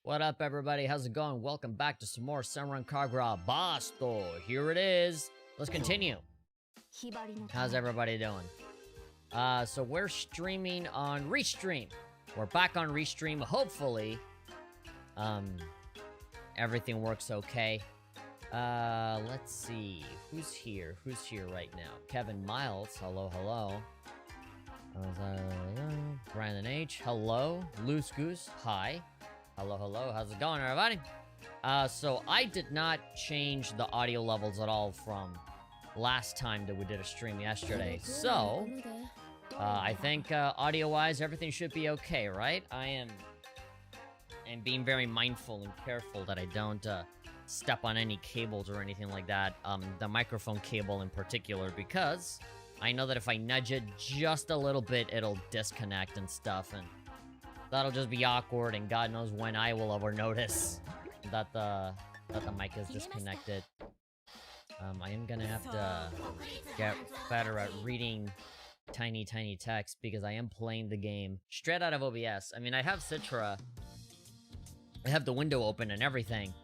What up, everybody? How's it going? Welcome back to some more Senran Kagura Basto. Here it is. Let's continue. How's everybody doing? So we're streaming on Restream. We're back on Restream. Hopefully, everything works okay. Let's see. Who's here? Who's here right now? Kevin Miles. Hello, hello. Brandon H. Hello. Loose Goose. Hi. Hello, hello. How's it going, everybody? So I did not change the audio levels at all from last time that we did a stream yesterday. So, I think audio-wise, everything should be okay, right? I am being very mindful and careful that I don't step on any cables or anything like that. The microphone cable in particular, because I know that if I nudge it just a little bit, it'll disconnect and stuff, and that'll just be awkward, and God knows when I will ever notice that the mic is disconnected. I am gonna have to get better at reading tiny text, because I am playing the game straight out of OBS. I mean, I have Citra, I have the window open and everything,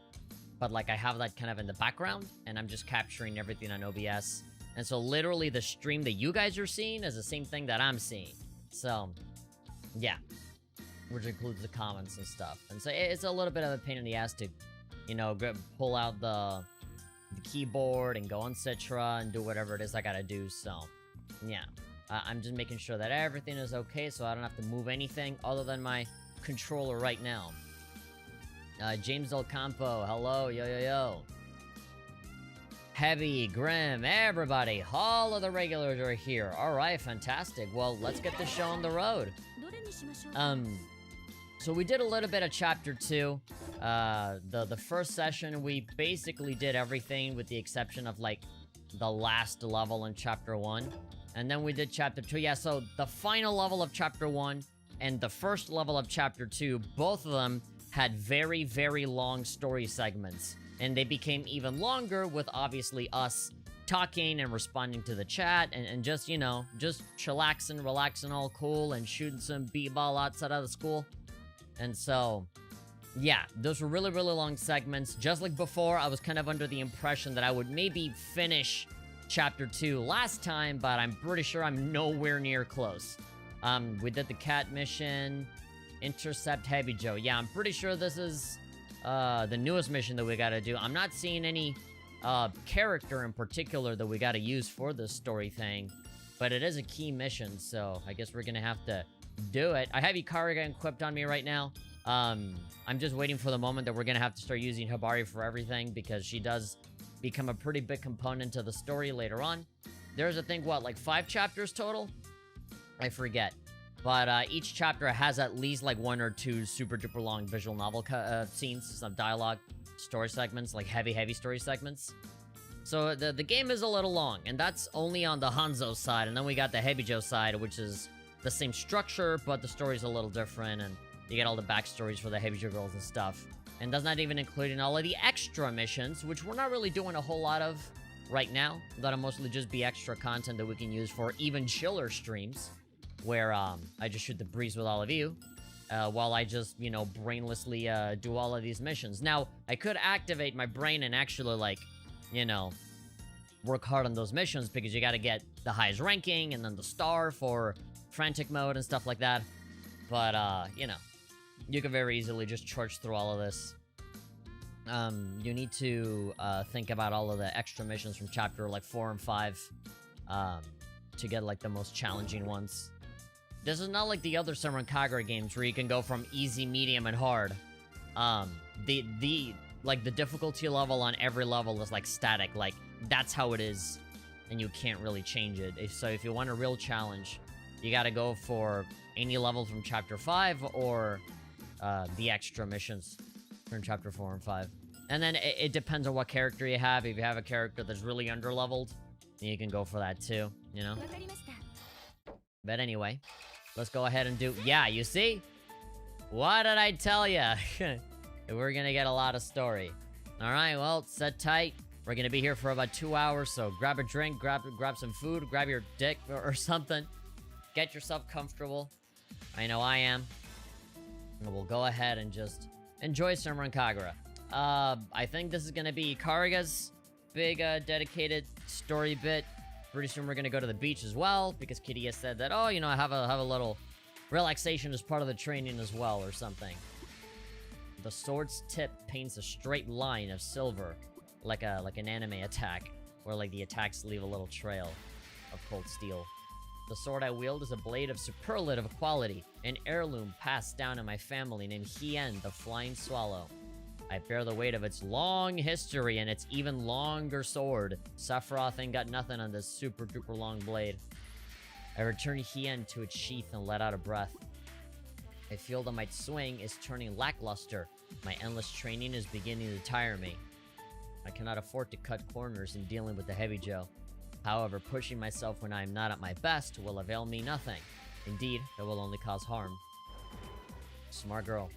but like I have that kind of in the background, and I'm just capturing everything on OBS. And so literally the stream that you guys are seeing is the same thing that I'm seeing. So, yeah. Which includes the comments and stuff. And so it's a little bit of a pain in the ass to, you know, pull out the keyboard and go on Citra and do whatever it is I gotta do. So, yeah. I'm just making sure that everything is okay, so I don't have to move anything other than my controller right now. James Del Campo, hello, yo. Heavy, Grim, everybody, all of the regulars are here. Alright, fantastic. Well, let's get the show on the road. So we did a little bit of Chapter 2. The first session, we basically did everything with the exception of, like, the last level in Chapter 1. And then we did Chapter 2. Yeah, so the final level of Chapter 1 and the first level of Chapter 2, both of them had very, very long story segments. And they became even longer with, obviously, us talking and responding to the chat and just, you know, just chillaxing, relaxing, all cool, and shooting some b-ball outside of the school. And so, yeah, those were really, really long segments. Just like before, I was kind of under the impression that I would maybe finish Chapter 2 last time, but I'm pretty sure I'm nowhere near close. We did the cat mission, intercept Hebijo. Yeah, I'm pretty sure this is the newest mission that we gotta do. I'm not seeing any character in particular that we gotta use for this story thing, but it is a key mission, so I guess we're gonna have to do it. I have Ikariga equipped on me right now. I'm just waiting for the moment that we're gonna have to start using Hibari for everything, because she does become a pretty big component to the story later on. There's, I think, what, like 5 chapters total? I forget. But each chapter has at least like 1 or 2 super duper long visual novel scenes, some dialogue, story segments, like heavy story segments. So the game is a little long, and that's only on the Hanzo side, and then we got the Hebijo side, which is the same structure, but the story's a little different, and you get all the backstories for the Hebijo girls and stuff. And that's not even including all of the extra missions, which we're not really doing a whole lot of right now. That'll mostly just be extra content that we can use for even chiller streams, where I just shoot the breeze with all of you, while I just, you know, brainlessly do all of these missions. Now, I could activate my brain and actually, like, you know, work hard on those missions, because you gotta get the highest ranking, and then the star for frantic mode and stuff like that. But, you know, you can very easily just charge through all of this. You need to think about all of the extra missions from chapter, like, 4 and 5, to get, like, the most challenging ones. This is not like the other Senran Kagura games where you can go from easy, medium, and hard. Like, the difficulty level on every level is, like, static. Like, that's how it is, and you can't really change it. So if you want a real challenge, you gotta go for any level from Chapter 5, or the extra missions from Chapter 4 and 5. And then it depends on what character you have. If you have a character that's really underleveled, then you can go for that too, you know? But anyway, let's go ahead and do... Yeah, you see? What did I tell ya? We're gonna get a lot of story. Alright, well, sit tight. We're gonna be here for about 2 hours, so grab a drink, grab some food, grab your dick or something. Get yourself comfortable. I know I am. And we'll go ahead and just enjoy Senran Kagura. I think this is gonna be Karaga's big, dedicated story bit. Pretty soon we're gonna go to the beach as well, because Kitty has said that, oh, you know, I have a little relaxation as part of the training as well, or something. The sword's tip paints a straight line of silver, like an anime attack, where like the attacks leave a little trail of cold steel. The sword I wield is a blade of superlative quality, an heirloom passed down in my family named Hien, the Flying Swallow. I bear the weight of its long history and its even longer sword. Sephiroth ain't got nothing on this super duper long blade. I return Hien to its sheath and let out a breath. I feel that my swing is turning lackluster. My endless training is beginning to tire me. I cannot afford to cut corners in dealing with the Hebijo. However, pushing myself when I am not at my best will avail me nothing. Indeed, it will only cause harm. Smart girl.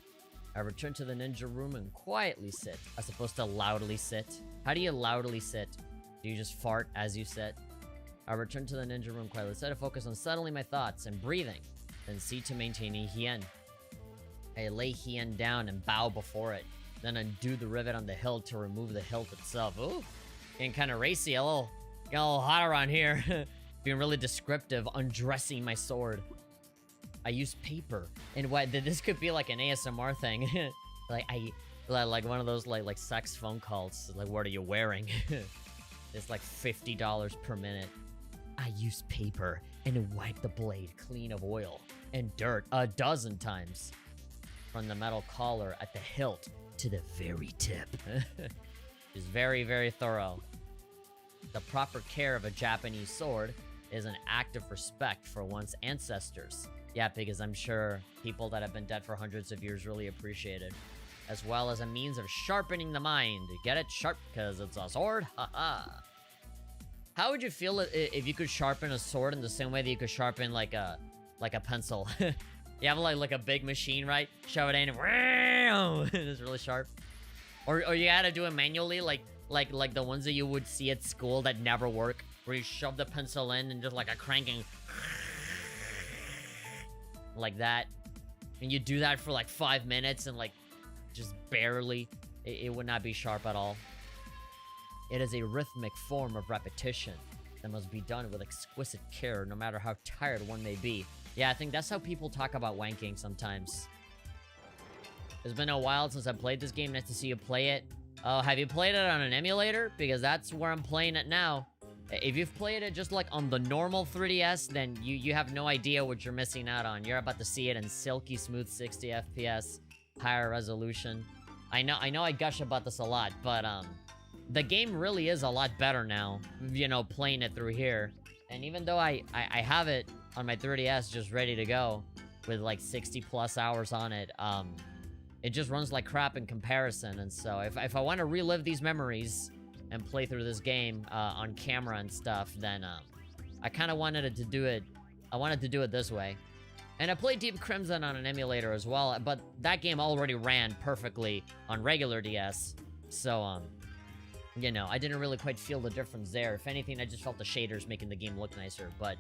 I return to the ninja room and quietly sit, as opposed to loudly sit. How do you loudly sit? Do you just fart as you sit? I return to the ninja room quietly, set to focus on settling my thoughts and breathing, then see to maintaining Hien. I lay Hien down and bow before it, then undo the rivet on the hilt to remove the hilt itself. Ooh, getting kind of racy, getting a little hot around here. Being really descriptive, undressing my sword. I use paper, and what this could be like an ASMR thing. like one of those like sex phone calls. Like, what are you wearing? It's like $50 per minute. I use paper and wipe the blade clean of oil and dirt 12 times, from the metal collar at the hilt to the very tip. It's very, very thorough. The proper care of a Japanese sword is an act of respect for one's ancestors. Yeah, because I'm sure people that have been dead for hundreds of years really appreciate it. As well as a means of sharpening the mind. Get it? Sharp, because it's a sword? Haha. How would you feel if you could sharpen a sword in the same way that you could sharpen like a pencil? You have like a big machine, right? Shove it in and it's really sharp. Or you gotta do it manually, like the ones that you would see at school that never work, where you shove the pencil in and just like a cranking like that, and you do that for like 5 minutes and like just barely, it would not be sharp at all. It is a rhythmic form of repetition that must be done with exquisite care, no matter how tired one may be. Yeah, I think that's how people talk about wanking sometimes. It's been a while since I played this game. Nice to see you play it. Oh, have you played it on an emulator? Because that's where I'm playing it now. If you've played it just like on the normal 3DS, then you have no idea what you're missing out on. You're about to see it in silky smooth 60 FPS, higher resolution. I know I gush about this a lot, but the game really is a lot better now, you know, playing it through here. And even though I have it on my 3DS just ready to go with like 60 plus hours on it, it just runs like crap in comparison. And so if I want to relive these memories and play through this game on camera and stuff, then I kind of wanted to do it. I wanted to do it this way. And I played Deep Crimson on an emulator as well, but that game already ran perfectly on regular DS. So, you know, I didn't really quite feel the difference there. If anything, I just felt the shaders making the game look nicer. But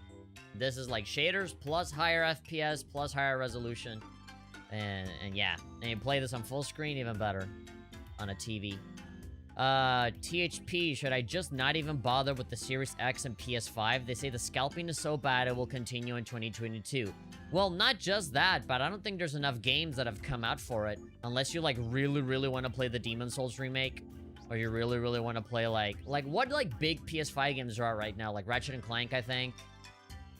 this is like shaders plus higher FPS plus higher resolution. And yeah, and you play this on full screen, even better on a TV. THP, should I just not even bother with the Series X and PS5? They say the scalping is so bad it will continue in 2022. Well, not just that, but I don't think there's enough games that have come out for it. Unless you, like, really want to play the Demon's Souls remake. Or you really want to play, like, what, like, big PS5 games are out right now? Like, Ratchet & Clank, I think.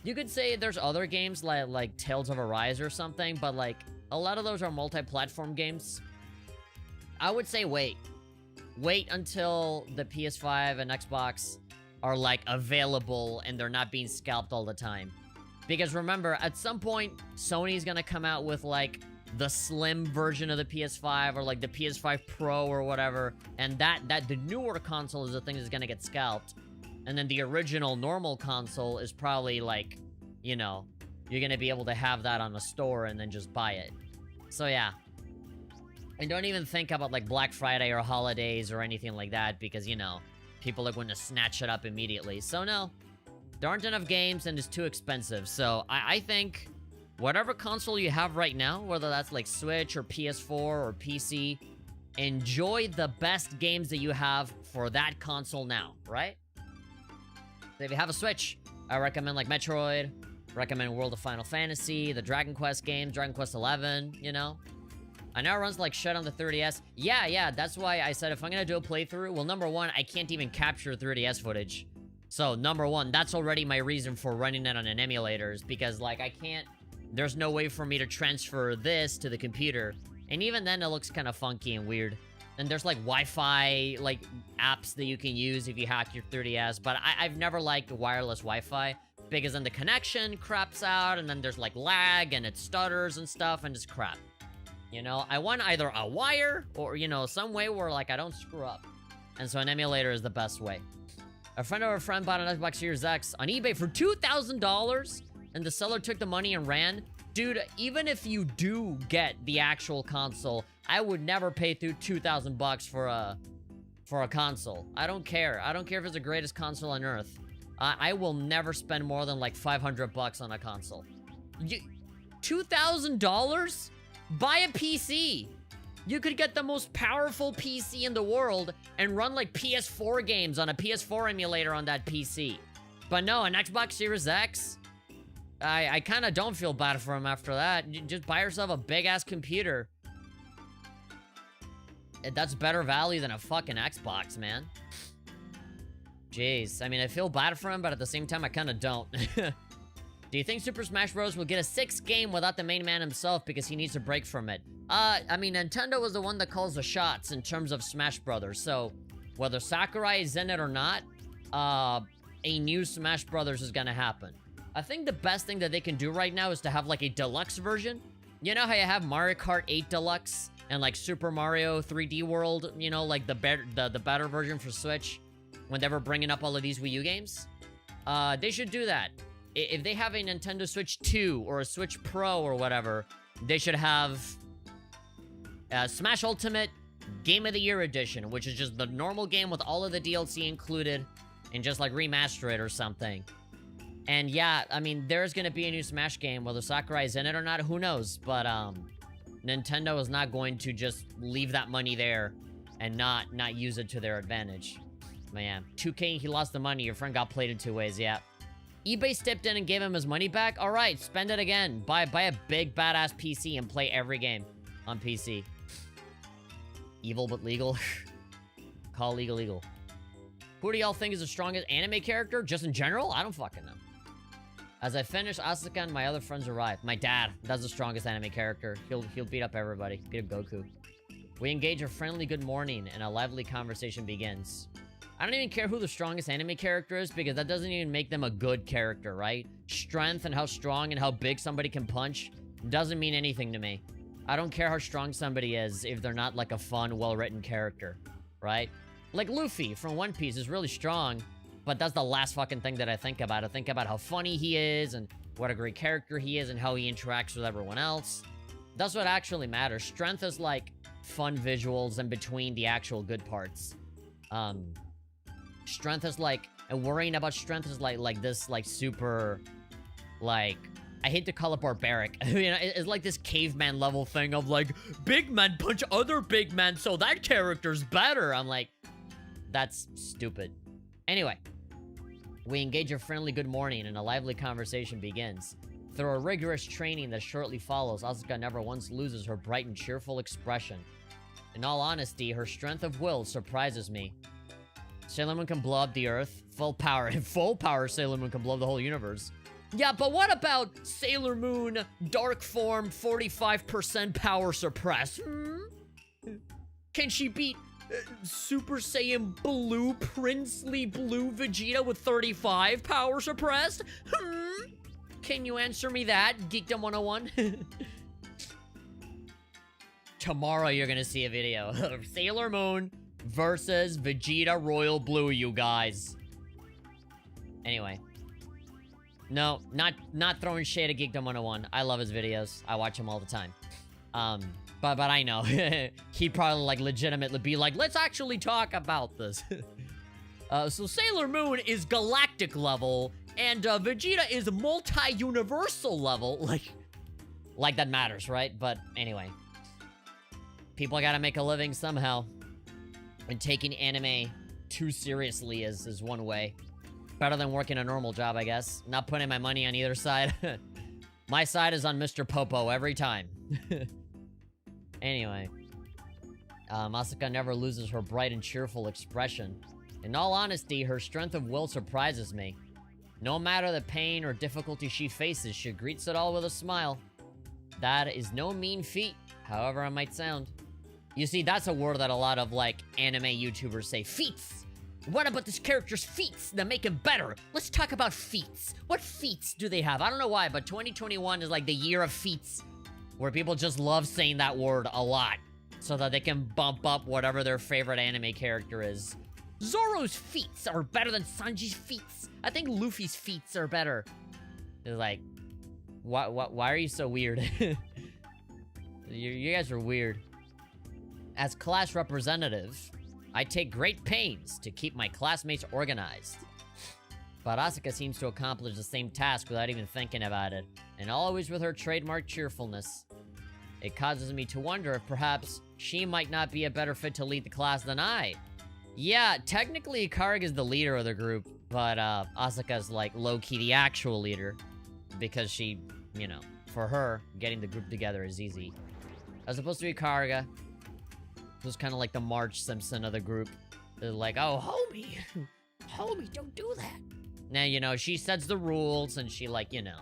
You could say there's other games, like Tales of Arise or something, but, like, a lot of those are multi-platform games. I would say wait. Wait until the PS5 and Xbox are, like, available and they're not being scalped all the time. Because remember, at some point, Sony's gonna come out with, like, the slim version of the PS5 or, like, the PS5 Pro or whatever. And the newer console is the thing that's gonna get scalped. And then the original normal console is probably, like, you know, you're gonna be able to have that on the store and then just buy it. So, yeah. And don't even think about, like, Black Friday or holidays or anything like that, because, you know, people are going to snatch it up immediately. So, no. There aren't enough games, and it's too expensive. So, I think whatever console you have right now, whether that's like Switch or PS4 or PC, enjoy the best games that you have for that console now, right? So if you have a Switch, I recommend like Metroid, recommend World of Final Fantasy, the Dragon Quest games, Dragon Quest 11, you know? I know it runs like shit on the 3DS. Yeah, that's why I said if I'm gonna do a playthrough, well, number one, I can't even capture 3DS footage. So, number one, that's already my reason for running it on an emulator, is because, like, I can't... There's no way for me to transfer this to the computer. And even then, it looks kind of funky and weird. And there's, like, Wi-Fi, like, apps that you can use if you hack your 3DS. But I've never liked wireless Wi-Fi, because then the connection craps out, and then there's, like, lag, and it stutters and stuff, and it's crap. You know, I want either a wire or, you know, some way where, like, I don't screw up. And so an emulator is the best way. A friend of a friend bought an Xbox Series X on eBay for $2,000, and the seller took the money and ran. Dude, even if you do get the actual console, I would never pay through $2,000 for a console. I don't care. I don't care if it's the greatest console on earth. I will never spend more than, like, $500 on a console. $2,000? Buy a PC. You could get the most powerful PC in the world and run like PS4 games on a PS4 emulator on that PC. But no, an Xbox Series X? I kind of don't feel bad for him after that. Just buy yourself a big-ass computer. That's better value than a fucking Xbox, man. Jeez. I mean, I feel bad for him, but at the same time, I kind of don't. Do you think Super Smash Bros. Will get a 6th game without the main man himself because he needs a break from it? I mean, Nintendo is the one that calls the shots in terms of Smash Brothers, so whether Sakurai is in it or not, a new Smash Brothers is gonna happen. I think the best thing that they can do right now is to have, like, a deluxe version. You know how you have Mario Kart 8 Deluxe and, like, Super Mario 3D World, you know, like, the better version for Switch, when they were bringing up all of these Wii U games? They should do that. If they have a Nintendo Switch 2 or a Switch Pro or whatever, they should have Smash Ultimate Game of the Year Edition, which is just the normal game with all of the DLC included, and just, like, remaster it or something. And yeah, I mean, there's gonna be a new Smash game, whether Sakurai's in it or not, who knows? But, Nintendo is not going to just leave that money there and not use it to their advantage. Man, 2K, he lost the money. Your friend got played in 2 ways, yeah. eBay stepped in and gave him his money back? Alright, spend it again. Buy a big, badass PC and play every game on PC. Evil but legal. Call legal. Who do y'all think is the strongest anime character? Just in general? I don't fucking know. As I finish Asuka and my other friends arrive. My dad, that's the strongest anime character. He'll beat up everybody. Beat up Goku. We engage a friendly good morning and a lively conversation begins. I don't even care who the strongest anime character is, because that doesn't even make them a good character, right? Strength and how strong and how big somebody can punch doesn't mean anything to me. I don't care how strong somebody is if they're not, like, a fun, well-written character, right? Like, Luffy from One Piece is really strong, but that's the last fucking thing that I think about. I think about how funny he is, and what a great character he is, and how he interacts with everyone else. That's what actually matters. Strength is, like, fun visuals in between the actual good parts. Strength is, like... And worrying about strength is, like this, like, super... Like... I hate to call it barbaric. You know, it's like this caveman level thing of, like, big men punch other big men, so that character's better. I'm like... That's stupid. Anyway. We engage a friendly good morning and a lively conversation begins. Through a rigorous training that shortly follows, Asuka never once loses her bright and cheerful expression. In all honesty, her strength of will surprises me. Sailor Moon can blow up the Earth. Full power. Full power Sailor Moon can blow up the whole universe. Yeah, but what about Sailor Moon, Dark Form, 45% power suppress? Can she beat Super Saiyan Blue, Princely Blue Vegeta with 35 power suppressed? Can you answer me that, Geekdom 101? Tomorrow you're gonna see a video of Sailor Moon versus Vegeta Royal Blue, you guys. Anyway. No, not throwing shade at Geekdom 101. I love his videos. I watch him all the time. But I know. He'd probably, like, legitimately be like, let's actually talk about this. So Sailor Moon is galactic level, and Vegeta is multi-universal level. Like, Like that matters, right? But anyway. People gotta make a living somehow. And taking anime too seriously is one way. Better than working a normal job, I guess. Not putting my money on either side. My side is on Mr. Popo every time. Anyway. Asuka never loses her bright and cheerful expression. In all honesty, her strength of will surprises me. No matter the pain or difficulty she faces, she greets it all with a smile. That is no mean feat, however it might sound. You see, that's a word that a lot of, like, anime YouTubers say. Feats! What about this character's feats that make him better? Let's talk about feats. What feats do they have? I don't know why, but 2021 is like the year of feats. Where people just love saying that word a lot. So that they can bump up whatever their favorite anime character is. Zoro's feats are better than Sanji's feats. I think Luffy's feats are better. It's like, why are you so weird? You guys are weird. As class representative, I take great pains to keep my classmates organized. But Asuka seems to accomplish the same task without even thinking about it, and always with her trademark cheerfulness. It causes me to wonder if perhaps she might not be a better fit to lead the class than I. Yeah, technically Karaga's the leader of the group, but Asuka's like low-key the actual leader. Because she, you know, for her, getting the group together is easy. As opposed to be Karaga, who's kind of like the Marge Simpson of the group. They're like, oh, homie, homie, don't do that. Now, you know, she sets the rules, and she, like, you know,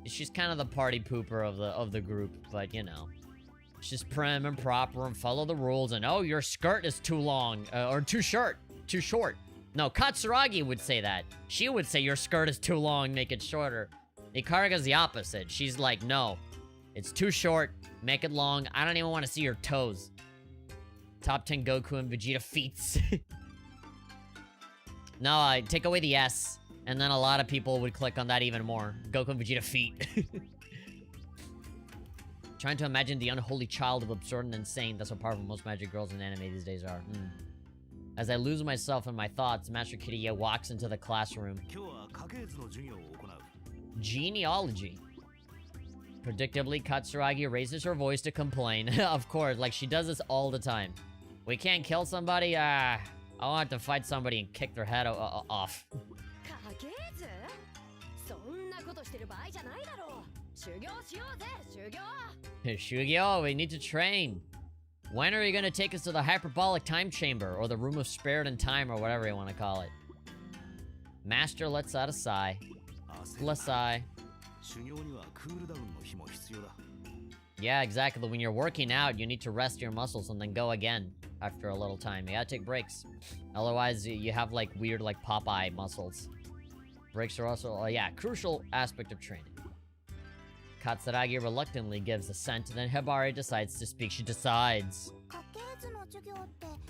she's kind of the party pooper of the group, but, you know, she's prim and proper and follow the rules, and, oh, your skirt is too long, or too short. No, Katsuragi would say that. She would say your skirt is too long, make it shorter. Ikaraga's the opposite. She's like, no, it's too short, make it long, I don't even want to see your toes. Top 10 Goku and Vegeta feats. No, I take away the S, and then a lot of people would click on that even more. Goku and Vegeta feet. Trying to imagine the unholy child of absurd and insane. That's how powerful most magic girls in anime these days are. As I lose myself in my thoughts, Master Kiriya walks into the classroom. Genealogy. Predictably, Katsuragi raises her voice to complain. Of course, like she does this all the time. We can't kill somebody? I want to fight somebody and kick their head off. Shugyo, we need to train. When are you gonna take us to the hyperbolic time chamber, or the room of spirit and time, or whatever you want to call it? Master lets out a sigh. Sigh. Yeah, exactly. When you're working out, you need to rest your muscles and then go again after a little time. You gotta take breaks. Otherwise, you have, like, weird, like, Popeye muscles. Breaks are also, yeah, crucial aspect of training. Katsuragi reluctantly gives assent, and then Hibari decides to speak. She decides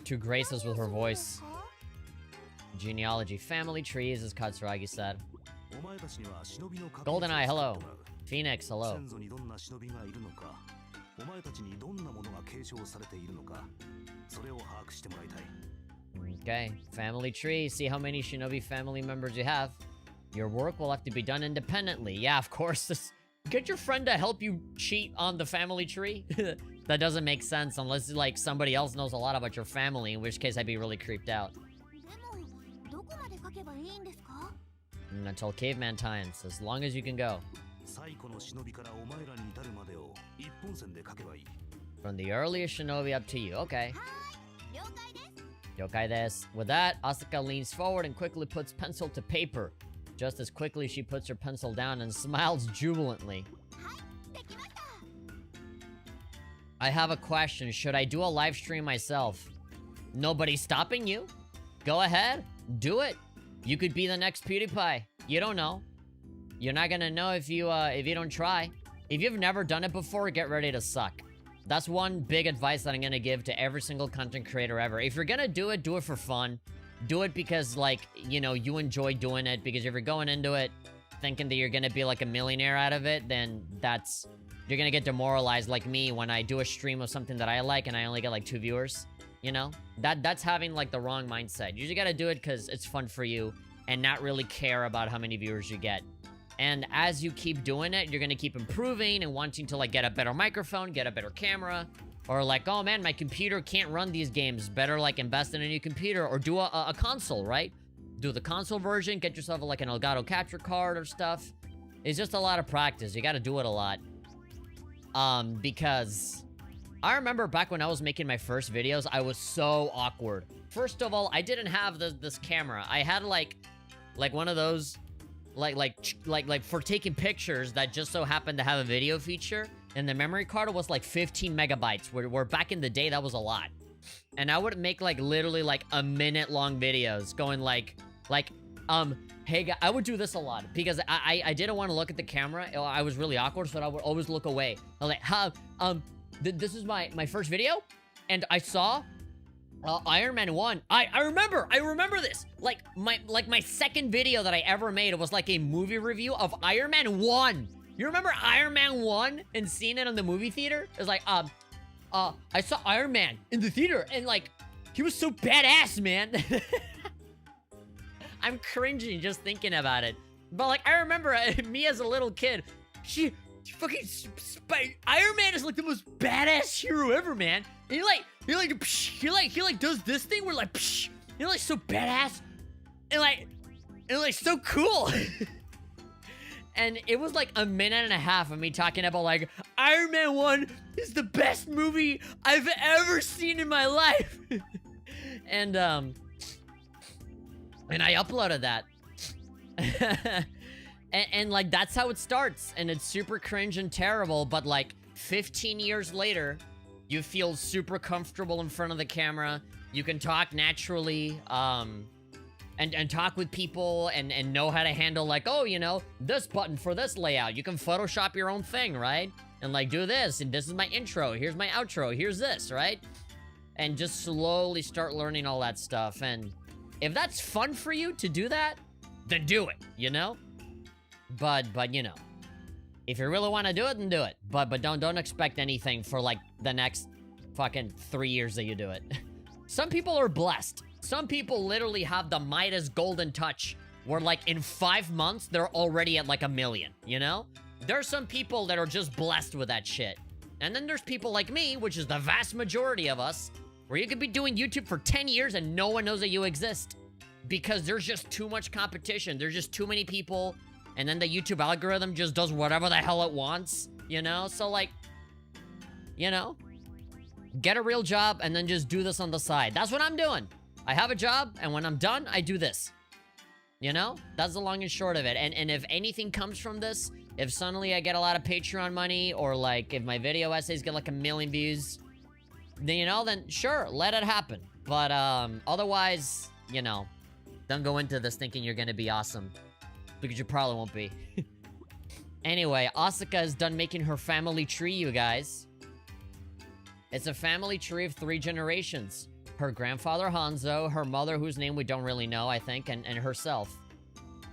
to grace us with her voice. Genealogy, family trees, as Katsuragi said. GoldenEye, hello. Phoenix, hello. Okay, family tree. See how many shinobi family members you have. Your work will have to be done independently. Yeah, of course. Get your friend to help you cheat on the family tree. That doesn't make sense unless, like, somebody else knows a lot about your family, in which case I'd be really creeped out. Until caveman times, as long as you can go. From the earliest shinobi up to you, okay. Yokai desu. With that, Asuka leans forward and quickly puts pencil to paper. Just as quickly, she puts her pencil down and smiles jubilantly. I have a question. Should I do a live stream myself? Nobody's stopping you. Go ahead. Do it. You could be the next PewDiePie. You don't know. You're not gonna know if you don't try. If you've never done it before, get ready to suck. That's one big advice that I'm gonna give to every single content creator ever. If you're gonna do it for fun. Do it because, like, you know, you enjoy doing it. Because if you're going into it thinking that you're gonna be, like, a millionaire out of it, then you're gonna get demoralized like me when I do a stream of something that I like and I only get, like, 2 viewers. You know? That's having, like, the wrong mindset. You just gotta do it because it's fun for you and not really care about how many viewers you get. And as you keep doing it, you're gonna keep improving and wanting to, like, get a better microphone, get a better camera, or like, oh man, my computer can't run these games. Better, like, invest in a new computer, or do a console, right? Do the console version, get yourself, like, an Elgato capture card or stuff. It's just a lot of practice. You gotta do it a lot. Because I remember back when I was making my first videos, I was so awkward. First of all, I didn't have this camera. I had, like one of those, like for taking pictures that just so happened to have a video feature, and the memory card was like 15 megabytes, where back in the day that was a lot. And I would make, like, literally like a minute long videos going like hey guys, I would do this a lot because I didn't want to look at the camera. I was really awkward, so I would always look away. I was like, this is my first video, and I saw Iron Man 1. I remember this. Like my second video that I ever made, it was like a movie review of Iron Man 1. You remember Iron Man 1 and seeing it in the movie theater? It's like, I saw Iron Man in the theater, and, like, he was so badass, man. I'm cringing just thinking about it. But, like, I remember me as a little kid, she fucking, Iron Man is, like, the most badass hero ever, man. And he does this thing where, like, you're, like, so badass, and, like, so cool. And it was like a minute and a half of me talking about, like, Iron Man 1 is the best movie I've ever seen in my life. And I uploaded that. and like, that's how it starts. And it's super cringe and terrible, but, like, 15 years later, you feel super comfortable in front of the camera. You can talk naturally, and talk with people and know how to handle, like, oh, you know, this button for this layout. You can Photoshop your own thing, right? And, like, do this, and this is my intro, here's my outro, here's this, right? And just slowly start learning all that stuff. And if that's fun for you to do that, then do it, you know? But you know, if you really want to do it, then do it. But don't expect anything for, like, the next fucking 3 years that you do it. Some people are blessed. Some people literally have the Midas golden touch, where, like, in 5 months, they're already at, like, 1 million, you know? There's some people that are just blessed with that shit. And then there's people like me, which is the vast majority of us, where you could be doing YouTube for 10 years and no one knows that you exist. Because there's just too much competition. There's just too many people, and then the YouTube algorithm just does whatever the hell it wants, you know? So, like, you know, get a real job and then just do this on the side. That's what I'm doing. I have a job, and when I'm done, I do this. You know? That's the long and short of it. And if anything comes from this, if suddenly I get a lot of Patreon money, or, like, if my video essays get, like, 1 million views, then, you know, then sure, let it happen. But, otherwise, you know, don't go into this thinking you're gonna be awesome, because you probably won't be. Anyway, Asuka is done making her family tree, you guys. It's a family tree of 3 generations. Her grandfather Hanzo, her mother, whose name we don't really know, I think, and herself.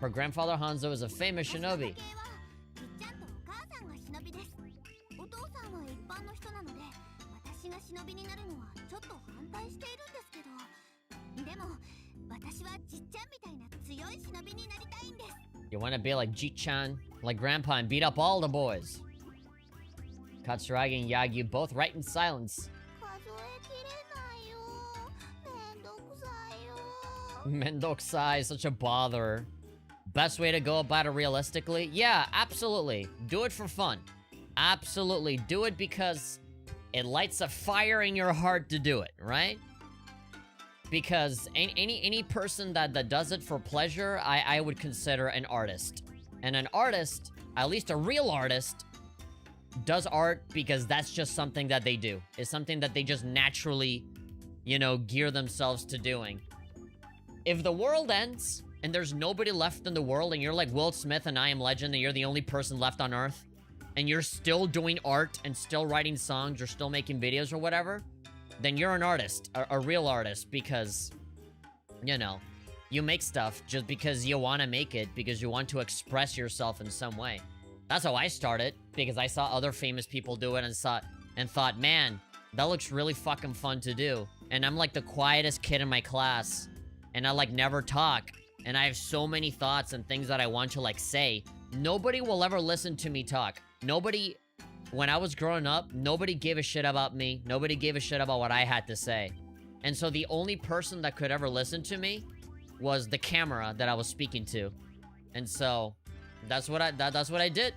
Her grandfather Hanzo is a famous shinobi. You want to be like Ji-chan, like Grandpa, and beat up all the boys. Katsuragi and Yagyu both write in silence. Mendokusai, such a bother. Best way to go about it realistically? Yeah, absolutely. Do it for fun. Absolutely. Do it because it lights a fire in your heart to do it, right? Because any person that does it for pleasure, I would consider an artist. And an artist, at least a real artist, does art because that's just something that they do. It's something that they just naturally, you know, gear themselves to doing. If the world ends, and there's nobody left in the world, and you're like Will Smith and I Am Legend, and you're the only person left on Earth, and you're still doing art, and still writing songs, or still making videos or whatever, then you're an artist, a real artist, because, you know, you make stuff just because you want to make it, because you want to express yourself in some way. That's how I started, because I saw other famous people do it and thought, man, that looks really fucking fun to do. And I'm like the quietest kid in my class, and I like never talk, and I have so many thoughts and things that I want to like say, Nobody will ever listen to me talk. Nobody, when I was growing up, nobody gave a shit about me. Nobody gave a shit about what I had to say. And so the only person that could ever listen to me was the camera that I was speaking to. And so that's what I did.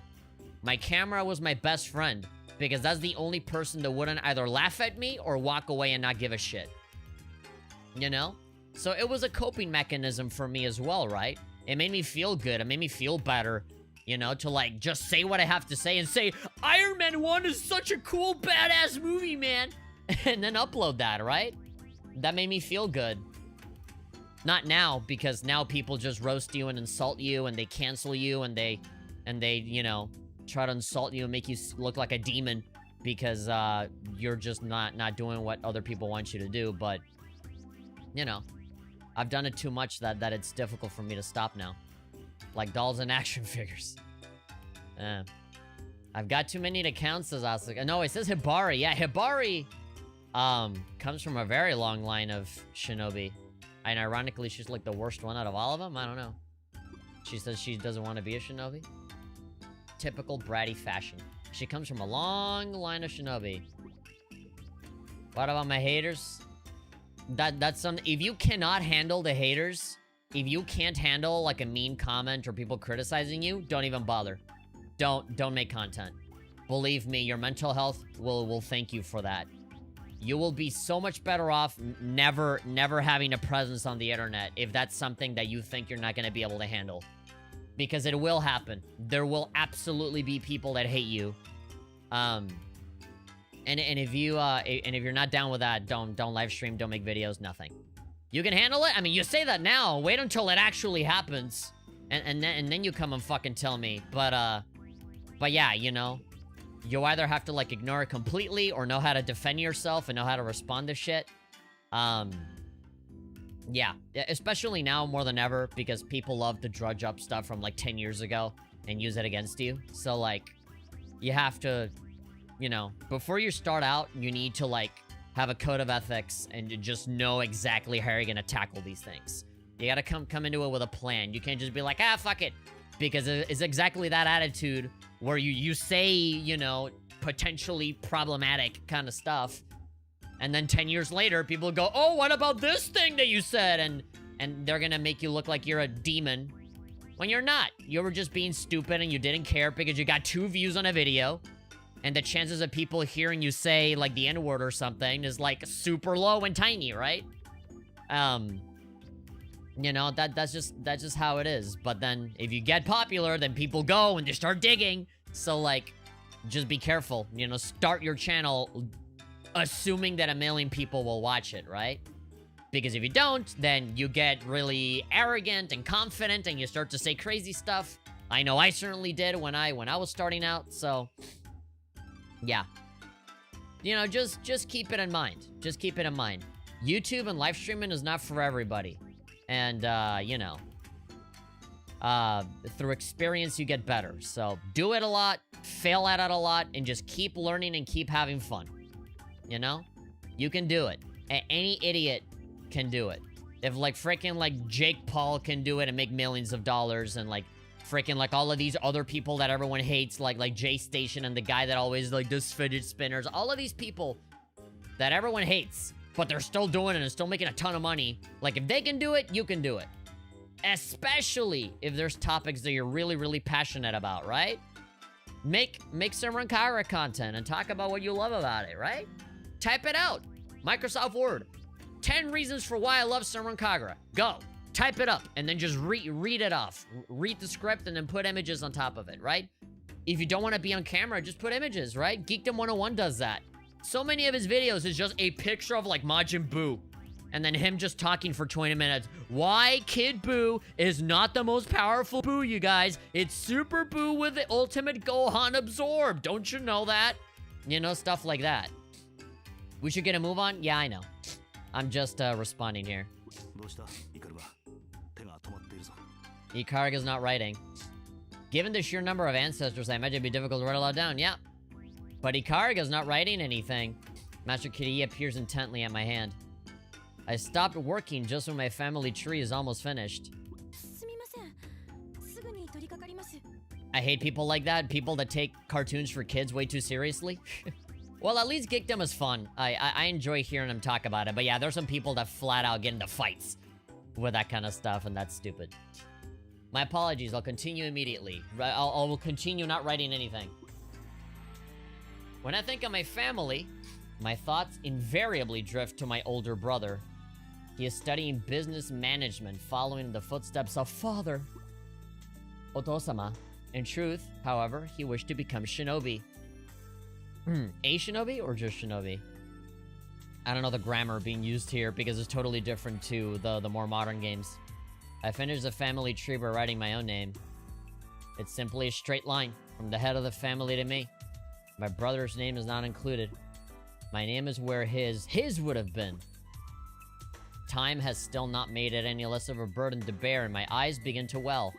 My camera was my best friend because that's the only person that wouldn't either laugh at me or walk away and not give a shit. You know? So it was a coping mechanism for me as well, right? It made me feel good. It made me feel better, you know, to like just say what I have to say and say, Iron Man 1 is such a cool, badass movie, man. And then upload that, right? That made me feel good. Not now, because now people just roast you and insult you and they cancel you and they, you know, try to insult you and make you look like a demon because you're just not doing what other people want you to do. But, you know, I've done it too much that it's difficult for me to stop now. Like dolls and action figures. I've got too many accounts, as Asuka. No, it says Hibari. Yeah, Hibari comes from a very long line of shinobi. And ironically, she's like the worst one out of all of them. I don't know. She says she doesn't want to be a shinobi. Typical bratty fashion. She comes from a long line of shinobi. What about my haters? That's something. If you cannot handle the haters, if you can't handle like a mean comment or people criticizing you, don't even bother. Don't make content. Believe me, your mental health will thank you for that. You will be so much better off never having a presence on the internet if that's something that you think you're not going to be able to handle. Because it will happen. There will absolutely be people that hate you. And if you're not down with that, don't live stream, don't make videos, nothing. You can handle it? I mean, you say that now. Wait until it actually happens. And then you come and fucking tell me. But yeah, you know. You either have to, like, ignore it completely or know how to defend yourself and know how to respond to shit. Yeah. Especially now more than ever because people love to drudge up stuff from, like, 10 years ago and use it against you. So, like, you have to, you know, before you start out, you need to, like, have a code of ethics and just know exactly how you're gonna tackle these things. You gotta come into it with a plan. You can't just be like, ah, fuck it. Because it's exactly that attitude where you say, you know, potentially problematic kind of stuff. And then 10 years later, people go, oh, what about this thing that you said? And they're gonna make you look like you're a demon. When you're not. You were just being stupid and you didn't care because you got 2 views on a video. And the chances of people hearing you say, like, the N-word or something is, like, super low and tiny, right? You know, that's just how it is. But then, if you get popular, then people go and they start digging. So, like, just be careful. You know, start your channel assuming that 1 million people will watch it, right? Because if you don't, then you get really arrogant and confident and you start to say crazy stuff. I know I certainly did when I was starting out, so... yeah. You know, just keep it in mind. Just keep it in mind. YouTube and live streaming is not for everybody. And, you know, through experience, you get better. So do it a lot, fail at it a lot, and just keep learning and keep having fun. You know? You can do it. Any idiot can do it. If, like, freaking, like, Jake Paul can do it and make millions of dollars, and, like, freaking, like, all of these other people that everyone hates, like J Station and the guy that always, like, does fidget spinners, all of these people that everyone hates, but they're still doing it and still making a ton of money. Like, if they can do it, you can do it. Especially if there's topics that you're really, really passionate about, right? Make Senran Kagura content and talk about what you love about it, right? Type it out. Microsoft Word. 10 reasons for why I love Senran Kagura. Go. Type it up and then just read it off. Read the script and then put images on top of it, right? If you don't want to be on camera, just put images, right? Geekdom 101 does that. So many of his videos is just a picture of, like, Majin Buu. And then him just talking for 20 minutes. Why Kid Buu is not the most powerful Buu, you guys. It's Super Buu with the ultimate Gohan absorb. Don't you know that? You know, stuff like that. We should get a move on? Yeah, I know. I'm just responding here. Ikaraga's not writing. Given the sheer number of ancestors, I imagine it'd be difficult to write a lot down. Yeah. But Ikaraga's not writing anything. Master Kiryu peers intently at my hand. I stopped working just when my family tree is almost finished. I hate people like that. People that take cartoons for kids way too seriously. Well, at least Geekdom is fun. I enjoy hearing them talk about it. But yeah, there's some people that flat out get into fights with that kind of stuff, and that's stupid. My apologies. I'll continue immediately. I will continue not writing anything. When I think of my family, my thoughts invariably drift to my older brother. He is studying business management, following in the footsteps of father, Otosama. In truth, however, he wished to become shinobi. A shinobi or just shinobi? I don't know the grammar being used here because it's totally different to the more modern games. I finished the family tree by writing my own name. It's simply a straight line from the head of the family to me. My brother's name is not included. My name is where his would have been. Time has still not made it any less of a burden to bear, and my eyes begin to well.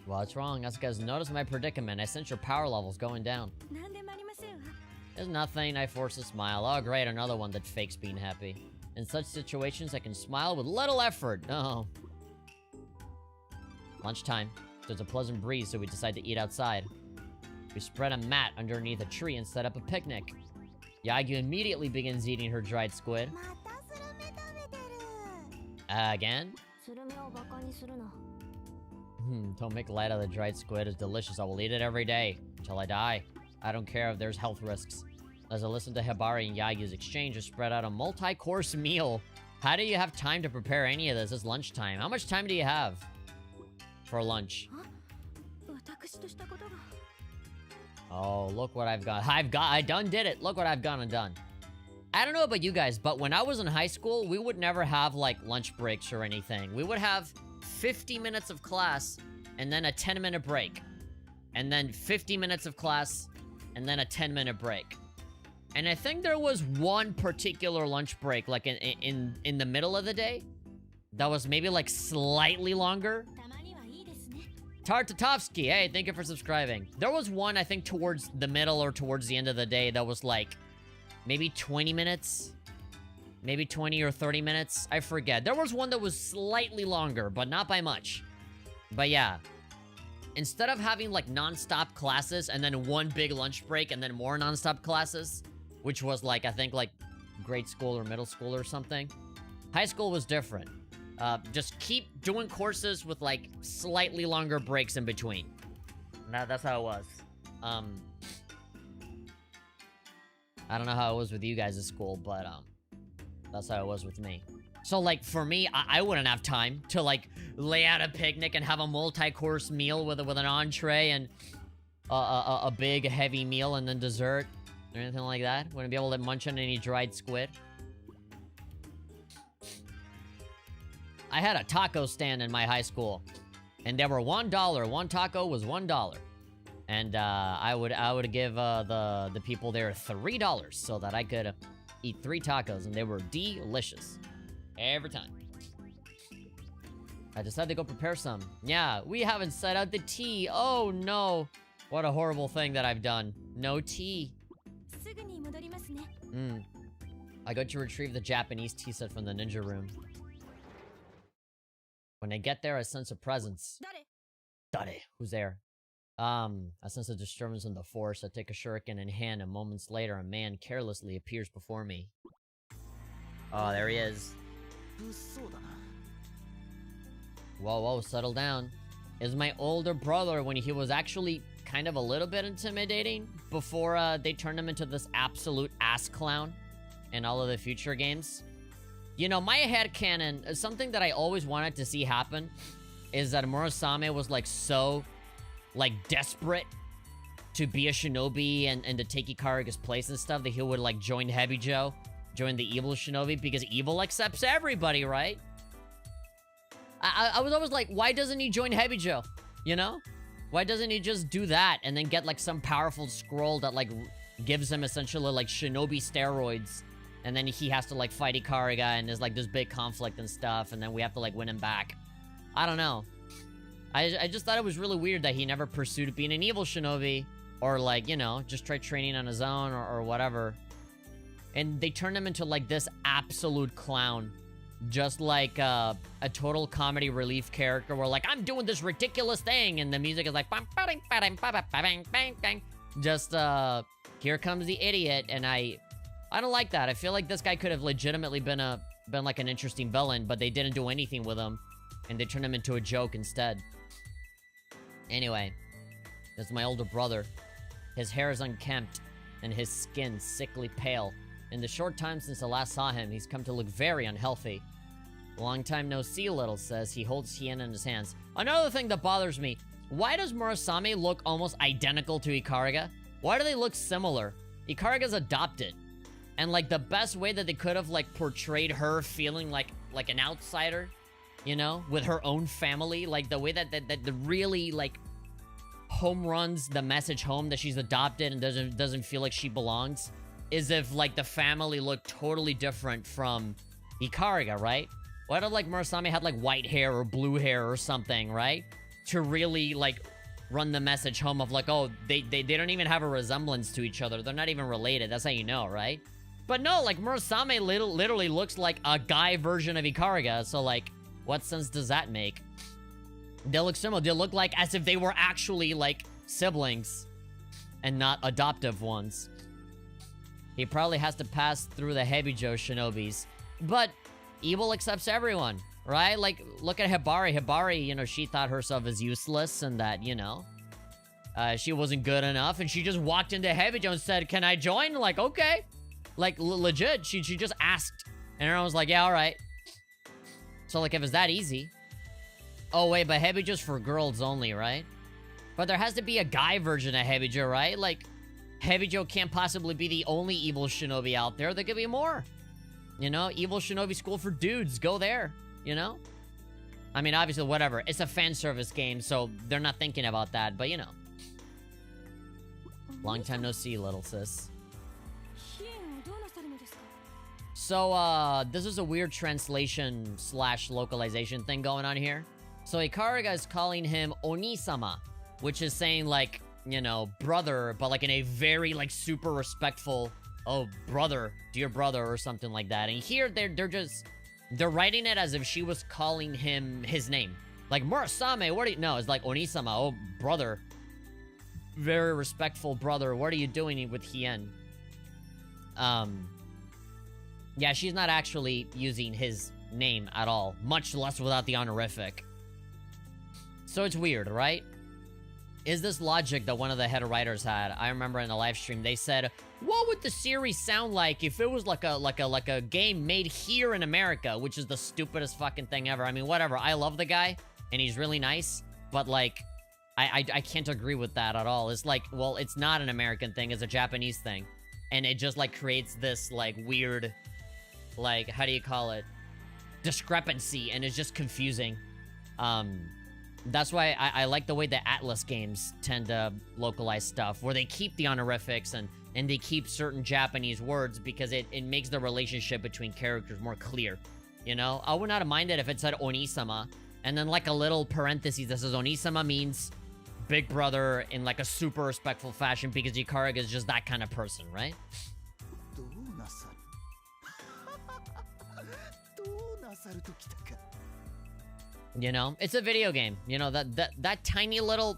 What's wrong? Asuka's noticed my predicament. I sense your power levels going down. There's nothing. I force a smile. Oh, great, another one that fakes being happy. In such situations, I can smile with little effort. Oh. Lunchtime. There's a pleasant breeze, so we decide to eat outside. We spread a mat underneath a tree and set up a picnic. Yagyu immediately begins eating her dried squid. Again? Don't make light of the dried squid. It's delicious. I will eat it every day until I die. I don't care if there's health risks. As I listen to Hibari and Yagyu's exchange, to spread out a multi-course meal. How do you have time to prepare any of this? It's lunchtime. How much time do you have for lunch? Oh, look what I've got. I done did it. Look what I've gone and done. I don't know about you guys, but when I was in high school, we would never have, like, lunch breaks or anything. We would have 50 minutes of class, and then a 10-minute break. And then 50 minutes of class, and then a 10-minute break. And I think there was one particular lunch break, like, in the middle of the day, that was maybe, like, slightly longer. Tartatovsky, hey, thank you for subscribing. There was one, I think, towards the middle or towards the end of the day that was, like, maybe 20 minutes? Maybe 20 or 30 minutes? I forget. There was one that was slightly longer, but not by much. But yeah. Instead of having, like, non-stop classes and then one big lunch break and then more non-stop classes, which was, like, I think, like, grade school or middle school or something, high school was different. Just keep doing courses with, like, slightly longer breaks in between. That's how it was. I don't know how it was with you guys at school, but, that's how it was with me. So, like, for me, I wouldn't have time to, like, lay out a picnic and have a multi-course meal with an entree and a big, heavy meal and then dessert or anything like that. Wouldn't be able to munch on any dried squid. I had a taco stand in my high school, and they were $1. One taco was $1. And, I would give, the people there $3 so that I could eat 3 tacos, and they were delicious. Every time. I decided to go prepare some. Yeah, we haven't set out the tea. Oh, no. What a horrible thing that I've done. No tea. I go to retrieve the Japanese tea set from the ninja room. When I get there, I sense a presence. Dare? Who's there? I sense a disturbance in the force. I take a shuriken in hand, and moments later, a man carelessly appears before me. Oh, there he is. Whoa, settle down. Is my older brother when he was actually kind of a little bit intimidating before they turned him into this absolute ass clown in all of the future games. You know, my headcanon, something that I always wanted to see happen is that Murasame was, like, so, like, desperate to be a shinobi and to take Ikariga's place and stuff that he would, like, join Hebijo, join the evil shinobi, because evil accepts everybody, right? I was always like, why doesn't he join Hebijo? You know? Why doesn't he just do that and then get, like, some powerful scroll that, like, gives him essentially, like, shinobi steroids? And then he has to, like, fight Ikariga, and there's, like, this big conflict and stuff, and then we have to, like, win him back. I don't know. I just thought it was really weird that he never pursued being an evil shinobi, or, like, you know, just tried training on his own, or whatever. And they turned him into, like, this absolute clown just like a total comedy relief character where like, I'm doing this ridiculous thing, and the music is like, just, here comes the idiot, and I don't like that. I feel like this guy could have legitimately been like an interesting villain, but they didn't do anything with him, and they turned him into a joke instead. Anyway, this is my older brother. His hair is unkempt, and his skin sickly pale. In the short time since I last saw him, he's come to look very unhealthy. Long time no see, Little says. He holds Hien in his hands. Another thing that bothers me, why does Murasame look almost identical to Ikariga? Why do they look similar? Ikariga's adopted. And like the best way that they could have like portrayed her feeling like an outsider, you know, with her own family, like the way that the really like home runs the message home that she's adopted and doesn't feel like she belongs, is if like the family looked totally different from Ikariga, right? What if like Murasame had like white hair or blue hair or something, right? To really like run the message home of like, oh, they don't even have a resemblance to each other. They're not even related. That's how you know, right? But no, like Murasame literally looks like a guy version of Ikariga. So like, what sense does that make? They look similar. They look like as if they were actually like siblings and not adoptive ones. He probably has to pass through the Hebijo shinobis. But evil accepts everyone, right? Like, look at Hibari. Hibari, you know, she thought herself as useless and that, you know, she wasn't good enough. And she just walked into Hebijo and said, can I join? Like, okay. Like, legit, she just asked. And everyone was like, yeah, all right. So, like, if it's that easy. Oh, wait, but Hebijo's for girls only, right? But there has to be a guy version of Hebijo, right? Like, Hebijo can't possibly be the only evil shinobi out there. There could be more. You know, evil shinobi school for dudes. Go there, you know? I mean, obviously, whatever. It's a fan service game, so they're not thinking about that, but you know. Long time no see, little sis. So, this is a weird translation / localization thing going on here. So, Ikariga is calling him Oni-sama, which is saying, like, you know, brother, but, like, in a very, like, super respectful, oh, brother, dear brother, or something like that. And here, they're writing it as if she was calling him his name. Like, Murasame, what do you... No, it's like, Oni-sama, oh, brother. Very respectful brother, what are you doing with Hien? Yeah, she's not actually using his name at all, much less without the honorific. So it's weird, right? Is this logic that one of the head writers had? I remember in the live stream, they said, what would the series sound like if it was like a game made here in America, which is the stupidest fucking thing ever. I mean, whatever. I love the guy, and he's really nice, but like, I can't agree with that at all. It's like, well, it's not an American thing, it's a Japanese thing. And it just like creates this like weird, like, how do you call it? Discrepancy, and it's just confusing. That's why I like the way the Atlas games tend to localize stuff, where they keep the honorifics and they keep certain Japanese words, because it makes the relationship between characters more clear, you know? I would not have minded if it said Oni-sama, and then like a little parenthesis that says Oni-sama means big brother in like a super respectful fashion, because Ikariga is just that kind of person, right? You know, it's a video game. You know, that tiny little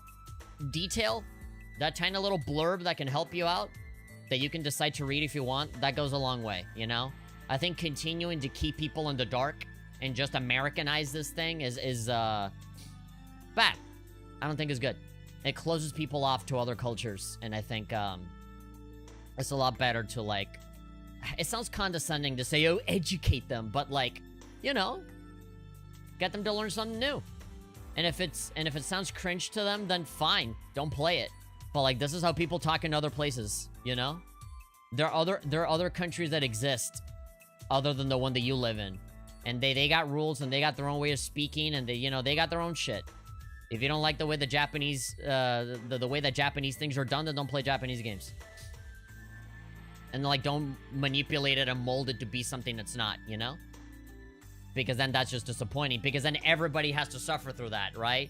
detail, that tiny little blurb that can help you out, that you can decide to read if you want, that goes a long way, you know? I think continuing to keep people in the dark and just Americanize this thing is bad. I don't think it's good. It closes people off to other cultures, and I think it's a lot better to, like, it sounds condescending to say, oh, educate them, but like, you know, get them to learn something new. And if it sounds cringe to them, then fine, don't play it. But like, this is how people talk in other places, you know? There are other countries that exist other than the one that you live in. And they got rules, and they got their own way of speaking, and they got their own shit. If you don't like the way the Japanese, the way that Japanese things are done, then don't play Japanese games. And like, don't manipulate it and mold it to be something that's not, you know? Because then that's just disappointing. Because then everybody has to suffer through that, right?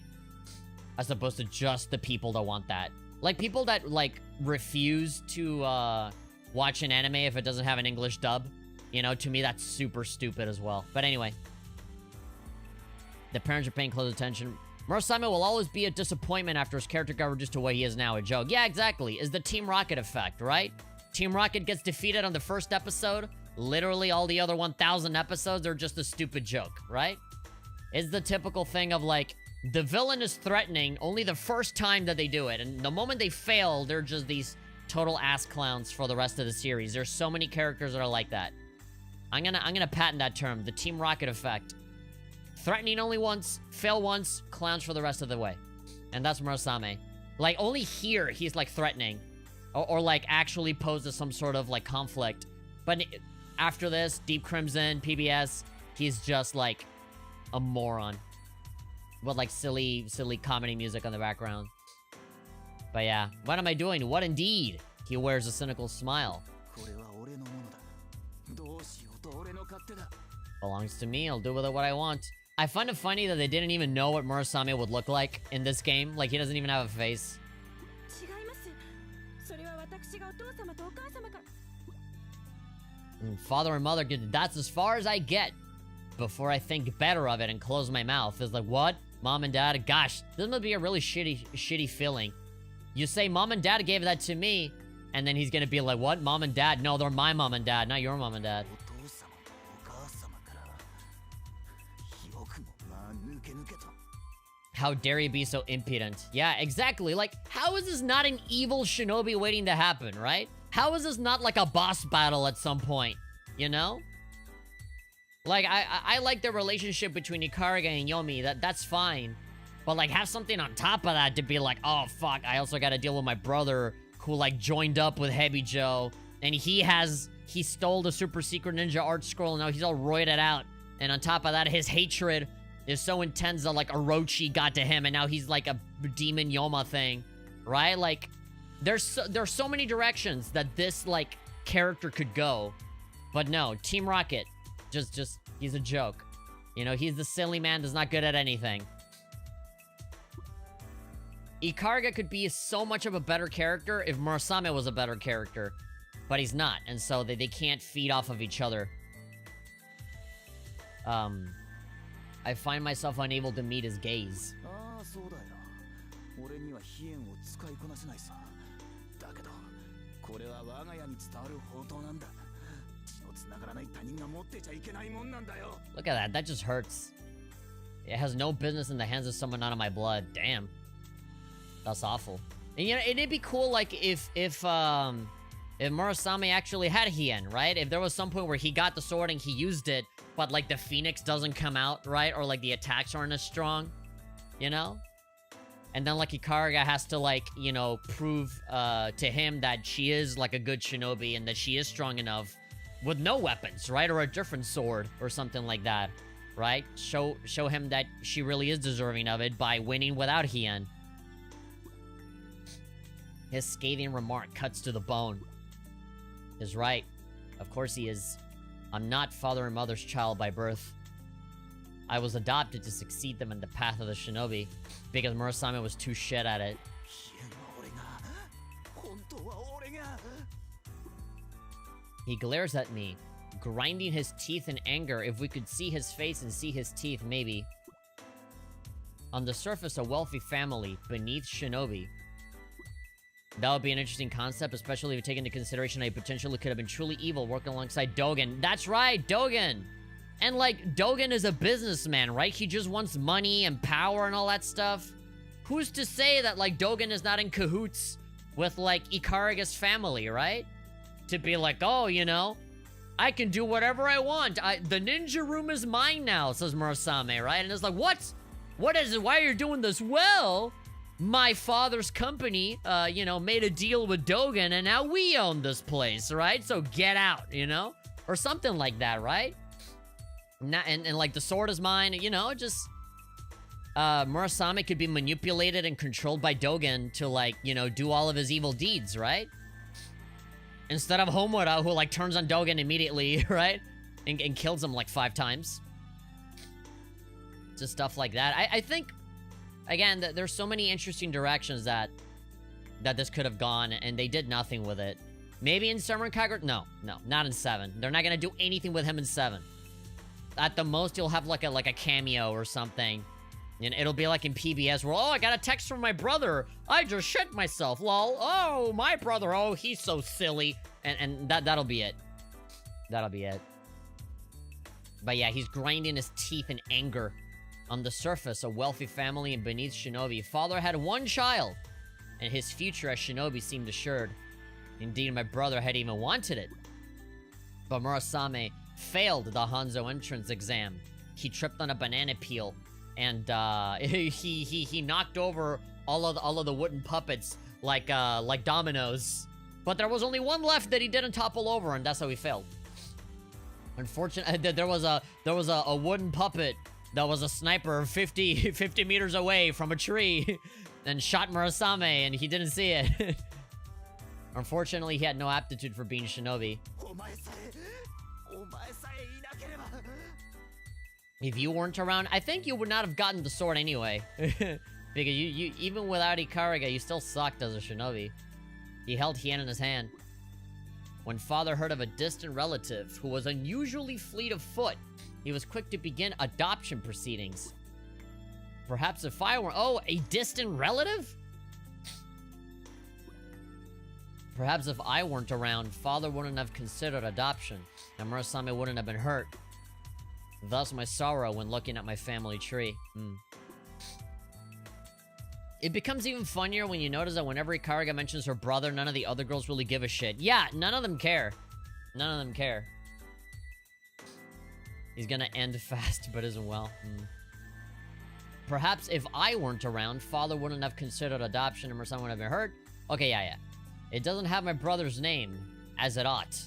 As opposed to just the people that want that. Like, people that, like, refuse to, watch an anime if it doesn't have an English dub. You know, to me, that's super stupid as well. But anyway. The parents are paying close attention. Murasame will always be a disappointment after his character got reduced to what he is now, a joke. Yeah, exactly. Is the Team Rocket effect, right? Team Rocket gets defeated on the first episode. Literally all the other 1,000 episodes are just a stupid joke, right? It's the typical thing of like, the villain is threatening only the first time that they do it. And the moment they fail, they're just these total ass clowns for the rest of the series. There's so many characters that are like that. I'm gonna patent that term, the Team Rocket effect. Threatening only once, fail once, clowns for the rest of the way. And that's Murasame. Like, only here, he's, like, threatening. Or like, actually poses some sort of, like, conflict. But after this, Deep Crimson, PBS, he's just, like, a moron. With, like, silly comedy music on the background. But yeah, what am I doing? What indeed? He wears a cynical smile. Belongs to me, I'll do with it what I want. I find it funny that they didn't even know what Murasame would look like in this game. Like, he doesn't even have a face. Father and mother, that's as far as I get before I think better of it and close my mouth. It's like, what? Mom and dad? Gosh, this must be a really shitty feeling. You say mom and dad gave that to me, and then he's gonna be like, what? Mom and dad? No, they're my mom and dad, not your mom and dad. How dare you be so impudent? Yeah, exactly. Like, how is this not an evil shinobi waiting to happen, right? How is this not like a boss battle at some point? You know? Like, I like the relationship between Ikaruga and Yomi. That's fine. But, like, have something on top of that to be like, oh, fuck, I also gotta deal with my brother who, like, joined up with Hebijo. And he stole the super secret ninja art scroll. Now he's all roided out. And on top of that, his hatred is so intense that, like, Orochi got to him, and now he's, like, a demon Yoma thing, right? Like, there's so many directions that this, like, character could go. But no, Team Rocket, just, he's a joke. You know, he's the silly man that's not good at anything. Ikaruga could be so much of a better character if Murasame was a better character. But he's not, and so they can't feed off of each other. I find myself unable to meet his gaze. Look at that, that just hurts. It has no business in the hands of someone out of my blood. Damn. That's awful. And you know, it'd be cool, like, if Murasame actually had Hien, right? If there was some point where he got the sword and he used it, but, like, the Phoenix doesn't come out, right? Or, like, the attacks aren't as strong, you know? And then, like, Ikaruga has to, like, you know, prove to him that she is, like, a good shinobi and that she is strong enough with no weapons, right? Or a different sword or something like that, right? Show him that she really is deserving of it by winning without Hien. His scathing remark cuts to the bone. He's right. Of course he is. I'm not father and mother's child by birth. I was adopted to succeed them in the path of the shinobi because Murasame was too shit at it. He glares at me, grinding his teeth in anger. If we could see his face and see his teeth, maybe. On the surface, a wealthy family, beneath shinobi. That would be an interesting concept, especially if you take into consideration how he potentially could have been truly evil working alongside Dogen. That's right, Dogen! And, like, Dogen is a businessman, right? He just wants money and power and all that stuff. Who's to say that, like, Dogen is not in cahoots with, like, Ikaruga's family, right? To be like, oh, you know, I can do whatever I want. The ninja room is mine now, says Murasame, right? And it's like, what? What is it? Why are you doing this? Well, my father's company, you know, made a deal with Dogen, and now we own this place, right? So get out, you know? Or something like that, right? And like, the sword is mine, you know, just... Murasame could be manipulated and controlled by Dogen to, like, you know, do all of his evil deeds, right? Instead of Homura, who, like, turns on Dogen immediately, right? And kills him, like, 5 times. Just stuff like that. I think... Again, there's so many interesting directions that this could have gone, and they did nothing with it. Maybe in Senran Kagura? No, not in 7. They're not gonna do anything with him in 7. At the most, you'll have like a cameo or something. And it'll be like in PBS where, oh, I got a text from my brother. I just shit myself, lol. Oh, my brother, oh, he's so silly. And that'll be it. That'll be it. But yeah, he's grinding his teeth in anger. On the surface, a wealthy family and beneath shinobi, father had one child, and his future as shinobi seemed assured. Indeed, my brother had even wanted it. But Murasame failed the Hanzo entrance exam. He tripped on a banana peel, and he knocked over all of the wooden puppets like dominoes. But there was only one left that he didn't topple over, and that's how he failed. Unfortunately, there was a wooden puppet that was a sniper 50 meters away from a tree and shot Murasame, and he didn't see it. Unfortunately, he had no aptitude for being shinobi. If you weren't around, I think you would not have gotten the sword anyway. Because you even without Ikariga, you still sucked as a shinobi. He held Hien in his hand. When father heard of a distant relative who was unusually fleet of foot, he was quick to begin adoption proceedings. Perhaps if I were... Oh, a distant relative? Perhaps if I weren't around, father wouldn't have considered adoption, and Murasame wouldn't have been hurt. Thus my sorrow when looking at my family tree. It becomes even funnier when you notice that whenever Ikariga mentions her brother, none of the other girls really give a shit. Yeah, none of them care. None of them care. He's gonna end fast, but isn't well. Perhaps if I weren't around, father wouldn't have considered adoption and Murasame would have been hurt. Okay, yeah. It doesn't have my brother's name, as it ought.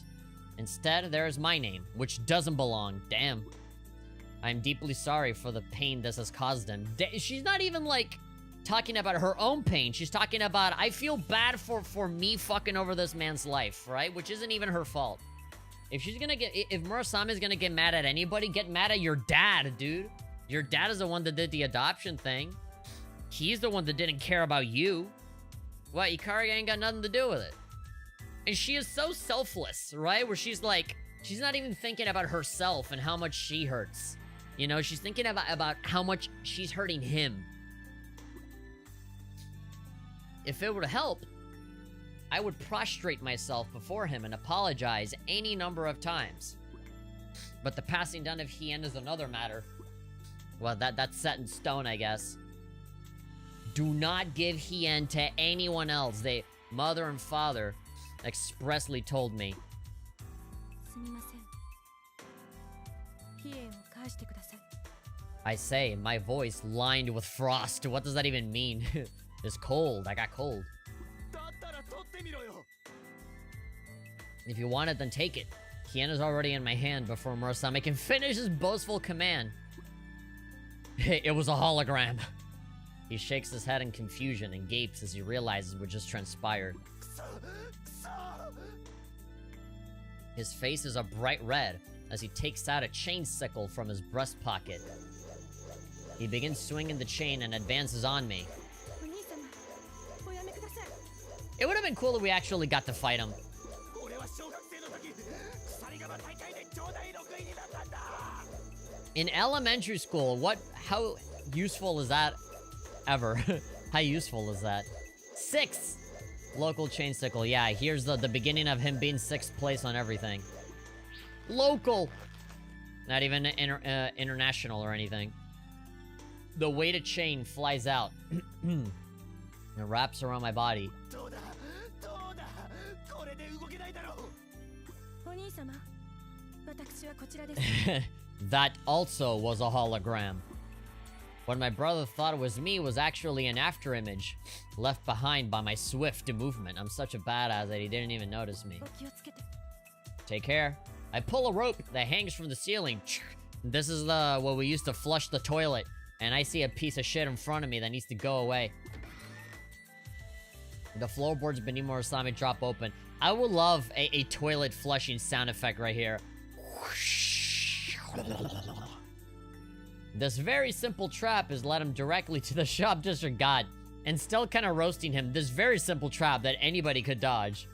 Instead, there is my name, which doesn't belong. Damn. I am deeply sorry for the pain this has caused him. She's not even, like, talking about her own pain. She's talking about, I feel bad for me fucking over this man's life, right? Which isn't even her fault. If Murasame is gonna get mad at anybody, get mad at your dad, dude. Your dad is the one that did the adoption thing. He's the one that didn't care about you. What, Ikariga ain't got nothing to do with it. And she is so selfless, right? Where she's like, she's not even thinking about herself and how much she hurts. You know, she's thinking about how much she's hurting him. If it would help, I would prostrate myself before him and apologize any number of times. But the passing down of Hien is another matter. Well, that's set in stone, I guess. Do not give Hien to anyone else. Mother and father expressly told me. I say, my voice lined with frost. What does that even mean? It's cold. I got cold. If you want it, then take it. Hien is already in my hand before Murasame can finish his boastful command. It was a hologram. He shakes his head in confusion and gapes as he realizes what just transpired. His face is a bright red as he takes out a chain sickle from his breast pocket. He begins swinging the chain and advances on me. It would have been cool if we actually got to fight him. In elementary school, how useful is that ever? How useful is that? 6! Local chain sickle. Yeah, here's the beginning of him being 6th place on everything. Local! Not even international or anything. The weighted chain flies out. It wraps around my body. That also was a hologram. What my brother thought was me was actually an afterimage, left behind by my swift movement. I'm such a badass that he didn't even notice me. Take care. I pull a rope that hangs from the ceiling. This is what we used to flush the toilet. And I see a piece of shit in front of me that needs to go away. The floorboards beneath Murasame drop open. I would love a toilet flushing sound effect right here. This very simple trap has led him directly to the shop disregard, and still kind of roasting him. This very simple trap that anybody could dodge.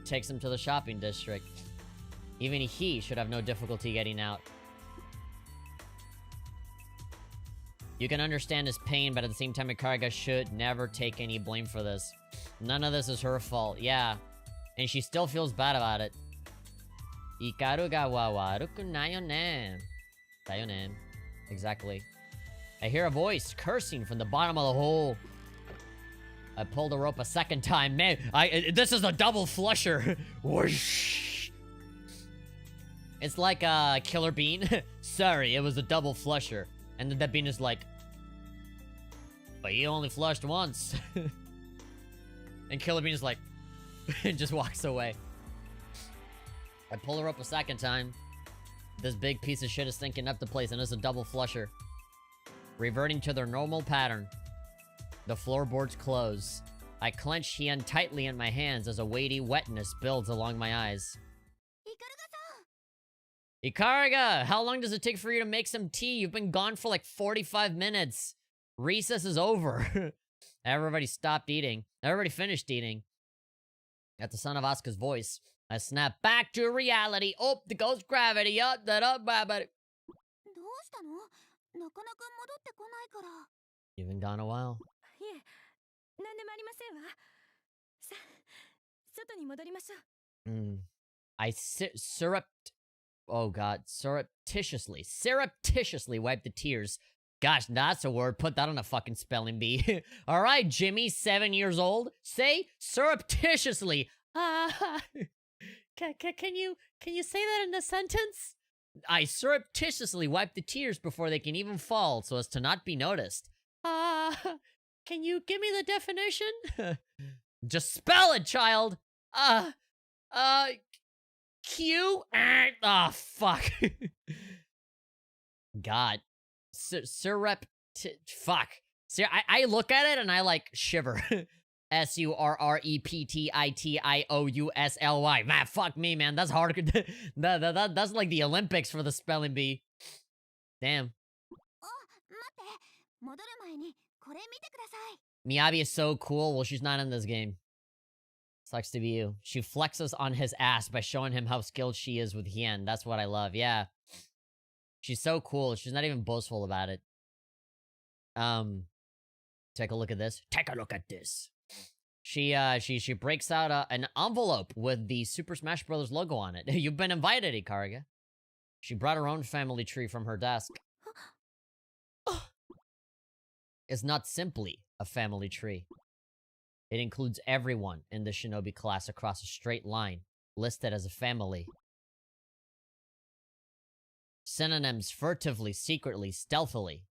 Takes him to the shopping district. Even he should have no difficulty getting out. You can understand his pain, but at the same time, Ikaruga should never take any blame for this. None of this is her fault, yeah. And she still feels bad about it. Ikaruga wa waruku nayo ne. Dayo ne. Exactly. I hear a voice cursing from the bottom of the hole. I pulled the rope a second time. Man, this is a double flusher. Whoosh. It's like a Killer Bean. Sorry, it was a double flusher. And then that Bean is like, but you only flushed once. And Killer Bean is like, and just walks away. I pull her up a second time. This big piece of shit is thinking up the place, and it's a double flusher. Reverting to their normal pattern. The floorboards close. I clench Hien tightly in my hands as a weighty wetness builds along my eyes. Ikaruga, how long does it take for you to make some tea? You've been gone for like 45 minutes. Recess is over. Everybody stopped eating. Everybody finished eating. At the sound of Asuka's voice, I snap back to reality. Oh, the ghost gravity. Up, that up, but you've been gone a while. I surreptitiously wipe the tears. Gosh, that's a word. Put that on a fucking spelling bee. All right, Jimmy, 7 years old. Say surreptitiously. Can you say that in a sentence? I surreptitiously wipe the tears before they can even fall so as to not be noticed. Can you give me the definition? Just spell it, child. Q. Oh, fuck. God. Fuck. See, I look at it and I like shiver. surreptitiously. Man, fuck me, man. That's hard. That's like the Olympics for the spelling bee. Damn. Miyabi is so cool. Well, she's not in this game. Sucks to be you. She flexes on his ass by showing him how skilled she is with Hien. That's what I love. Yeah. She's so cool. She's not even boastful about it. Take a look at this. Take a look at this. She breaks out an envelope with the Super Smash Bros. Logo on it. You've been invited, Ikaruga. She brought her own family tree from her desk. It's not simply a family tree. It includes everyone in the shinobi class across a straight line, listed as a family. Synonyms: furtively, secretly, stealthily.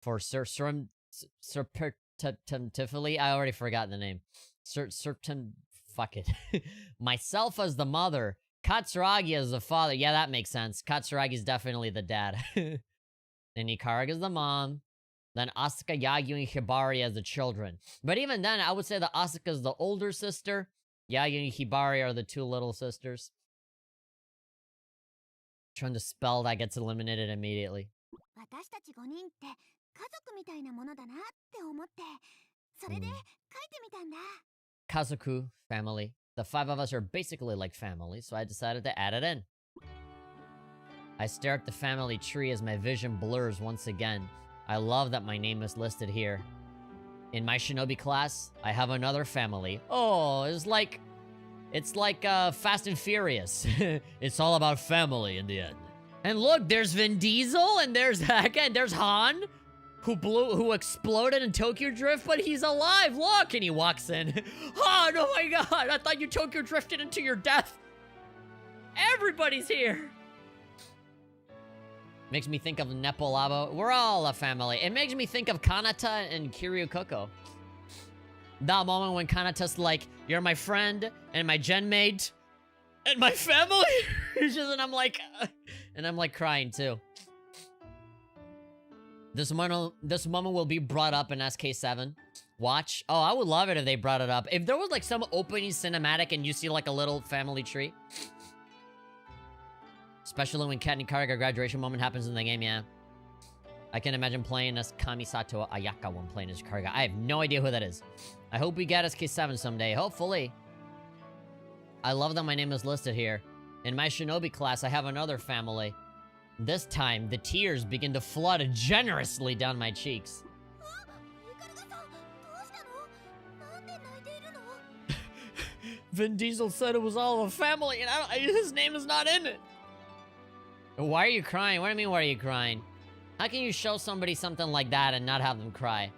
For surreptitiously, I already forgot the name. Fuck it. Myself as the mother, Katsuragi as the father. Yeah, that makes sense. Katsuragi's definitely the dad. And Ikaruga's the mom. Then Asuka, Yagyu, and Hibari as the children. But even then, I would say that Asuka's the older sister. Yagyu and Hibari are the two little sisters. Trying to spell that gets eliminated immediately. Kazoku, family. The 5 of us are basically like family, so I decided to add it in. I stare at the family tree as my vision blurs once again. I love that my name is listed here. In my shinobi class, I have another family. Oh, it's like Fast and Furious. It's all about family in the end. And look, there's Vin Diesel, and there's Han, who exploded in Tokyo Drift, but he's alive. Look, and he walks in. Han, oh my god, I thought you Tokyo drifted into your death. Everybody's here. Makes me think of Nepolabo. We're all a family. It makes me think of Kanata and Kiryu Koko. That moment when Kanata's like, you're my friend, and my gen mate, and my family. And I'm like crying too. This moment will be brought up in SK7. Watch. Oh, I would love it if they brought it up. If there was like some opening cinematic and you see like a little family tree. Especially when Kat and Ikaruga graduation moment happens in the game, yeah. I can imagine playing as Kamisato Ayaka when playing as Kariga. I have no idea who that is. I hope we get as K7 someday. Hopefully. I love that my name is listed here. In my shinobi class, I have another family. This time, the tears begin to flood generously down my cheeks. Vin Diesel said it was all of a family, and his name is not in it. Why are you crying? What do you mean, why are you crying? How can you show somebody something like that and not have them cry?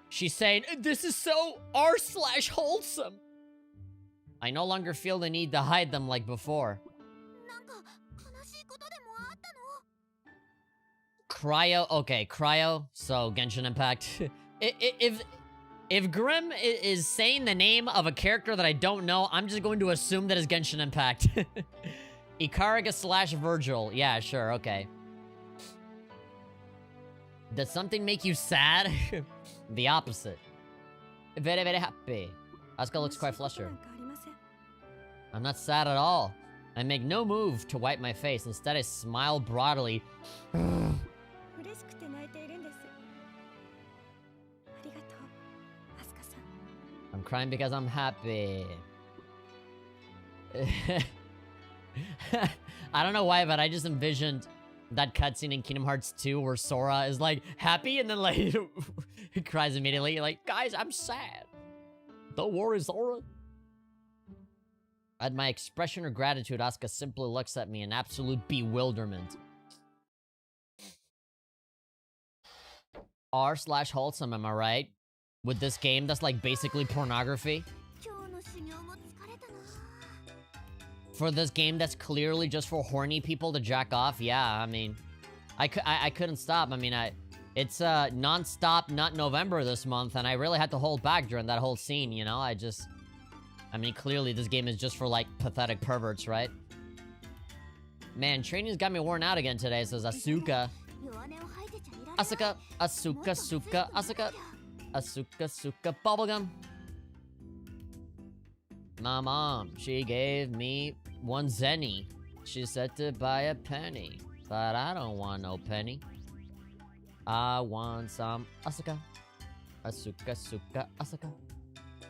She's saying, this is so r/wholesome. I no longer feel the need to hide them like before. Cryo, okay, Cryo, so Genshin Impact. If Grim is saying the name of a character that I don't know, I'm just going to assume that is Genshin Impact. Ikariga / Virgil. Yeah, sure, okay. Does something make you sad? The opposite. Very, very happy. Asuka looks quite flustered. I'm not sad at all. I make no move to wipe my face. Instead, I smile broadly. I'm crying because I'm happy. I don't know why, but I just envisioned that cutscene in Kingdom Hearts 2 where Sora is like happy and then like cries immediately. Like, guys, I'm sad. Don't worry, Sora. At my expression of gratitude, Asuka simply looks at me in absolute bewilderment. R/wholesome, am I right? With this game that's like basically pornography. For this game that's clearly just for horny people to jack off, yeah, I mean, I couldn't stop. I mean, it's non-stop Nut November this month, and I really had to hold back during that whole scene, you know? I mean, clearly this game is just for, like, pathetic perverts, right? Man, training's got me worn out again today, says Asuka. Asuka, Asuka, Suka, Asuka. Asuka, Suka, bubblegum. My mom, she gave me 1 zenny. She said to buy a penny, but I don't want no penny. I want some Asuka. Asuka, Suka, Asuka.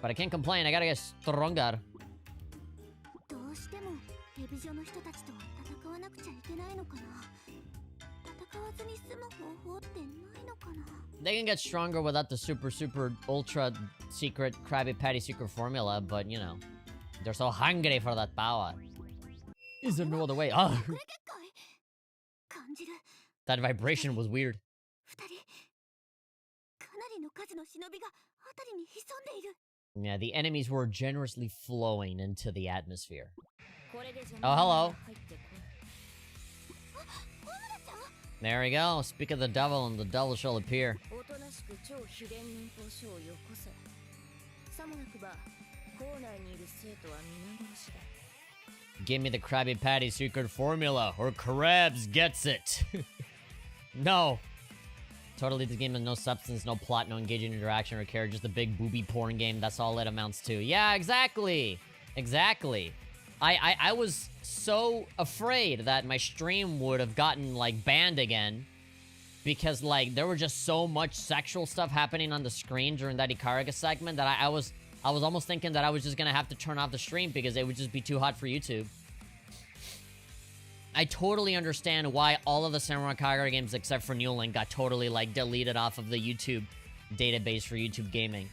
But I can't complain, I gotta get stronger. They can get stronger without the super ultra secret Krabby Patty secret formula, but you know, they're so hungry for that power. Is there no other way? Oh. That vibration was weird. Yeah, the enemies were generously flowing into the atmosphere. Oh, hello. There we go. Speak of the devil, and the devil shall appear. Give me the Krabby Patty secret formula, or Krabs gets it. No. Totally, this game has no substance, no plot, no engaging interaction or character, just a big booby porn game. That's all it amounts to. Yeah, exactly. Exactly. I was so afraid that my stream would have gotten, like, banned again. Because, like, there were just so much sexual stuff happening on the screen during that Ikariga segment that I was almost thinking that I was just gonna have to turn off the stream because it would just be too hot for YouTube. I totally understand why all of the Senran Kagura games except for New Link got totally, like, deleted off of the YouTube database for YouTube gaming.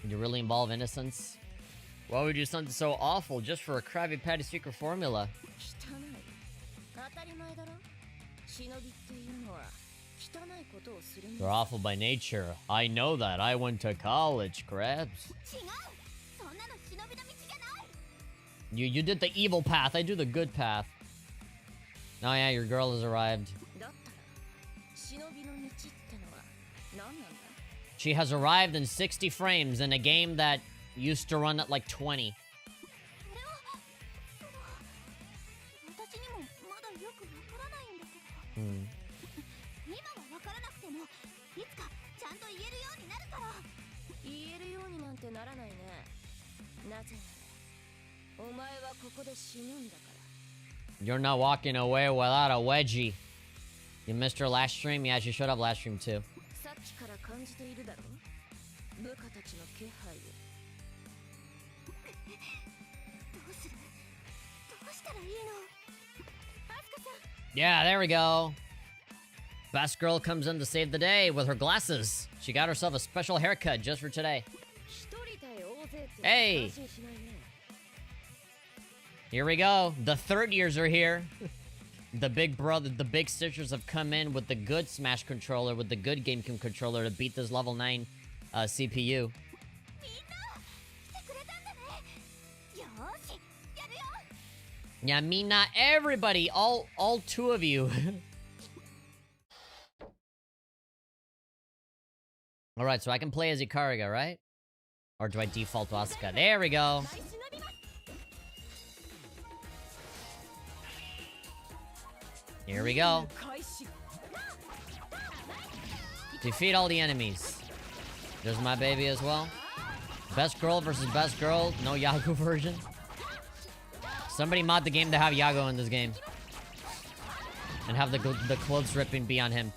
You really involve innocence? Why would you do something so awful just for a Krabby Patty secret formula? They're awful by nature. I know that. I went to college, Krabs. You did the evil path. I do the good path. Oh yeah, your girl has arrived. She has arrived in 60 frames in a game that used to run at like 20. You're not walking away without a wedgie. You missed her last stream? Yeah, she showed up last stream too. Yeah, there we go. Best girl comes in to save the day with her glasses. She got herself a special haircut just for today. Hey! Here we go. The third years are here. The big brother, the big sisters have come in with the good Smash controller, with the good GameCube controller to beat this level 9 CPU. Yeah, me, not everybody. All two of you. Alright, so I can play as Ikariga, right? Or do I default to Asuka? There we go. Here we go. Defeat all the enemies. There's my baby as well. Best girl versus best girl. No Yago version. Somebody mod the game to have Yago in this game. And have the clothes ripping be on him.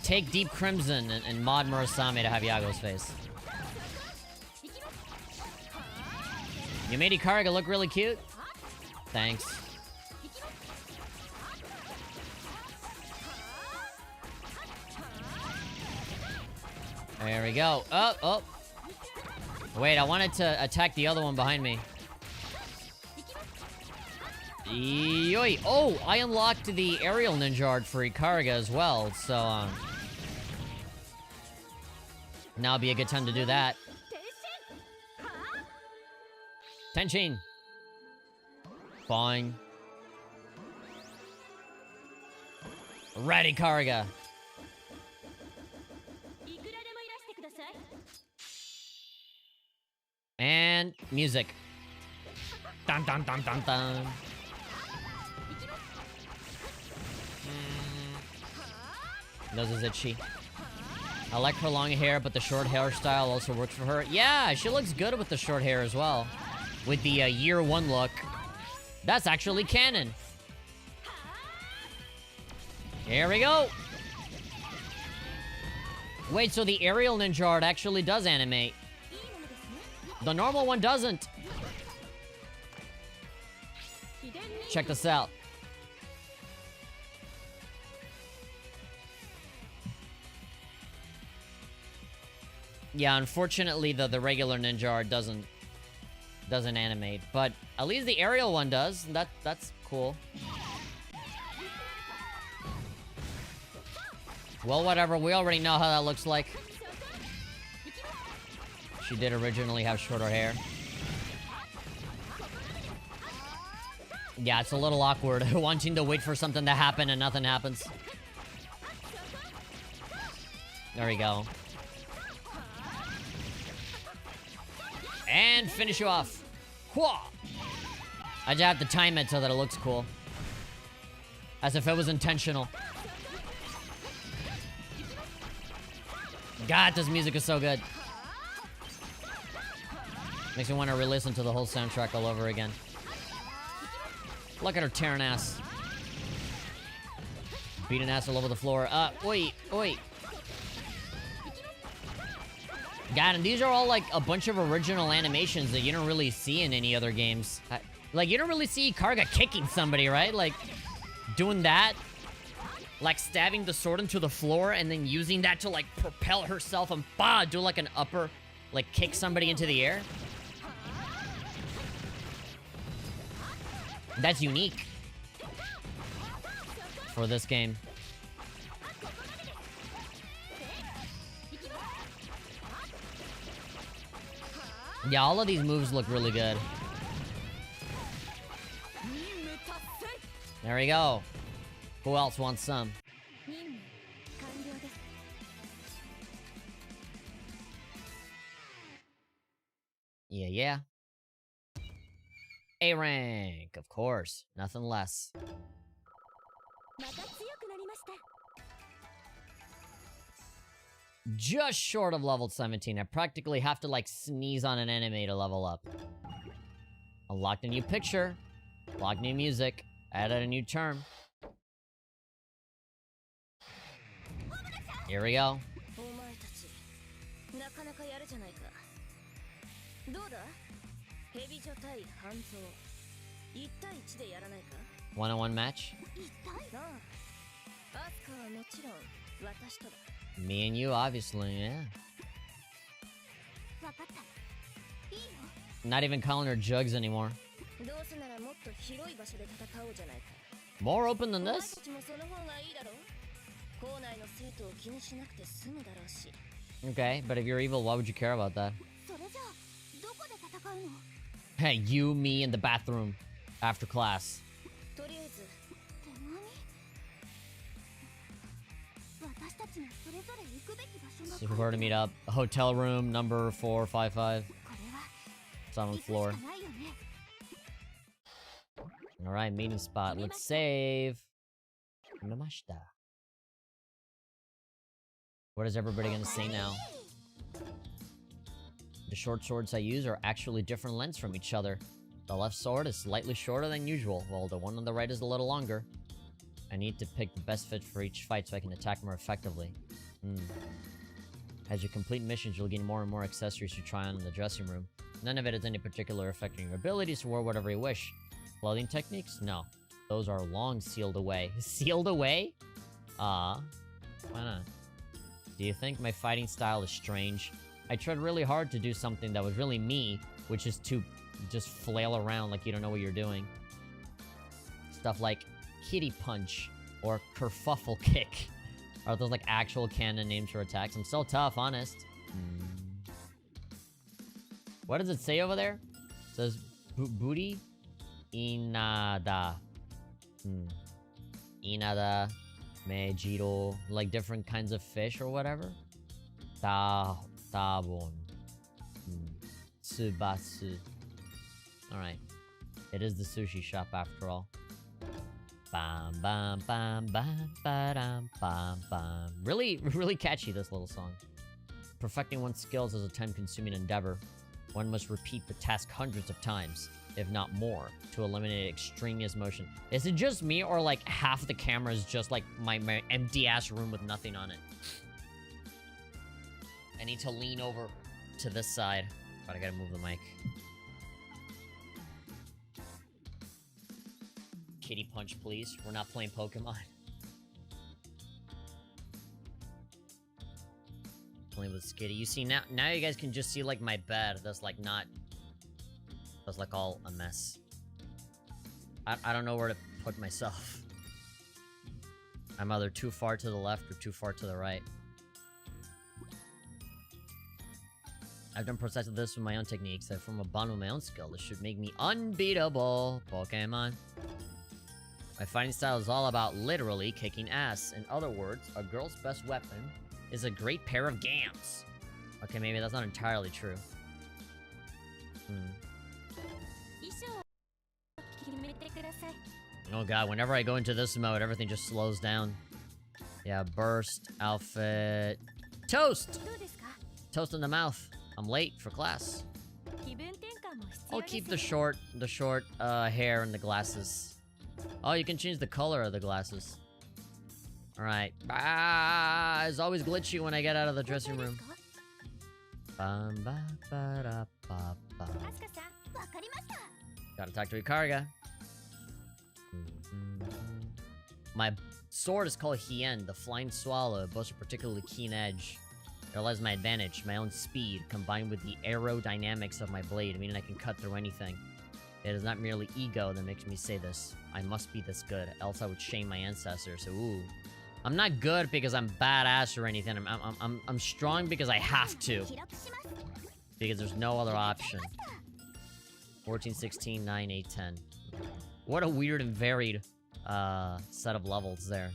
Take Deep Crimson and mod Murasame to have Yago's face. You made Ikariga look really cute? Thanks. There we go. Oh, oh. Wait, I wanted to attack the other one behind me. Yoy. Oh, I unlocked the aerial ninja art for Ikariga as well, so, now would be a good time to do that. Tenshin! Fine. Ready, Ikariga! And music. Dun dun dun dun dun. Nose is itchy. I like her long hair, but the short hairstyle also works for her. Yeah, she looks good with the short hair as well. With the year 1 look. That's actually canon. Here we go. Wait, so the aerial ninja art actually does animate. The normal one doesn't. Check this out. Yeah, unfortunately, the regular ninja art doesn't animate, but at least the aerial one does. That's cool. Well, whatever. We already know how that looks like. She did originally have shorter hair. Yeah, it's a little awkward wanting to wait for something to happen and nothing happens. There we go. And finish you off. Whoa! I just have to time it so that it looks cool. As if it was intentional. God, this music is so good. Makes me want to re-listen to the whole soundtrack all over again. Look at her tearing ass. Beating ass all over the floor. Oi, oi. God, and these are all, like, a bunch of original animations that you don't really see in any other games. Like, you don't really see Ikariga kicking somebody, right? Like, doing that. Like, stabbing the sword into the floor and then using that to, like, propel herself and, bah, do, like, an upper, like, kick somebody into the air. That's unique. For this game. Yeah, all of these moves look really good. There we go. Who else wants some? Yeah, yeah. A rank, of course. Nothing less. just short of level 17. I practically have to, like, sneeze on an enemy to level up. Unlocked a new picture. Unlocked new music. Added a new term. Here we go. One-on-one match. Me and you, obviously, yeah. Not even calling her Jugs anymore. More open than this? Okay, but if you're evil, why would you care about that? Hey, you, me, in the bathroom. After class. So where to meet up? Hotel room number 455. It's on the floor. Alright, meeting spot. Let's save. What is everybody gonna say now? The short swords I use are actually different lengths from each other. The left sword is slightly shorter than usual, while the one on the right is a little longer. I need to pick the best fit for each fight so I can attack more effectively. As you complete missions, you'll gain more and more accessories to try on in the dressing room. None of it has any particular effect on your abilities to wear whatever you wish. Clothing techniques? No. Those are long sealed away. Sealed away? Why not? Do you think my fighting style is strange? I tried really hard to do something that was really me, which is to just flail around like you don't know what you're doing. Stuff like kitty punch or kerfuffle kick. Are those like actual canon names for attacks? I'm so tough, honest. What does it say over there? It says booty inada. Inada, mejiro, like different kinds of fish or whatever. Tabon. Tsubatsu. Alright. It is the sushi shop after all. Bam bam bam bam bam bam bam. Really catchy, this little song. Perfecting one's skills is a time-consuming endeavor. One must repeat the task hundreds of times, if not more, to eliminate extraneous motion. Is it just me, or like half the camera is just like my empty-ass room with nothing on it? I need to lean over to this side, but I gotta move the mic. Kitty punch, please. We're not playing Pokemon. Playing with Skitty. You see, now you guys can just see, like, my bed. That's, like, not... That's, like, all a mess. I don't know where to put myself. I'm either too far to the left or too far to the right. I've done precisely this with my own techniques. I form a bond with my own skill. This should make me unbeatable. Pokemon. My fighting style is all about literally kicking ass. In other words, a girl's best weapon is a great pair of gams. Okay, maybe that's not entirely true. Oh god, whenever I go into this mode, everything just slows down. Yeah, burst, outfit... Toast! Toast in the mouth. I'm late for class. I'll keep the short hair and the glasses. Oh, you can change the color of the glasses. Alright. It's always glitchy when I get out of the dressing room. Gotta talk to Ikaruga. My sword is called Hien, the flying swallow. It boasts a particularly keen edge. It relies my advantage, my own speed, combined with the aerodynamics of my blade, meaning I can cut through anything. It is not merely ego that makes me say this. I must be this good, else I would shame my ancestors. So, ooh. I'm not good because I'm badass or anything. I'm strong because I have to. Because there's no other option. 14, 16, 9, 8, 10. What a weird and varied set of levels there.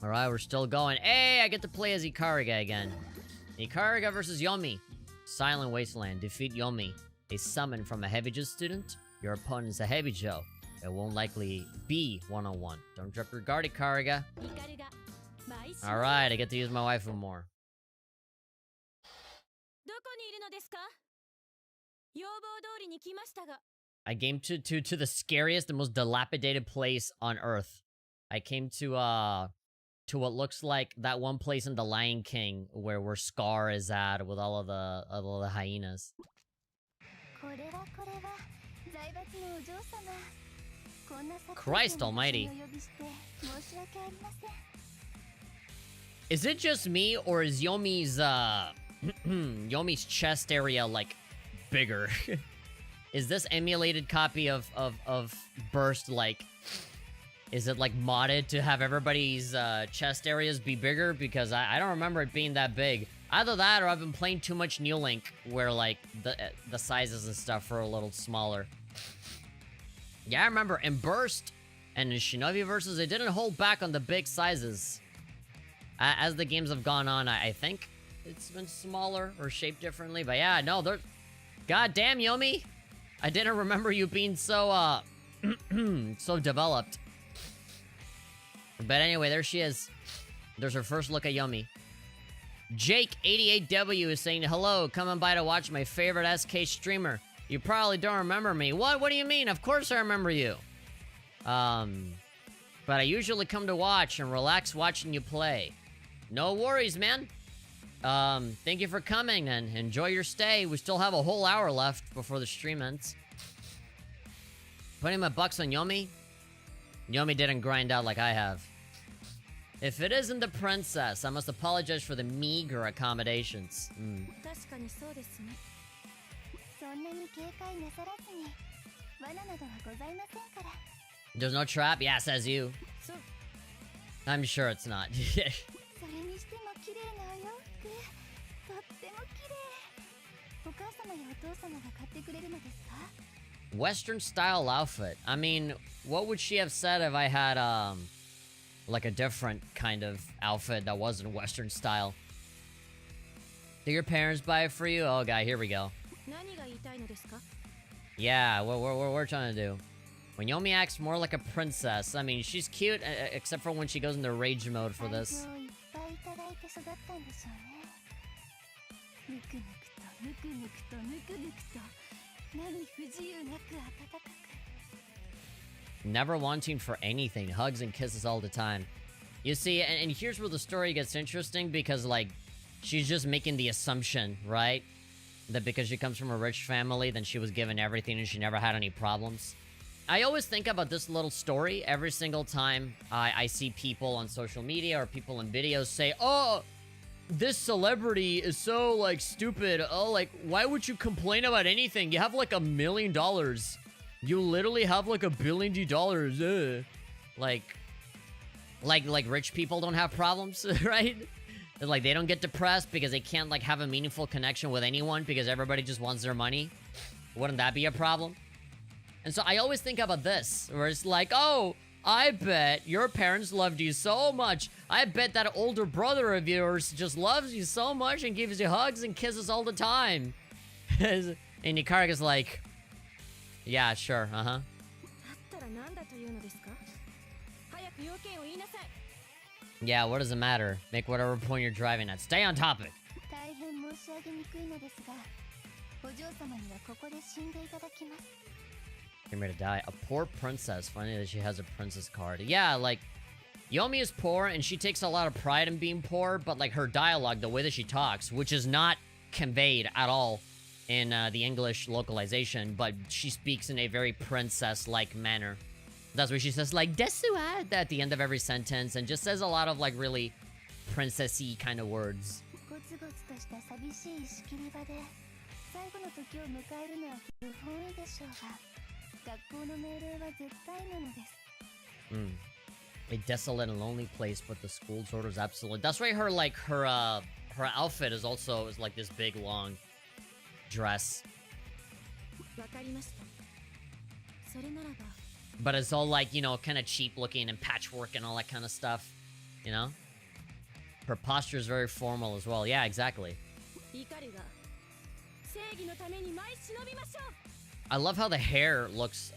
Alright, we're still going. Hey, I get to play as Ikaruga again. Ikaruga versus Yomi. Silent Wasteland. Defeat Yomi. A summon from a Hebijo student. Your opponent is a Hebijo. it won't likely be one-on-one. Don't drop your guard, Ikariga. Alright, I get to use my waifu more. I came to the scariest and most dilapidated place on Earth. I came to what looks like that one place in The Lion King where Scar is at with all of the hyenas. Christ almighty. Is it just me, or is Yomi's Yomi's chest area like bigger? Is this emulated copy of Burst like, is it like modded to have everybody's chest areas be bigger? Because I don't remember it being that big. Either that, or I've been playing too much New Link, where like the sizes and stuff are a little smaller. Yeah, I remember in Burst and in Shinobi Versus, they didn't hold back on the big sizes. As the games have gone on, I think it's been smaller or shaped differently. But yeah, no, they're... God damn, Yomi! I didn't remember you being so, so developed. But anyway, there she is. There's her first look at Yomi. Jake88W is saying, hello, coming by to watch my favorite SK streamer. You probably don't remember me. What? What do you mean? Of course I remember you. But I usually come to watch and relax watching you play. No worries, man. Thank you for coming and enjoy your stay. We still have a whole hour left before the stream ends. Putting my bucks on Yomi. Yomi didn't grind out like I have. If it isn't the princess, I must apologize for the meager accommodations. There's no trap? Yeah, says you. I'm sure it's not. Western style outfit. I mean, what would she have said if I had, like a different kind of outfit that wasn't Western style? Did your parents buy it for you? Oh, God, here we go. Yeah, what we're trying to do. When Yomi acts more like a princess, I mean, she's cute, except for when she goes into rage mode for this. Never wanting for anything, hugs and kisses all the time. You see, and here's where the story gets interesting, because, like, she's just making the assumption, right? That because she comes from a rich family, then she was given everything and she never had any problems. I always think about this little story every single time I see people on social media or people in videos say, oh, this celebrity is so, like, stupid. Oh, like, why would you complain about anything? You have, like, $1 million. You literally have, like, $1 billion. Like rich people don't have problems, right? Like, they don't get depressed because they can't, like, have a meaningful connection with anyone because everybody just wants their money. Wouldn't that be a problem? And so I always think about this, where it's like, oh, I bet your parents loved you so much. I bet that older brother of yours just loves you so much and gives you hugs and kisses all the time. And Ikariga's like, yeah, sure, uh-huh. Yeah, what does it matter? Make whatever point you're driving at. Stay on topic. Came here to die. A poor princess. Funny that she has a princess card. Yeah, like, Yomi is poor, and she takes a lot of pride in being poor, but, like, her dialogue, the way that she talks, which is not conveyed at all in the English localization, but she speaks in a very princess-like manner. That's where she says, like, desu at the end of every sentence, and just says a lot of, like, really princessy kind of words. A desolate and lonely place, but the school's orders absolutely. That's why her, like, her outfit is also like this big long dress. But it's all, like, you know, kind of cheap looking and patchwork and all that kind of stuff, you know? Her posture is very formal as well. Yeah, exactly. I love how the hair looks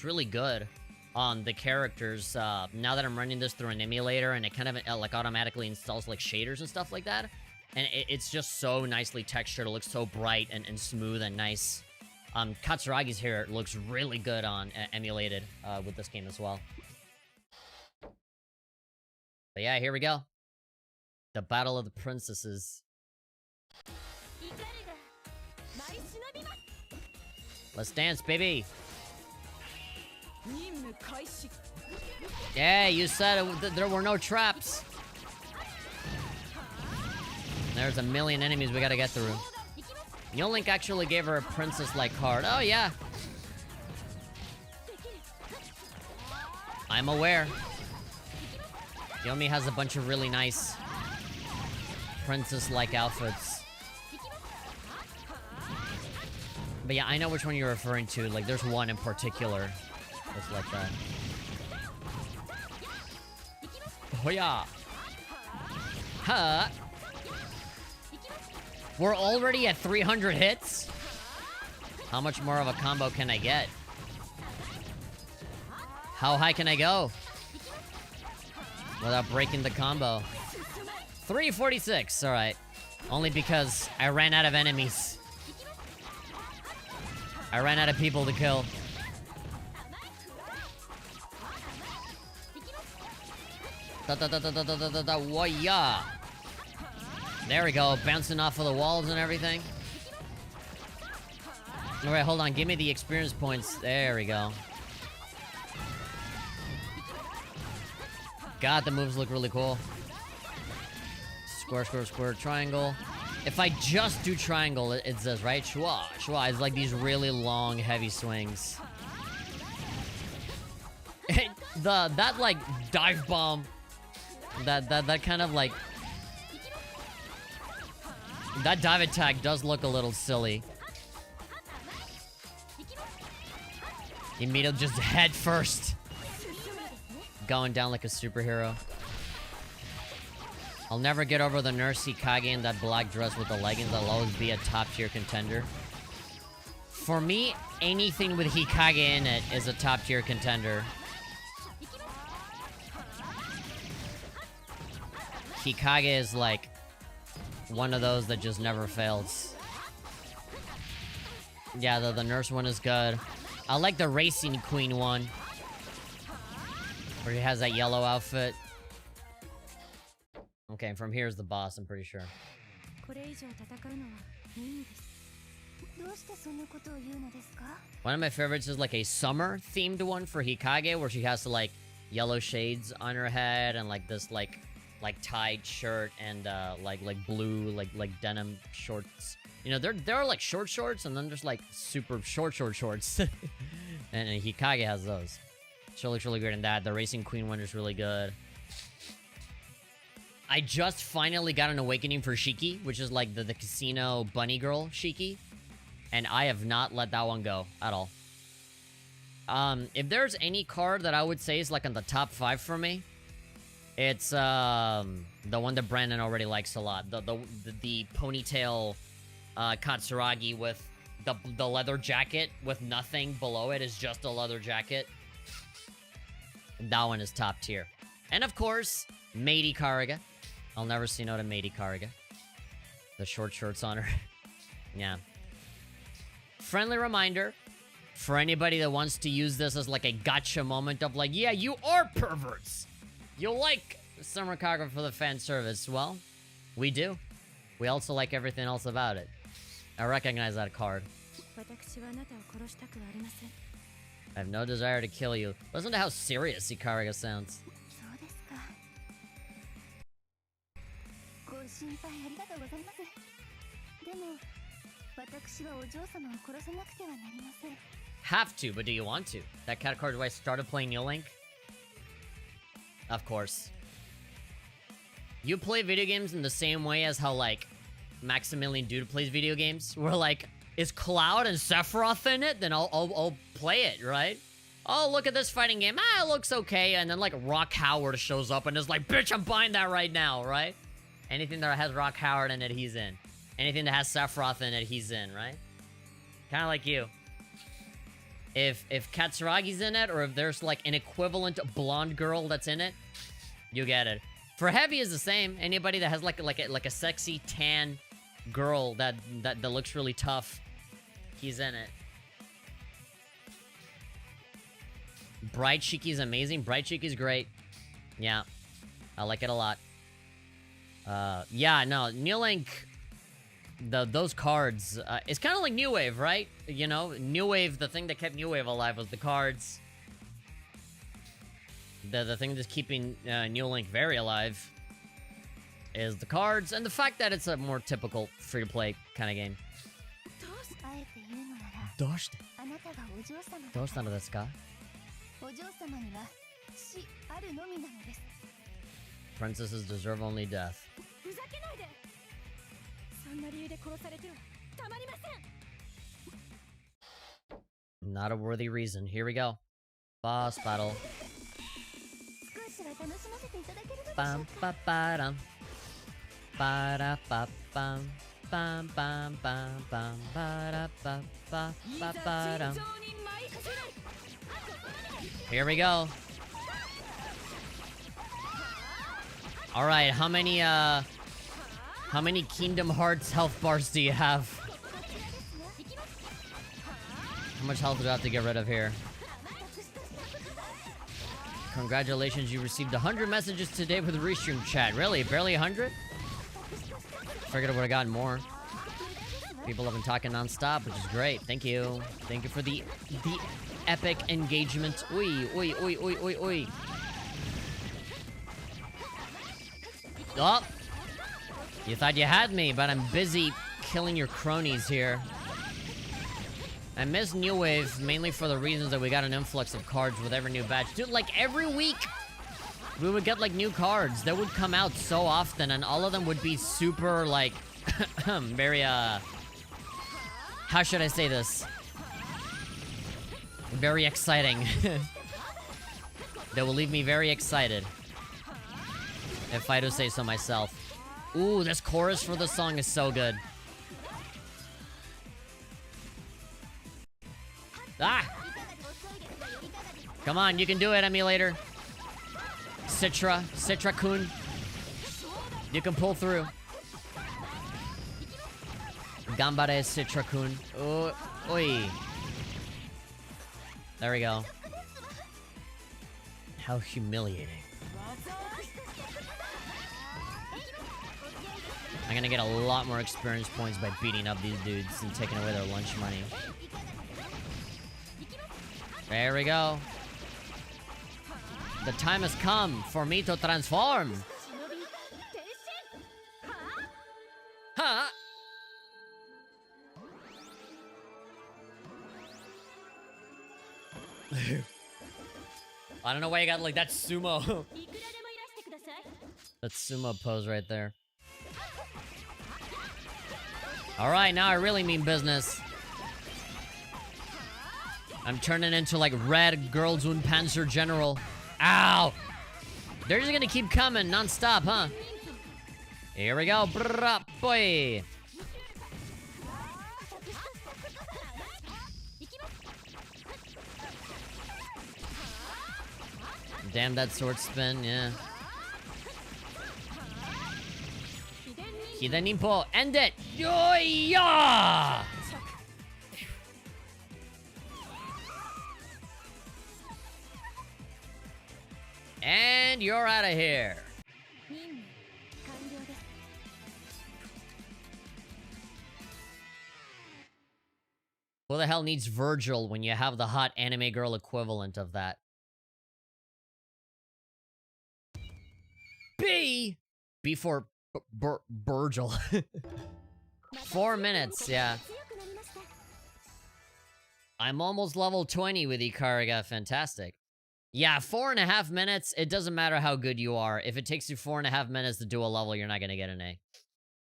really good on the characters. Now that I'm running this through an emulator, and it kind of like automatically installs like shaders and stuff like that, and it's just so nicely textured. It looks so bright and smooth and nice. Katsuragi's hair looks really good on emulated with this game as well. But yeah, here we go. The Battle of the Princesses. Let's dance, baby. Yeah, you said there were no traps. There's a million enemies we gotta get through. Link actually gave her a princess-like card. Oh, yeah. I'm aware. Yomi has a bunch of really nice princess-like outfits. But yeah, I know which one you're referring to. Like, there's one in particular that's like that. Oh, yeah. Huh. We're already at 300 hits? How much more of a combo can I get? How high can I go without breaking the combo? 346, alright. Only because I ran out of enemies. I ran out of people to kill. Wah-ya. There we go, bouncing off of the walls and everything. Alright, hold on, give me the experience points. There we go. God, the moves look really cool. Square, square, square, triangle. If I just do triangle, it says, right? Shua, shua. It's like these really long, heavy swings. That like dive bomb. That kind of like. That dive attack does look a little silly. Immediately just head first. Going down like a superhero. I'll never get over the nurse Hikage in that black dress with the leggings. I'll always be a top tier contender. For me, anything with Hikage in it is a top tier contender. Hikage is like one of those that just never fails. Yeah, the nurse one is good. I like the racing queen one, where he has that yellow outfit. Okay, and from here is the boss, I'm pretty sure. One of my favorites is like a summer themed one for Hikage, where she has to like yellow shades on her head and like this like tied shirt and like blue like denim shorts. You know, there are like short shorts and then there's like super short shorts. and Hikage has those. She looks really good in that. The Racing Queen one is really good. I just finally got an awakening for Shiki, which is like the casino bunny girl Shiki. And I have not let that one go at all. If there's any card that I would say is like on the top 5 for me, it's the one that Brandon already likes a lot. The ponytail Katsuragi with the leather jacket with nothing below it is just a leather jacket. That one is top tier. And of course, Meiri Kariga. I'll never say no to Meiri Kariga. The short shorts on her. Yeah. Friendly reminder for anybody that wants to use this as like a gotcha moment of like, yeah, you are perverts. You like Senran Kagura for the fan service. Well, we do. We also like everything else about it. I recognize that card. I have no desire to kill you. Listen to how serious Ikariga sounds. Have to, but do you want to? That cat card why I started playing New Link? Of course. You play video games in the same way as how, like, Maximilian Dude plays video games? Where, like, is Cloud and Sephiroth in it? Then I'll play it, right? Oh, look at this fighting game. Ah, it looks okay. And then, like, Rock Howard shows up and is like, bitch, I'm buying that right now, right? Anything that has Rock Howard in it, he's in. Anything that has Sephiroth in it, he's in, right? Kind of like you. If Katsuragi's in it, or if there's like an equivalent blonde girl that's in it, you get it. For Heavy is the same. Anybody that has like a sexy tan girl that looks really tough, he's in it. Bright Shiki's amazing. Bright Shiki's great. Yeah, I like it a lot. Yeah, no, New Link, those cards, it's kind of like New Wave, right? You know, New Wave, the thing that kept New Wave alive was the cards. The thing that's keeping New Link very alive is the cards, and the fact that it's a more typical free-to-play kind of game. どうしてどうしたのですか? Princesses deserve only death. Not a worthy reason. Here we go. Boss battle. Bam ba ba dum. Ba da ba bum. Bam bam bam bam ba da ba ba ba ba dum. Here we go. All right, how many Kingdom Hearts health bars do you have? How much health do I have to get rid of here? Congratulations, you received 100 messages today with Restream chat. Really? Barely 100? Figured I would have gotten more. People have been talking non-stop, which is great. Thank you. Thank you for the epic engagement. Oi, oi, oi, oi, oi, oi. Oh! You thought you had me, but I'm busy killing your cronies here. I miss New Wave, mainly for the reasons that we got an influx of cards with every new batch. Dude, like, every week, we would get, like, new cards that would come out so often, and all of them would be super, like, very, how should I say this? Very exciting. That will leave me very excited, if I do say so myself. Ooh, this chorus for the song is so good. Ah! Come on, you can do it, emulator. Citra-kun. You can pull through. Gambare Citra-kun. Oh, oi. There we go. How humiliating. I'm gonna get a lot more experience points by beating up these dudes and taking away their lunch money. There we go. The time has come for me to transform. Huh? I don't know why you got like that sumo. That sumo pose right there. Alright, now I really mean business. I'm turning into like Red Girls und Panzer General. Ow! They're just gonna keep coming non-stop, huh? Here we go. Brrrr, boy. Damn that sword spin, yeah. Hiden Nimpo, end it! Yo-ya! And you're out of here. Who the hell needs Virgil when you have the hot anime girl equivalent of that? B for Virgil. 4 minutes, yeah. I'm almost level 20 with Ikariga. Fantastic. Yeah, 4.5 minutes. It doesn't matter how good you are. If it takes you 4.5 minutes to do a level, you're not gonna get an A.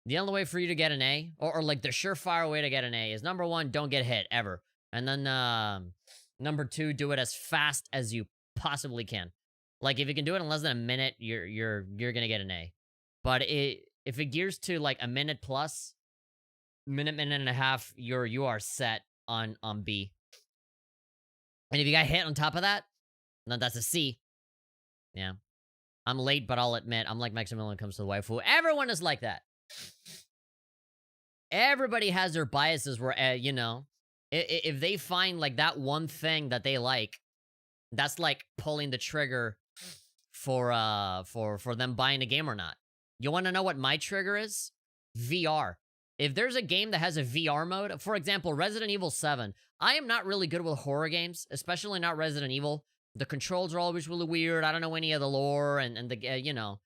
The only way for you to get an A, or like the surefire way to get an A, is number 1, don't get hit ever, and then number 2, do it as fast as you possibly can. Like if you can do it in less than a minute, you're gonna get an A. But if it gears to like a minute plus, minute and a half, you are set on B. And if you got hit on top of that, then that's a C. Yeah. I'm late, but I'll admit, I'm like Maximilian when it comes to the waifu. Everyone is like that. Everybody has their biases where, you know, if they find like that one thing that they like, that's like pulling the trigger for them buying a game or not. You want to know what my trigger is? VR. If there's a game that has a VR mode, for example, Resident Evil 7, I am not really good with horror games, especially not Resident Evil. The controls are always really weird. I don't know any of the lore and the, you know,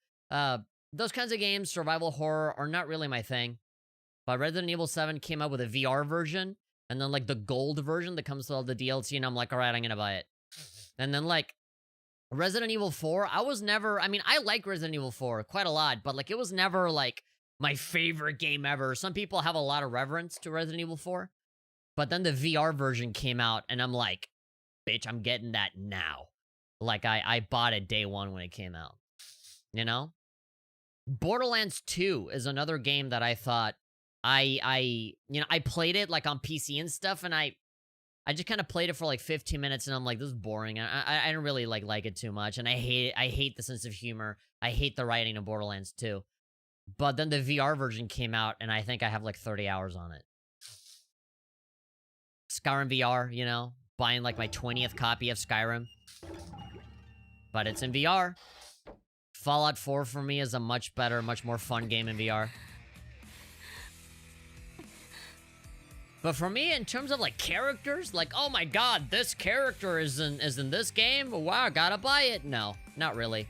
those kinds of games, survival horror, are not really my thing. But Resident Evil 7 came out with a VR version, and then, like, the gold version that comes with all the DLC, and I'm like, all right, I'm gonna buy it. And then, like, Resident Evil 4, I mean, I like Resident Evil 4 quite a lot, but, like, it was never, like, my favorite game ever. Some people have a lot of reverence to Resident Evil 4. But then the VR version came out, and I'm like, bitch, I'm getting that now. Like, I bought it day one when it came out. You know? Borderlands 2 is another game that I thought I played it, like, on PC and stuff, and I just kind of played it for, like, 15 minutes, and I'm like, this is boring. I don't really, like it too much, and I hate the sense of humor. I hate the writing of Borderlands 2. But then the VR version came out, and I think I have, like, 30 hours on it. Skyrim VR, you know? Buying, like, my 20th copy of Skyrim. But it's in VR. Fallout 4 for me is a much better, much more fun game in VR. But for me, in terms of, like, characters, like, oh my god, this character is in this game? Wow, gotta buy it. No, not really.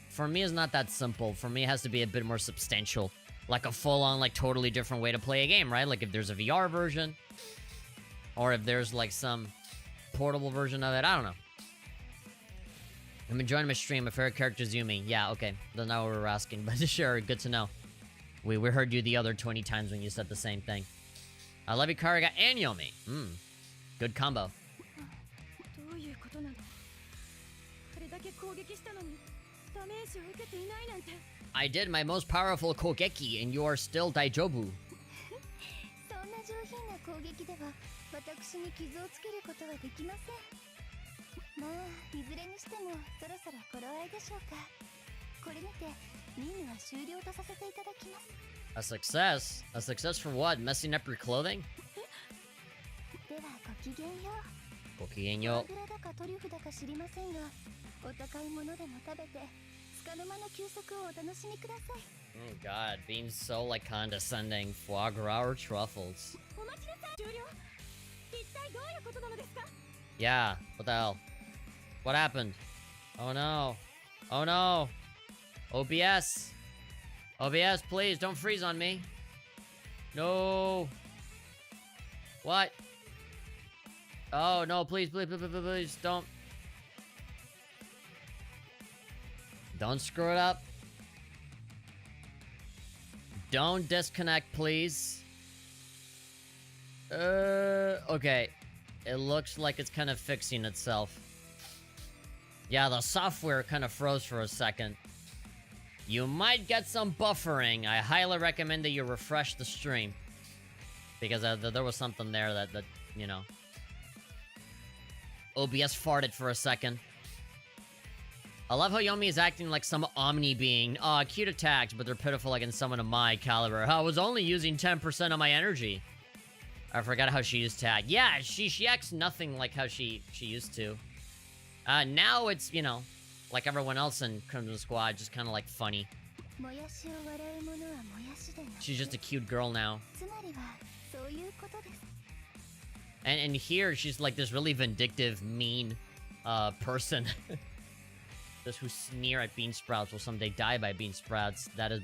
For me, it's not that simple. For me, it has to be a bit more substantial. Like a full-on, like, totally different way to play a game, right? Like, if there's a VR version, or if there's, like, some portable version of it. I don't know. I'm enjoying my stream. My favorite character is Yumi. Yeah, okay. That's not what we were asking, but sure, good to know. We heard you the other 20 times when you said the same thing. I love you, Kariga and Yomi. Good combo. I did my most powerful Kogeki, and you are still Daijobu. A success? A success for what? Messing up your clothing? Gokigenyo. Oh god, being so, like, condescending. Foie gras or truffles? Yeah, what the hell? What happened? Oh no. Oh no. OBS. OBS, please, don't freeze on me. No. What? Oh, no, please, please, please, please, please, don't. Don't screw it up. Don't disconnect, please. Okay. It looks like it's kind of fixing itself. Yeah, the software kind of froze for a second. You might get some buffering. I highly recommend that you refresh the stream. Because there was something there that, you know. OBS farted for a second. I love how Yomi is acting like some Omni being. Aw, cute attacks, but they're pitiful against someone of my caliber. I was only using 10% of my energy. I forgot how she used tag. Yeah, she acts nothing like how she used to. Now it's, you know, like everyone else in Crimson Squad, just kind of like funny. She's just a cute girl now. And here, she's like this really vindictive, mean, person. Those who sneer at bean sprouts will someday die by bean sprouts. That is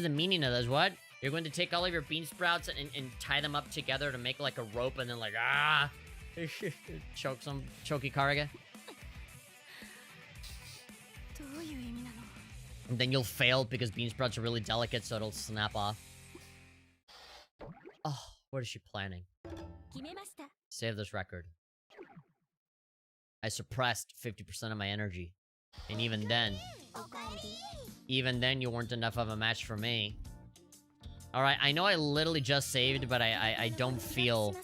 the meaning of this. What? You're going to take all of your bean sprouts and tie them up together to make like a rope and then like, choke Ikariga. And then you'll fail because bean sprouts are really delicate, so it'll snap off. Oh, what is she planning? Save this record. I suppressed 50% of my energy. And even then you weren't enough of a match for me. Alright, I know I literally just saved, but I don't feel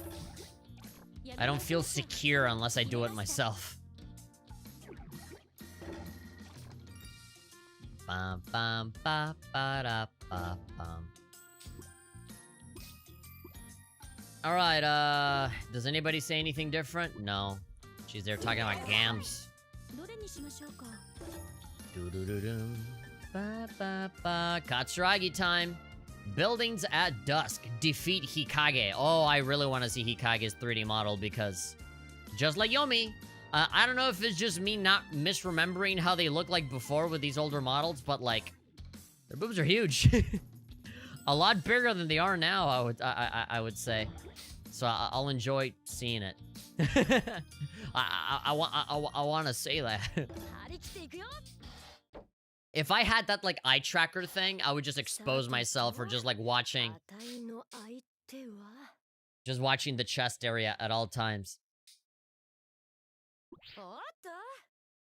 I don't feel secure unless I do it myself. Bum, bum, ba, ba, da, ba, bum. Alright, does anybody say anything different? No. She's there talking about gams. Doo-doo-doo-doo. Ba, ba, ba. Katsuragi time. Buildings at dusk. Defeat Hikage. Oh, I really want to see Hikage's 3D model because... just like Yomi. I don't know if it's just me not misremembering how they looked like before with these older models, but like... their boobs are huge. A lot bigger than they are now, I would say. So I'll enjoy seeing it. I want to say that. If I had that like eye tracker thing, I would just expose myself for just like watching the chest area at all times.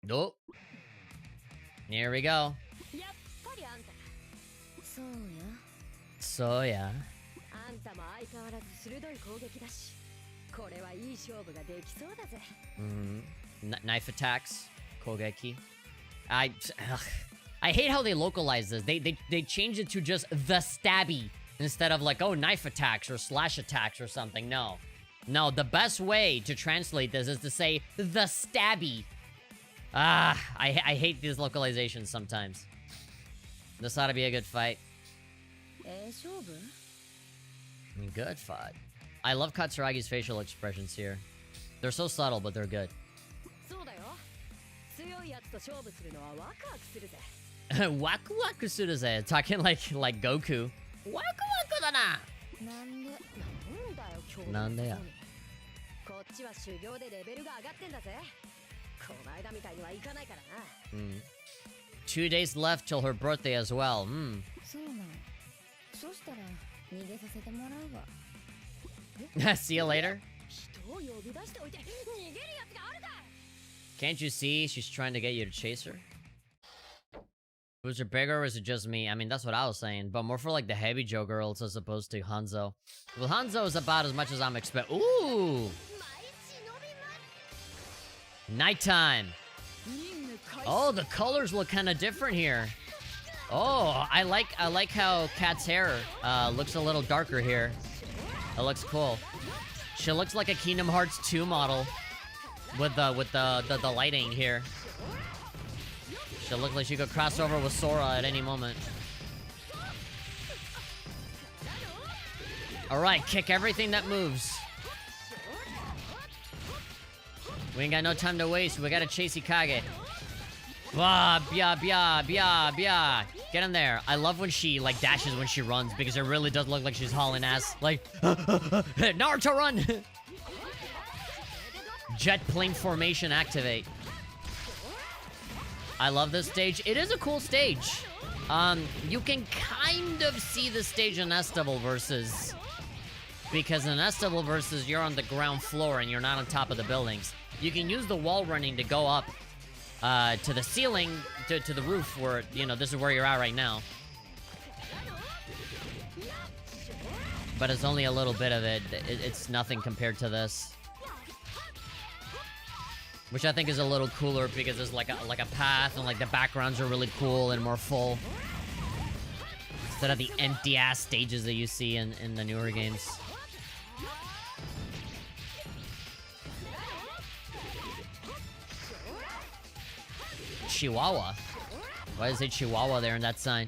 Nope. Here we go. So yeah. Knife attacks. Kogeki. I hate how they localize this. They changed it to just the stabby instead of like, oh, knife attacks or slash attacks or something. No. No, the best way to translate this is to say the stabby. I hate these localizations sometimes. This ought to be a good fight. Good fight. I love Katsuragi's facial expressions here. They're so subtle, but they're good. Waku waku suruze. Talking like Goku. Waku waku da na. Nande ya. 2 days left till her birthday as well. See you later. Can't you see she's trying to get you to chase her? Was it bigger or is it just me? I mean, that's what I was saying, but more for like the Hebijo girls as opposed to Hanzo. Well, Hanzo is about as much as I'm expecting. Ooh! Nighttime! Oh, the colors look kind of different here. Oh, I like how Kat's hair looks a little darker here. That looks cool. She looks like a Kingdom Hearts 2 model with the lighting here. She looks like she could cross over with Sora at any moment. Alright, kick everything that moves. We ain't got no time to waste. We gotta chase Hikage. Blah, bia, bia, bia, bia. Get in there. I love when she, like, dashes when she runs, because it really does look like she's hauling ass. Like, Naruto run! Jet plane formation activate. I love this stage. It is a cool stage. You can kind of see the stage in Estival versus... because in Estival versus, you're on the ground floor and you're not on top of the buildings. You can use the wall running to go up to the ceiling, to the roof where, you know, this is where you're at right now. But it's only a little bit of it. It's nothing compared to this. Which I think is a little cooler because there's like a path and like the backgrounds are really cool and more full. Instead of the empty ass stages that you see in the newer games. Chihuahua. Why does it say Chihuahua there in that sign?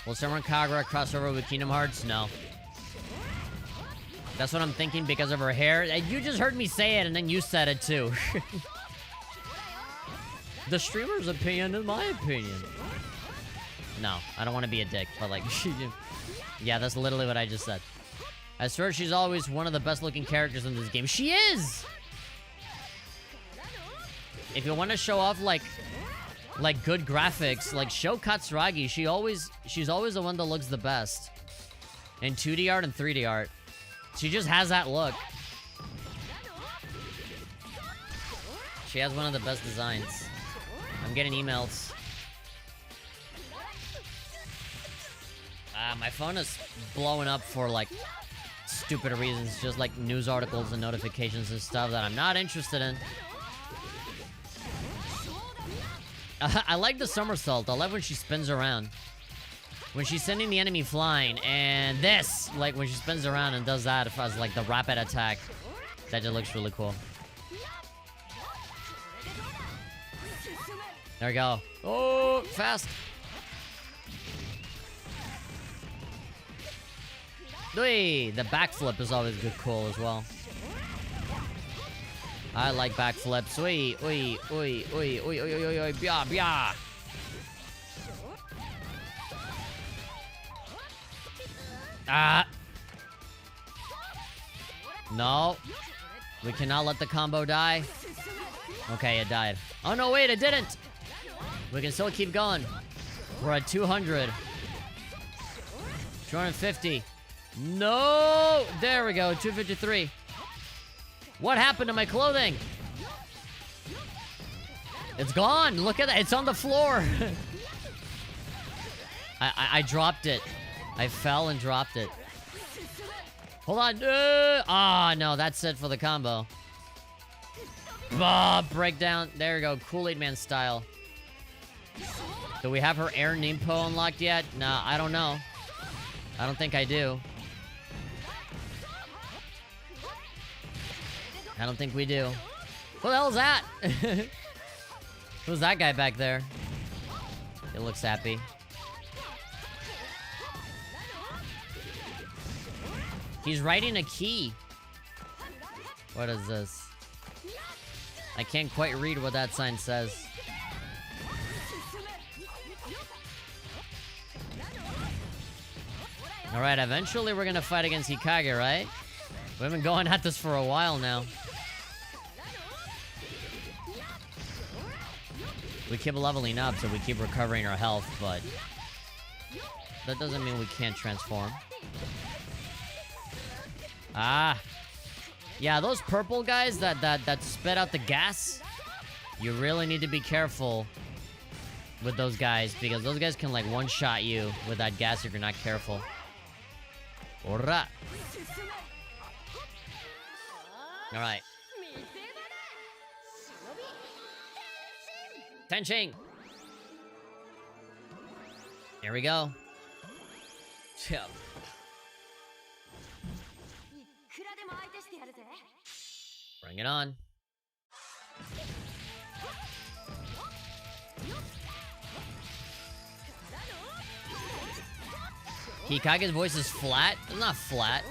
Will Senran Kagura cross over with Kingdom Hearts? No. That's what I'm thinking because of her hair. You just heard me say it and then you said it too. The streamer's opinion is my opinion. No, I don't want to be a dick, but like... yeah, that's literally what I just said. I swear she's always one of the best looking characters in this game. She is! If you want to show off like good graphics, like show Katsuragi. She's always the one that looks the best. In 2D art and 3D art. She just has that look. She has one of the best designs. I'm getting emails. My phone is blowing up for like stupid reasons, just like news articles and notifications and stuff that I'm not interested in. I like the somersault. I love when she spins around. When she's sending the enemy flying, and this, like when she spins around and does that as like the rapid attack. That just looks really cool. There we go. Oh, fast. Whee! The backflip is always good, cool as well. I like backflips. Oi, oi, oi, oi, oi, oi, oi, oi, bia, bia. Ah. No. We cannot let the combo die. Okay, it died. Oh, no, wait, it didn't. We can still keep going. We're at 200. 250. No! There we go, 253. What happened to my clothing? It's gone. Look at that. It's on the floor. I dropped it. I fell and dropped it. Hold on. Ah, no. That's it for the combo. Breakdown. There we go. Kool-Aid Man style. Do we have her air Nimpo unlocked yet? Nah, I don't know. I don't think I do. I don't think we do. What the hell is that? Who's that guy back there? He looks happy. He's writing a key. What is this? I can't quite read what that sign says. Alright, eventually we're gonna fight against Hikage, right? We've been going at this for a while now. We keep leveling up, so we keep recovering our health, but that doesn't mean we can't transform. Ah. Yeah, those purple guys that spit out the gas, you really need to be careful with those guys, because those guys can like one-shot you with that gas if you're not careful. Ora. Alright. Tenching! Here we go. Yep. Bring it on. Hikage's voice is flat? It's not flat.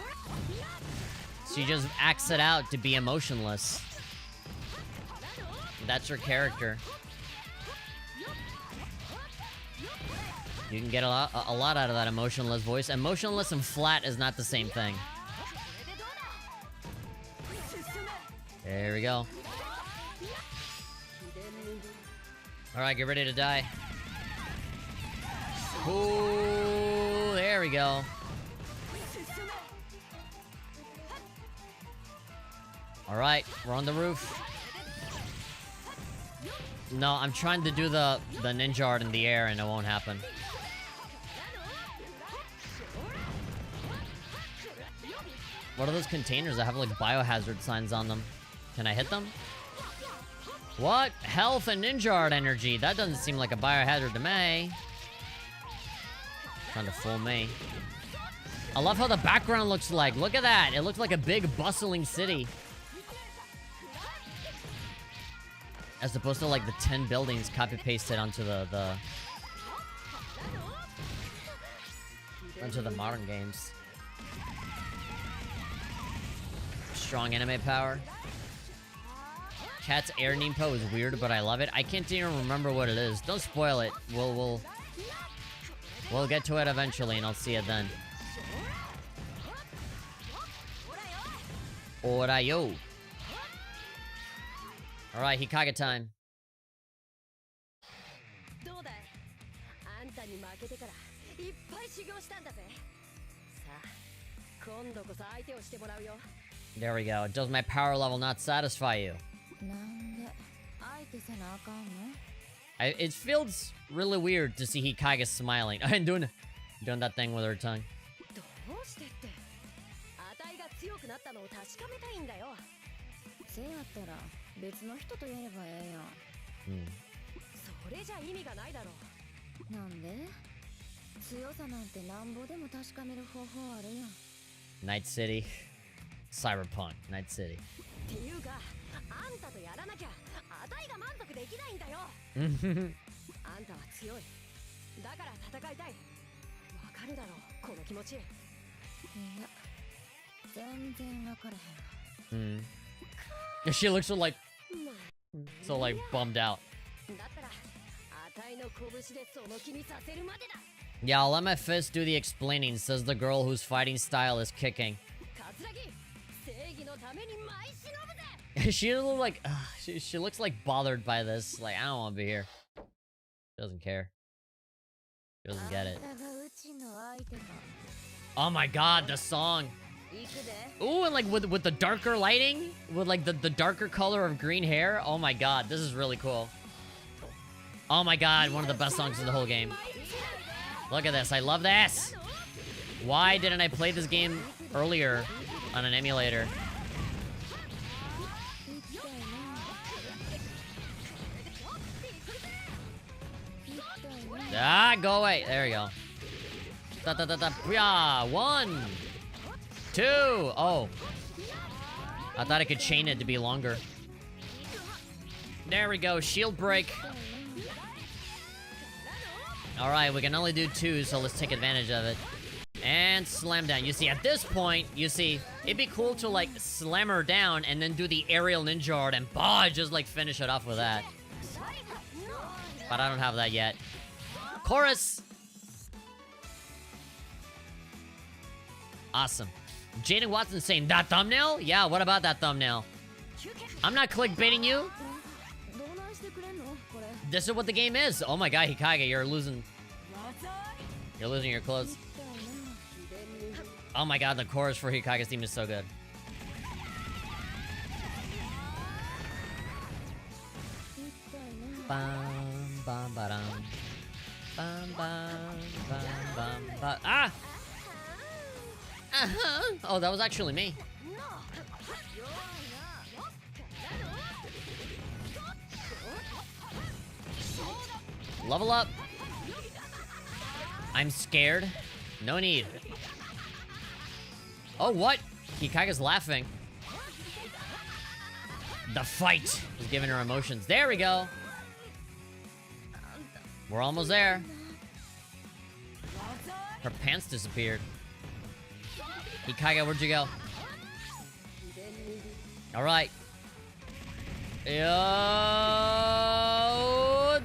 She just acts it out to be emotionless. That's her character. You can get a lot out of that emotionless voice. Emotionless and flat is not the same thing. There we go. Alright, get ready to die. Ooh, there we go. Alright, we're on the roof. No, I'm trying to do the ninja art in the air and it won't happen. What are those containers that have like biohazard signs on them? Can I hit them? What? Health and ninja art energy. That doesn't seem like a biohazard to me. Trying to fool me. I love how the background looks like. Look at that. It looks like a big bustling city. As opposed to like the 10 buildings copy-pasted onto onto the modern games. Strong anime power. Cat's air Nimpo is weird, but I love it. I can't even remember what it is. Don't spoil it. We'll get to it eventually, and I'll see it then. Orayo. Alright, Hikage time. There we go. Does my power level not satisfy you? It feels really weird to see Hikage smiling. I'm doing that thing with her tongue. なったのを確かめたいんだよ。せやったら別の人とやればええやん。それじゃ意味がないだろう。なんで？強さなんてなんぼでも確かめる方法あるやん。 Night City. Cyberpunk. Night City. っていうか、あんたとやらなきゃあたいが満足できないんだよ。あんたは強い。だから戦いたい。わかるだろう、この気持ち。いや、全然わからへん。She looks so like bummed out. だったらあたいの拳でその気にさせるまでだ。 Yeah, I'll let my fist do the explaining, says the girl whose fighting style is kicking. She looks like she looks like bothered by this. Like, I don't want to be here. She doesn't care. She doesn't get it. Oh my god, the song. Ooh, and like with the darker lighting, with like the darker color of green hair. Oh my god, this is really cool. Oh my god, one of the best songs in the whole game. Look at this, I love this. Why didn't I play this game earlier on an emulator? Ah, go away. There we go. Da da da da. Yeah, 1, 2. Oh, I thought I could chain it to be longer. There we go. Shield break. All right, we can only do 2, so let's take advantage of it. And slam down. You see, at this point, you see, it'd be cool to like slam her down and then do the aerial ninja art and just like finish it off with that. But I don't have that yet. Chorus! Awesome. Jaden Watson saying, that thumbnail? Yeah, what about that thumbnail? I'm not clickbaiting you. This is what the game is. Oh my god, Hikage, you're losing your clothes. Oh my god, the chorus for Hikage's theme is so good. Bam, bam, ba-dum. Bam, bam, bam, bam, ba. Ah! Oh, that was actually me. Level up. I'm scared. No need. Oh, what? Hikage's laughing. The fight is giving her emotions. There we go. We're almost there. Her pants disappeared. Hikage, where'd you go? Alright. Yo,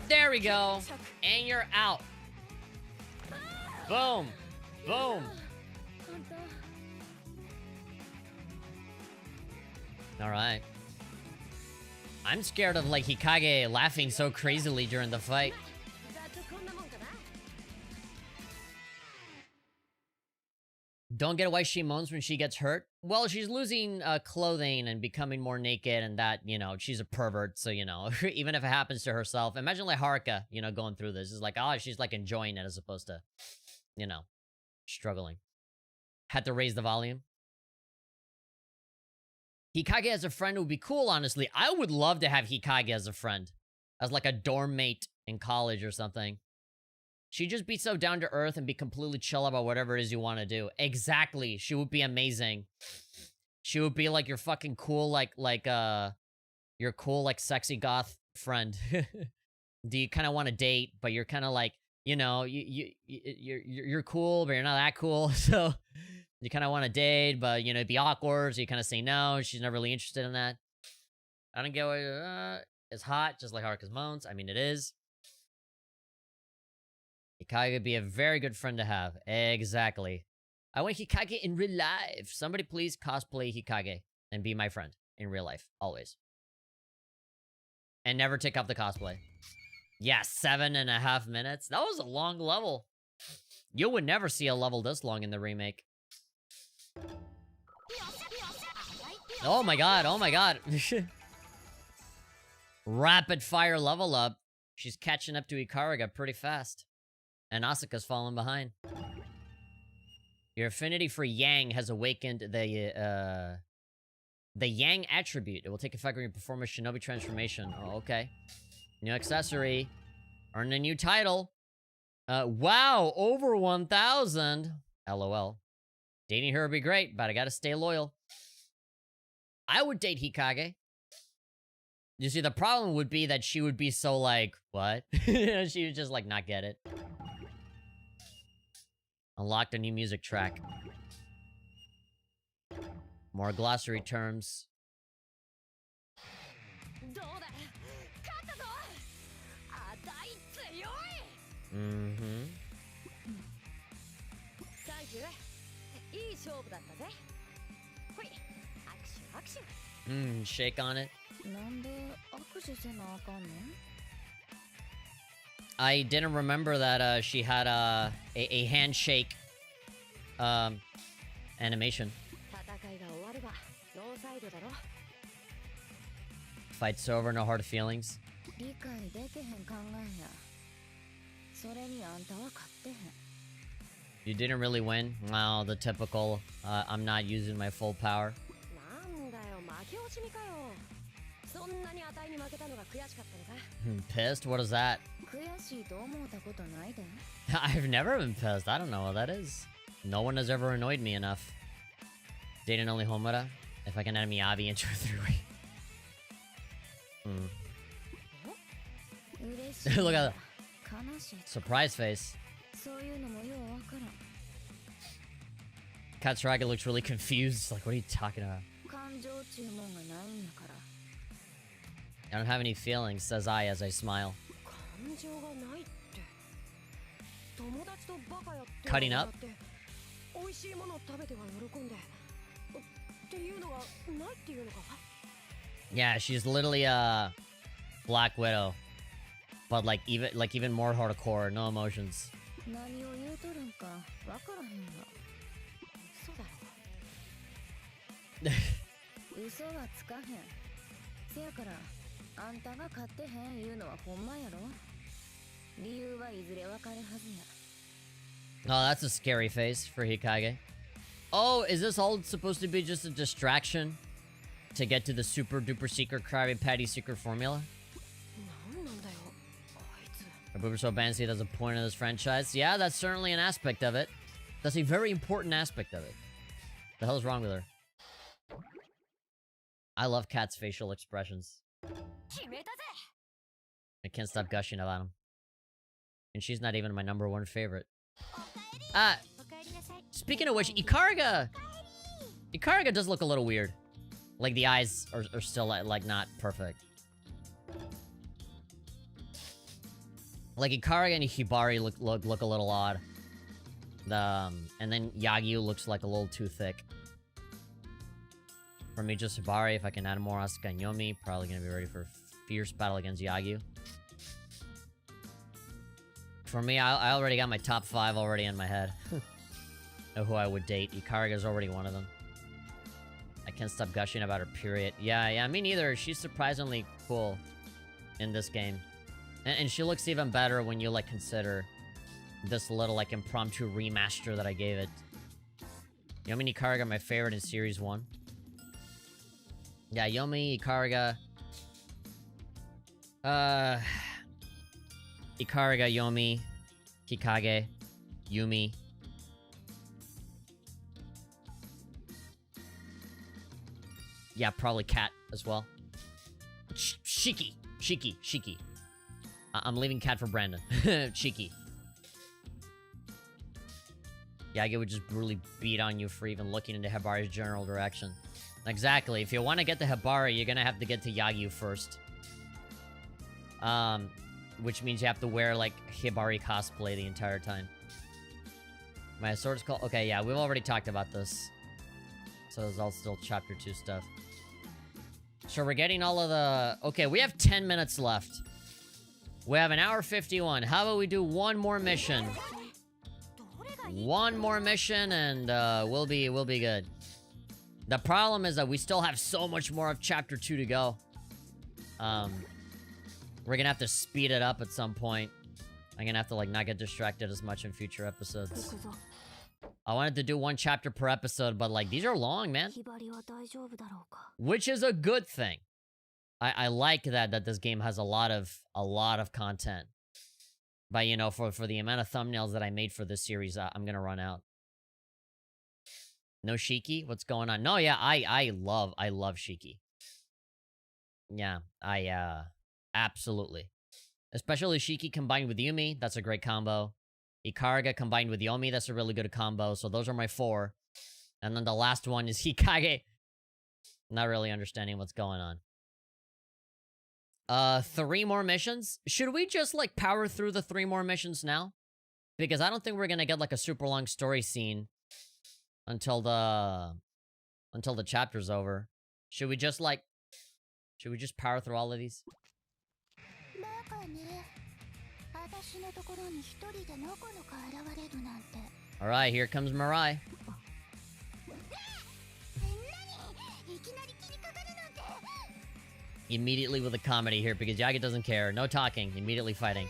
there we go. And you're out. Boom. Boom. Alright. I'm scared of, like, Hikage laughing so crazily during the fight. Don't get why she moans when she gets hurt. Well, she's losing clothing and becoming more naked, and that, you know, she's a pervert, so, you know, even if it happens to herself. Imagine, like, Haruka, you know, going through this. It's like, oh, she's, like, enjoying it as opposed to, you know, struggling. Had to raise the volume. Hikage as a friend would be cool, honestly. I would love to have Hikage as a friend. As, like, a dorm mate in college or something. She'd just be so down to earth and be completely chill about whatever it is you want to do. Exactly. She would be amazing. She would be like your fucking cool, your cool, like, sexy goth friend. Do you kind of want to date, but you're kind of like, you know, you're cool, but you're not that cool. So you kind of want to date, but, you know, it'd be awkward. So you kind of say no. She's not really interested in that. I don't get what, it's hot, just like Haruka's moans. I mean, it is. Hikage would be a very good friend to have. Exactly. I want Hikage in real life. Somebody please cosplay Hikage and be my friend in real life. Always. And never take off the cosplay. Yeah, 7.5 minutes. That was a long level. You would never see a level this long in the remake. Oh my god, oh my god. Rapid fire level up. She's catching up to Ikaruga pretty fast. And Asuka's falling behind. Your affinity for yang has awakened the yang attribute. It will take effect when you perform a shinobi transformation. Oh, okay. New accessory. Earn a new title. Wow, over 1,000. LOL. Dating her would be great, but I gotta stay loyal. I would date Hikage. You see, the problem would be that she would be so like, what? She would just like not get it. Unlocked a new music track. More glossary terms. Mm-hmm. Shake on it. I didn't remember that she had a handshake animation. Fight's over, no hard feelings. You didn't really win. Wow, the typical, I'm not using my full power. Pissed? What is that? I've never been pissed. I don't know what that is. No one has ever annoyed me enough. Dating only Homura. If I can add Miyabi into a three-way. Look at that. Surprise face. Katsuragi looks really confused. Like, what are you talking about? I don't have any feelings, says I as I smile. Cutting up? Yeah, she's literally a Black Widow. But like even more hardcore, no emotions. Oh, that's a scary face for Hikage. Oh, is this all supposed to be just a distraction to get to the super duper secret Krabby Patty secret formula? Are boobers so fancy that's a point of this franchise? Yeah, that's certainly an aspect of it. That's a very important aspect of it. The hell's wrong with her? I love Kat's facial expressions. I can't stop gushing about him. And she's not even my #1 favorite. Speaking of which, Ikariga does look a little weird. Like, the eyes are still, like, not perfect. Like, Ikariga and Hibari look a little odd. And then Yagyu looks like a little too thick. For me, just Hibari. If I can add more Asuka and Yomi, probably gonna be ready for a fierce battle against Yagyu. For me, I already got my top 5 already in my head. Of who I would date. Ikariga's already one of them. I can't stop gushing about her, period. Yeah, me neither. She's surprisingly cool in this game. And she looks even better when you, like, consider this little, like, impromptu remaster that I gave it. Yomi and Ikariga are my favorite in Series 1. Yeah, Yomi, Ikariga... Ikariga, Yomi, Hikage, Yumi. Yeah, probably Kat as well. Shiki. I'm leaving Kat for Brandon. Shiki. Yagi would just brutally beat on you for even looking into Hibari's general direction. Exactly. If you want to get to Hibari, you're gonna have to get to Yagyu first. Which means you have to wear, like, Hibari cosplay the entire time. My sword's called... Okay, yeah, we've already talked about this. So it's all still Chapter 2 stuff. So we're getting all of the... Okay, we have 10 minutes left. We have an hour 51. How about we do one more mission? One more mission, and we'll be good. The problem is that we still have so much more of Chapter 2 to go. We're gonna have to speed it up at some point. I'm gonna have to, like, not get distracted as much in future episodes. I wanted to do 1 chapter per episode, but like, these are long, man. Which is a good thing. I like that this game has a lot of content. But, you know, for the amount of thumbnails that I made for this series, I'm gonna run out. No Shiki? What's going on? No, yeah, I love Shiki. Yeah, absolutely. Especially Shiki combined with Yumi, that's a great combo. Ikaraga combined with Yomi, that's a really good combo. So those are my 4. And then the last one is Hikage. Not really understanding what's going on. 3 more missions? Should we just, like, power through the 3 more missions now? Because I don't think we're gonna get, like, a super long story scene until the chapter's over. Should we just, like... Should we just power through all of these? Alright, here comes Mirai. Immediately with a comedy here, because Yagi doesn't care. No talking, immediately fighting.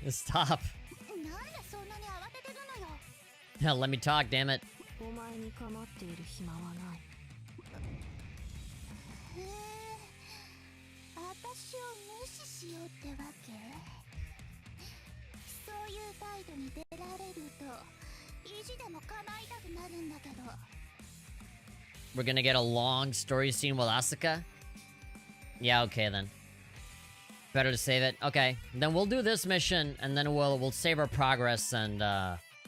Stop. Let me talk, damn it. We're gonna get a long story scene with Asuka? Yeah, okay then. Better to save it. Okay, then we'll do this mission, and then we'll save our progress and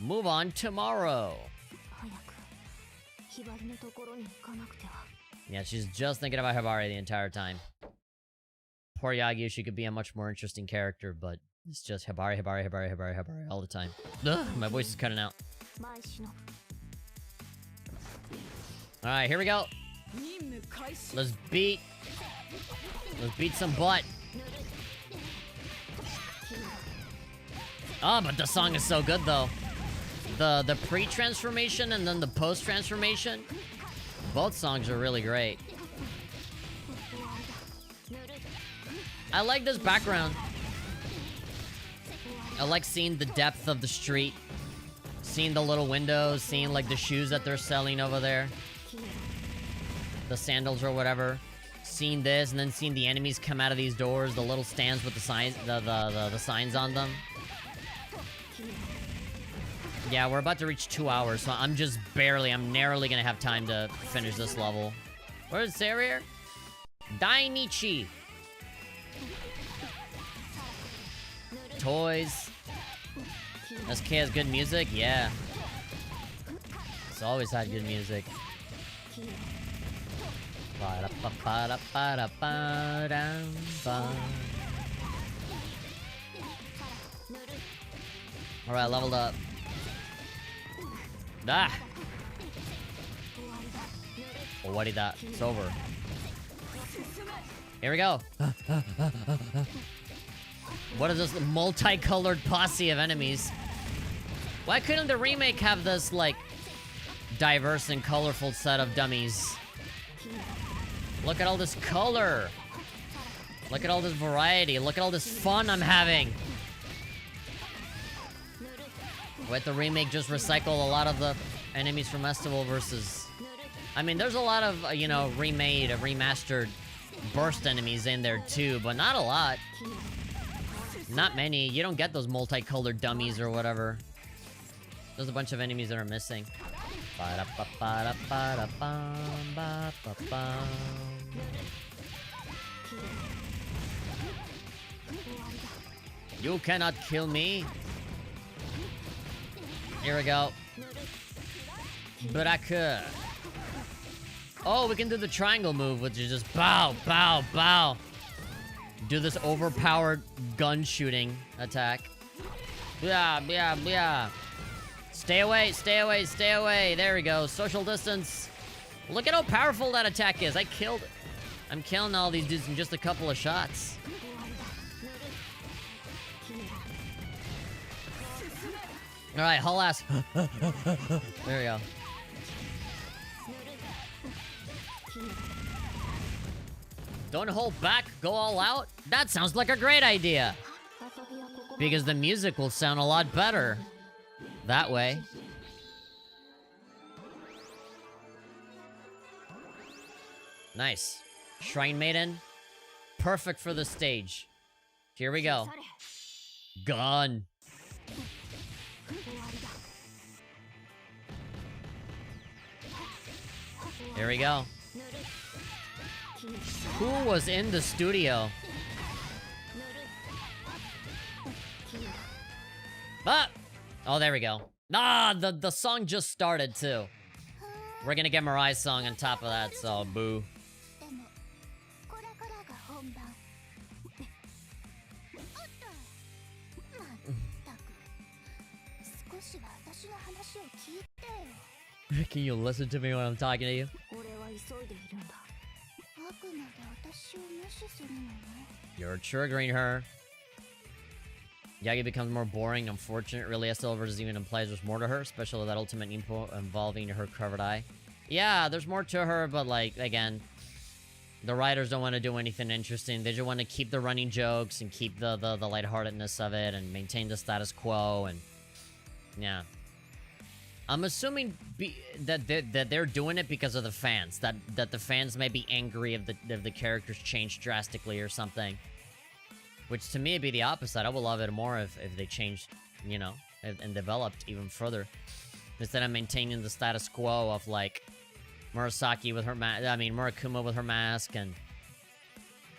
move on tomorrow. Yeah, she's just thinking about Hibari the entire time. Poor Yagi, she could be a much more interesting character, but it's just Hibari all the time. Ugh, my voice is cutting out. Alright, here we go. Let's beat some butt. Oh, but the song is so good though. The pre-transformation and then the post-transformation. Both songs are really great. I like this background. I like seeing the depth of the street. Seeing the little windows, seeing like the shoes that they're selling over there. The sandals or whatever. Seeing this and then seeing the enemies come out of these doors, the little stands with the signs, the signs on them. Yeah, we're about to reach 2 hours, so I'm narrowly gonna have time to finish this level. What does it say over here? Dainichi. Toys. SK has good music? Yeah. It's always had good music. Alright, leveled up. Ah! Oh, what did that? It's over. Here we go. What is this multicolored posse of enemies? Why couldn't the remake have this, like, diverse and colorful set of dummies? Look at all this color. Look at all this variety. Look at all this fun I'm having. Wait, the remake just recycle a lot of the enemies from Festival versus... I mean, there's a lot of, you know, remade, remastered burst enemies in there too, but not a lot. Not many. You don't get those multicolored dummies or whatever. There's a bunch of enemies that are missing. You cannot kill me. Here we go. Braka. Oh, we can do the triangle move, which is just bow, bow, bow. Do this overpowered gun shooting attack. Yeah, yeah, yeah. Stay away, stay away, stay away. There we go. Social distance. Look at how powerful that attack is. I'm killing all these dudes in just a couple of shots. Alright, haul ass. There we go. Don't hold back, go all out? That sounds like a great idea. Because the music will sound a lot better that way. Nice. Shrine Maiden. Perfect for the stage. Here we go. Gone. Here we go. Who was in the studio? Ah! Oh, there we go. Ah, the song just started too. We're gonna get Mariah's song on top of that, so boo. Can you listen to me when I'm talking to you? You're triggering her. Yagi becomes more boring, unfortunate. Really, Silvers even implies there's more to her, especially that ultimate info involving her covered eye. Yeah, there's more to her, but like, again, the writers don't want to do anything interesting. They just want to keep the running jokes and keep the lightheartedness of it and maintain the status quo, and yeah. I'm assuming that they're doing it because of the fans. That the fans may be angry if the characters change drastically or something. Which to me would be the opposite. I would love it more if they changed, you know, and developed even further. Instead of maintaining the status quo of like Murasaki with her Murakuma with her mask and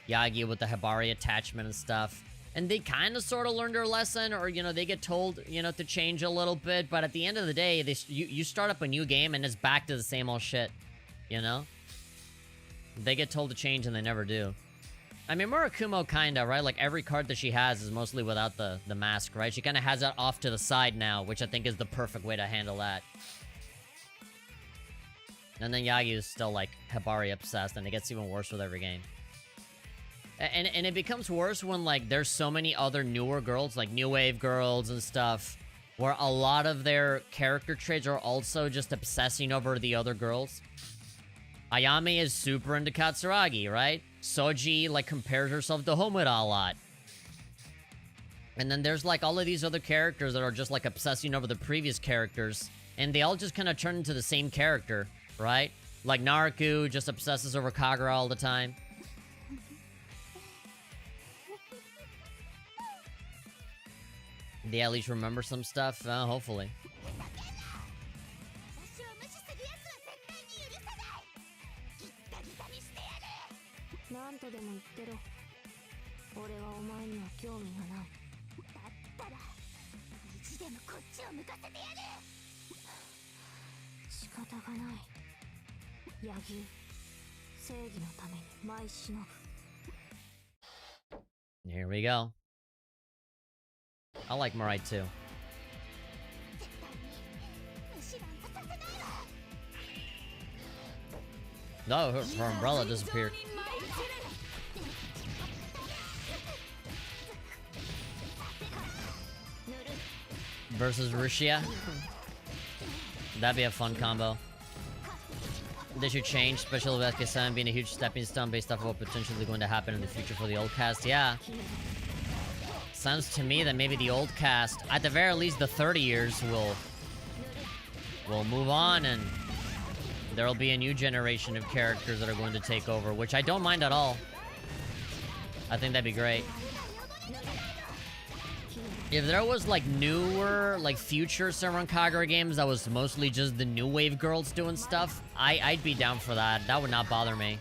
Yagi with the Hibari attachment and stuff. And they kind of sort of learned their lesson, or, you know, they get told, you know, to change a little bit. But at the end of the day, you start up a new game and it's back to the same old shit, you know? They get told to change and they never do. I mean, Murakumo kinda, right? Like, every card that she has is mostly without the mask, right? She kinda has that off to the side now, which I think is the perfect way to handle that. And then Yagi is still, like, Hibari obsessed, and it gets even worse with every game. And it becomes worse when, like, there's so many other newer girls, like New Wave girls and stuff, where a lot of their character traits are also just obsessing over the other girls. Ayame is super into Katsuragi, right? Soji, like, compares herself to Homura a lot. And then there's, like, all of these other characters that are just, like, obsessing over the previous characters. And they all just kind of turn into the same character, right? Like, Naruto just obsesses over Kagura all the time. They at least remember some stuff? Hopefully. Here we go. I like Mirai too. No, her umbrella disappeared. Versus Rushia. That'd be a fun combo. They should change, especially with SK7 being a huge stepping stone based off of what potentially going to happen in the future for the old cast. Yeah. Sounds to me that maybe the old cast, at the very least the 30 years, will move on, and there'll be a new generation of characters that are going to take over, which I don't mind at all. I think that'd be great. If there was, like, newer, like, future Senran Kagura games that was mostly just the new wave girls doing stuff, I'd be down for that. That would not bother me.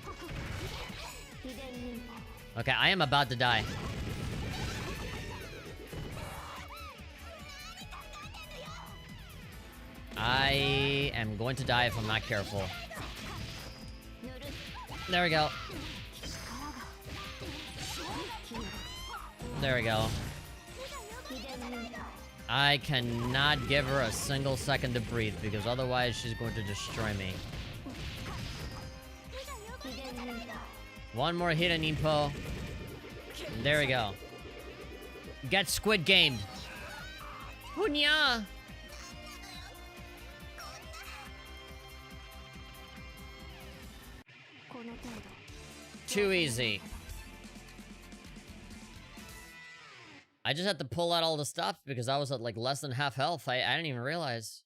Okay, I am about to die. I am going to die if I'm not careful. There we go. There we go. I cannot give her a single second to breathe, because otherwise she's going to destroy me. One more hidden Impo. There we go. Get Squid Game. Hunya! Too easy. I just had to pull out all the stuff because I was at like less than half health. I didn't even realize.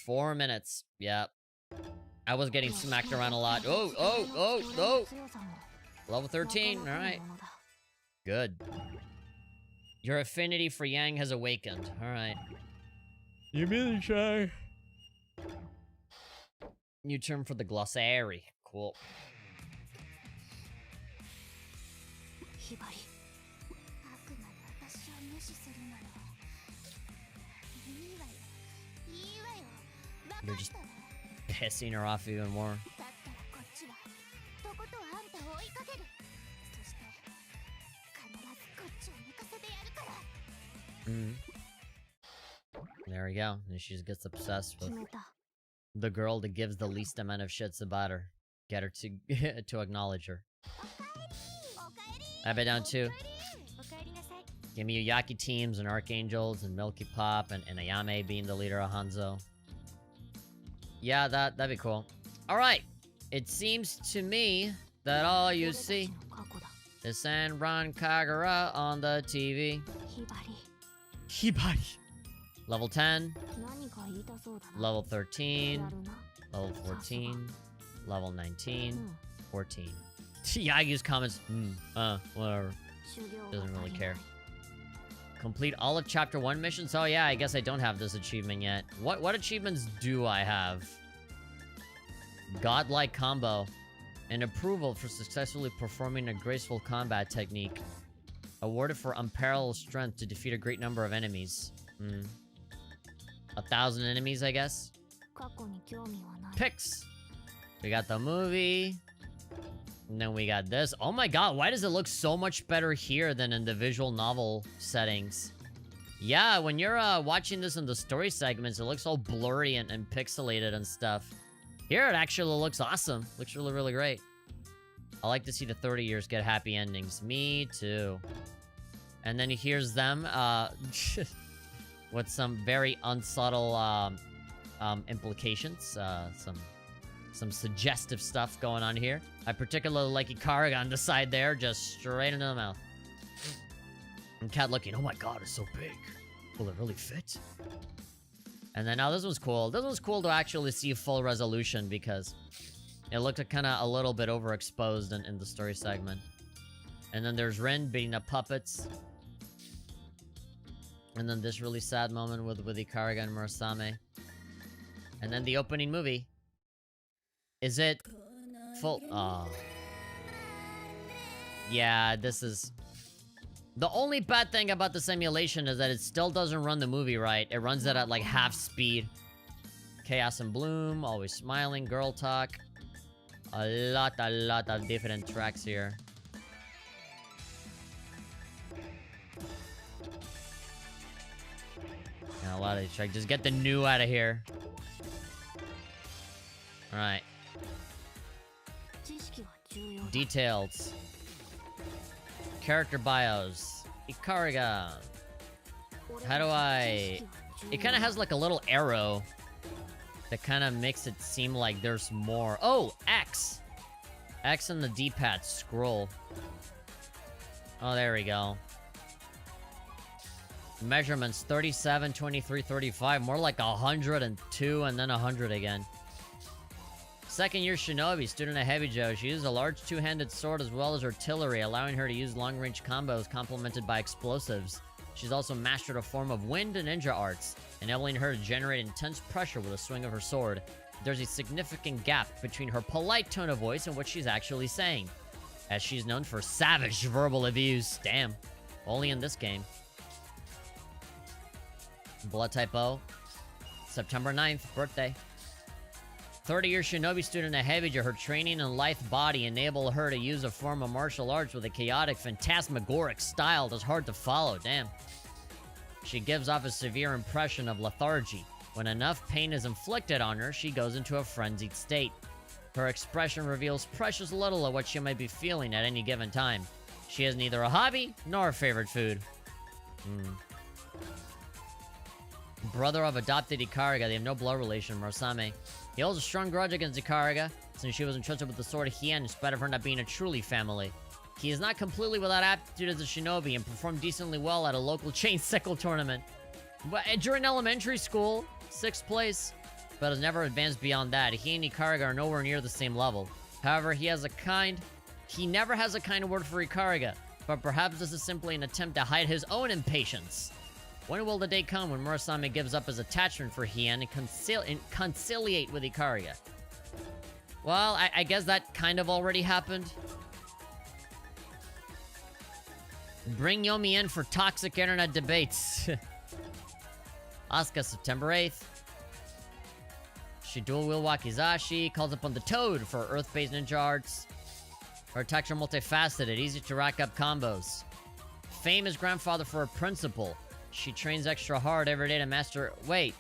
4 minutes. Yep. I was getting smacked around a lot. Oh. Level 13. All right. Good. Your affinity for Yang has awakened. All right. You really try. New term for the glossary. Cool. You're just pissing her off even more. There we go. And she just gets obsessed with the girl that gives the least amount of shits about her. Get her to to acknowledge her. I bet down too. Give me Yaki teams and Archangels and Milky Pop and Ayame being the leader of Hanzo. Yeah, that'd be cool. Alright. It seems to me that all you see is Senran Kagura on the TV. Hibari. Level 10. Level 13. Level 14. Level 19. 14. Yagi's comments. Whatever. Doesn't really care. Complete all of Chapter 1 missions? Oh yeah, I guess I don't have this achievement yet. What achievements do I have? Godlike combo. An approval for successfully performing a graceful combat technique. Awarded for unparalleled strength to defeat a great number of enemies. 1,000 enemies, I guess? Picks! We got the movie. And then we got this. Oh my god, why does it look so much better here than in the visual novel settings? Yeah, when you're watching this in the story segments, it looks all blurry and pixelated and stuff. Here it actually looks awesome. Looks really, really great. I like to see the 30 years get happy endings. Me too. And then here's them with some very unsubtle implications. Some suggestive stuff going on here. I particularly like Ikariga on the side there, just straight into the mouth. And Cat looking, oh my god, it's so big. Will it really fit? And then now this one's cool. This one's cool to actually see full resolution because it looked kind of a little bit overexposed in the story segment. And then there's Rin beating up puppets. And then this really sad moment with Ikariga and Murasame. And then the opening movie. Is it full? Oh. Yeah, this is... The only bad thing about the simulation is that it still doesn't run the movie right. It runs it at like half speed. Chaos and Bloom, always smiling, girl talk. A lot of different tracks here. And a lot of these tracks. Just get the new out of here. Alright. Details. Character bios. Ikariga. How do I... It kind of has like a little arrow that kind of makes it seem like there's more. Oh, X. X and the D-pad scroll. Oh, there we go. Measurements 37, 23, 35. More like 102 and then 100 again. Second year shinobi, student at Hebijo. She uses a large two-handed sword as well as artillery, allowing her to use long-range combos complemented by explosives. She's also mastered a form of wind and ninja arts, enabling her to generate intense pressure with a swing of her sword. There's a significant gap between her polite tone of voice and what she's actually saying, as she's known for savage verbal abuse. Damn. Only in this game. Blood type O. September 9th, birthday. 30-year shinobi student at Hebijo. Her training and lithe body enable her to use a form of martial arts with a chaotic, phantasmagoric style that's hard to follow. Damn. She gives off a severe impression of lethargy. When enough pain is inflicted on her, she goes into a frenzied state. Her expression reveals precious little of what she might be feeling at any given time. She has neither a hobby nor a favorite food. Brother of adopted Ikariga, they have no blood relation, Murasame. He holds a strong grudge against Ikariga, since she was entrusted with the sword of Hien in spite of her not being a truly family. He is not completely without aptitude as a shinobi and performed decently well at a local chain sickle tournament. But during elementary school, 6th place, but has never advanced beyond that. He and Ikariga are nowhere near the same level. However, he never has a kind word for Ikariga, but perhaps this is simply an attempt to hide his own impatience. When will the day come when Murasame gives up his attachment for Hien and conciliate with Ikariga? Well, I guess that kind of already happened. Bring Yomi in for toxic internet debates. Asuka, September 8th. She dual-wield Wakizashi, calls upon the Toad for Earth-based ninja arts. Her attacks are multifaceted, easy to rack up combos. Fame is grandfather for a principal. She trains extra hard every day to master... Wait.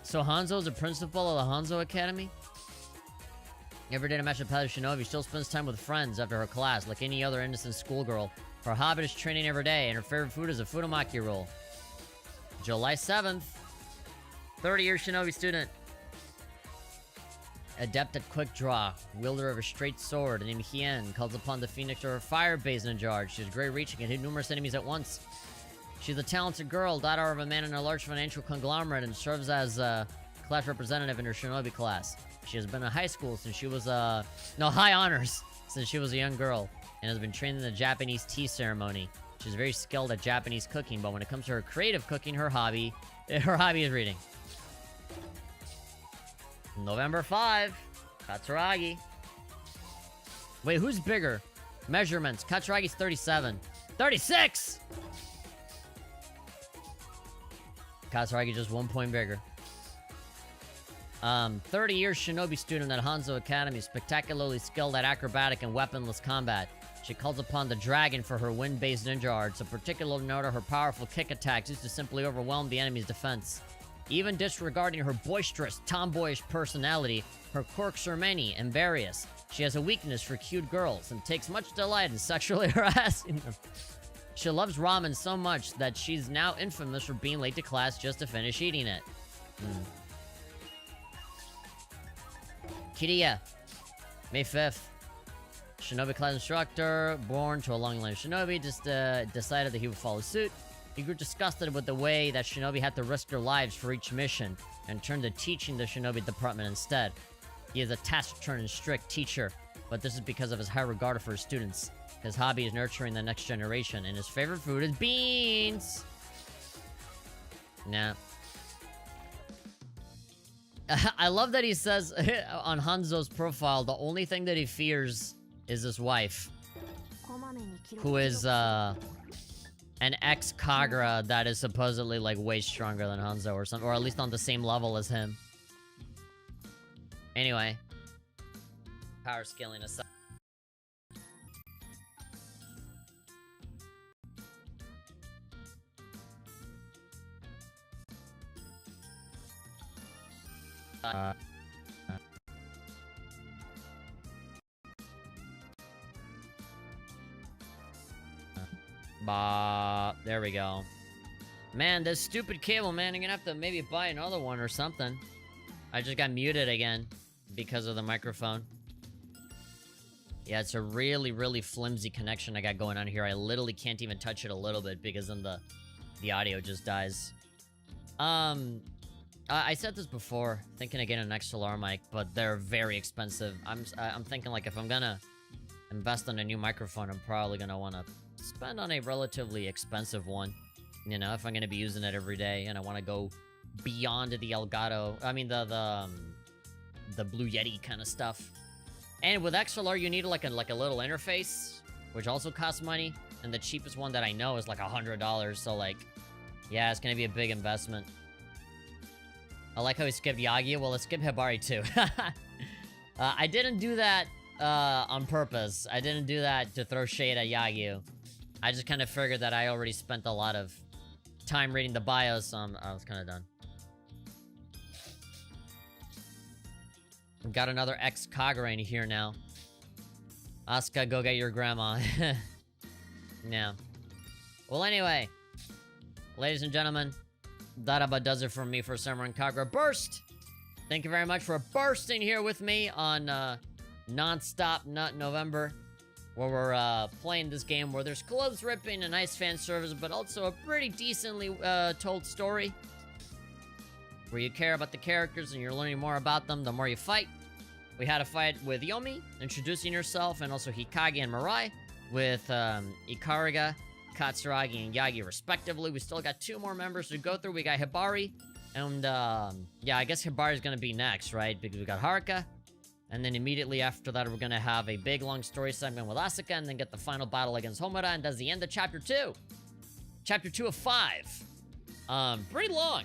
So Hanzo's a principal of the Hanzo Academy? Every day to master the path of Shinobi, she still spends time with friends after her class, like any other innocent schoolgirl. Her hobby is training every day, and her favorite food is a Fudomaki roll. July 7th. 30-year Shinobi student. Adept at quick draw, wielder of a straight sword, named Hien, calls upon the Phoenix or her fire-based ninja art. She has great reach and can hit numerous enemies at once. She's a talented girl, daughter of a man in a large financial conglomerate, and serves as a class representative in her Shinobi class. She has been in high school since she was high honors since she was a young girl, and has been trained in the Japanese tea ceremony. She's very skilled at Japanese cooking, but when it comes to her creative cooking, her hobby is reading. November 5, Katsuragi. Wait, who's bigger? Measurements. Katsuragi's 37. 36! Katsuragi just 1 point bigger. 30-year Shinobi student at Hanzo Academy, spectacularly skilled at acrobatic and weaponless combat. She calls upon the dragon for her wind-based ninja arts. A particular note of her powerful kick attacks used to simply overwhelm the enemy's defense. Even disregarding her boisterous, tomboyish personality, her quirks are many and various. She has a weakness for cute girls and takes much delight in sexually harassing them. She loves ramen so much that she's now infamous for being late to class just to finish eating it. Kiriya, May 5th. Shinobi class instructor, born to a long line of shinobi, just decided that he would follow suit. He grew disgusted with the way that shinobi had to risk their lives for each mission, and turned to teaching the shinobi department instead. He is a taciturn and strict teacher, but this is because of his high regard for his students. His hobby is nurturing the next generation, and his favorite food is beans! Nah. I love that he says on Hanzo's profile, the only thing that he fears is his wife. Who is, an ex-Kagura that is supposedly, like, way stronger than Hanzo or something, or at least on the same level as him. Anyway. Power scaling aside. There we go. Man, this stupid cable, man. I'm gonna have to maybe buy another one or something. I just got muted again because of the microphone. Yeah, it's a really, really flimsy connection I got going on here. I literally can't even touch it a little bit because then the audio just dies. I said this before, thinking of getting an XLR mic, but they're very expensive. I'm thinking, like, if I'm gonna invest in a new microphone, I'm probably gonna want to spend on a relatively expensive one. You know, if I'm gonna be using it every day, and I want to go beyond the Elgato. I mean, the Blue Yeti kind of stuff. And with XLR, you need like a little interface, which also costs money. And the cheapest one that I know is like $100. So like, yeah, it's gonna be a big investment. I like how he skipped Yagi. Well, let's skip Hibari too. I didn't do that on purpose. I didn't do that to throw shade at Yagyu. I just kind of figured that I already spent a lot of time reading the bios, so I was kind of done. We've got another ex-Kagura in here now. Asuka, go get your grandma. No. Well, anyway. Ladies and gentlemen, that about does it for me for Senran Kagura Burst! Thank you very much for bursting here with me on Non-Stop Nut November, where we're playing this game where there's clothes ripping and nice fan service, but also a pretty decently told story, where you care about the characters and you're learning more about them the more you fight. We had a fight with Yomi, introducing herself, and also Hikage and Mirai, with Ikariga, Katsuragi, and Yagi, respectively. We still got 2 more members to go through. We got Hibari, and yeah, I guess Hibari's gonna be next, right? Because we got Haruka, and then immediately after that, we're gonna have a big, long story segment with Asuka, and then get the final battle against Homura, and that's the end of Chapter 2. Chapter 2 of 5. Pretty long.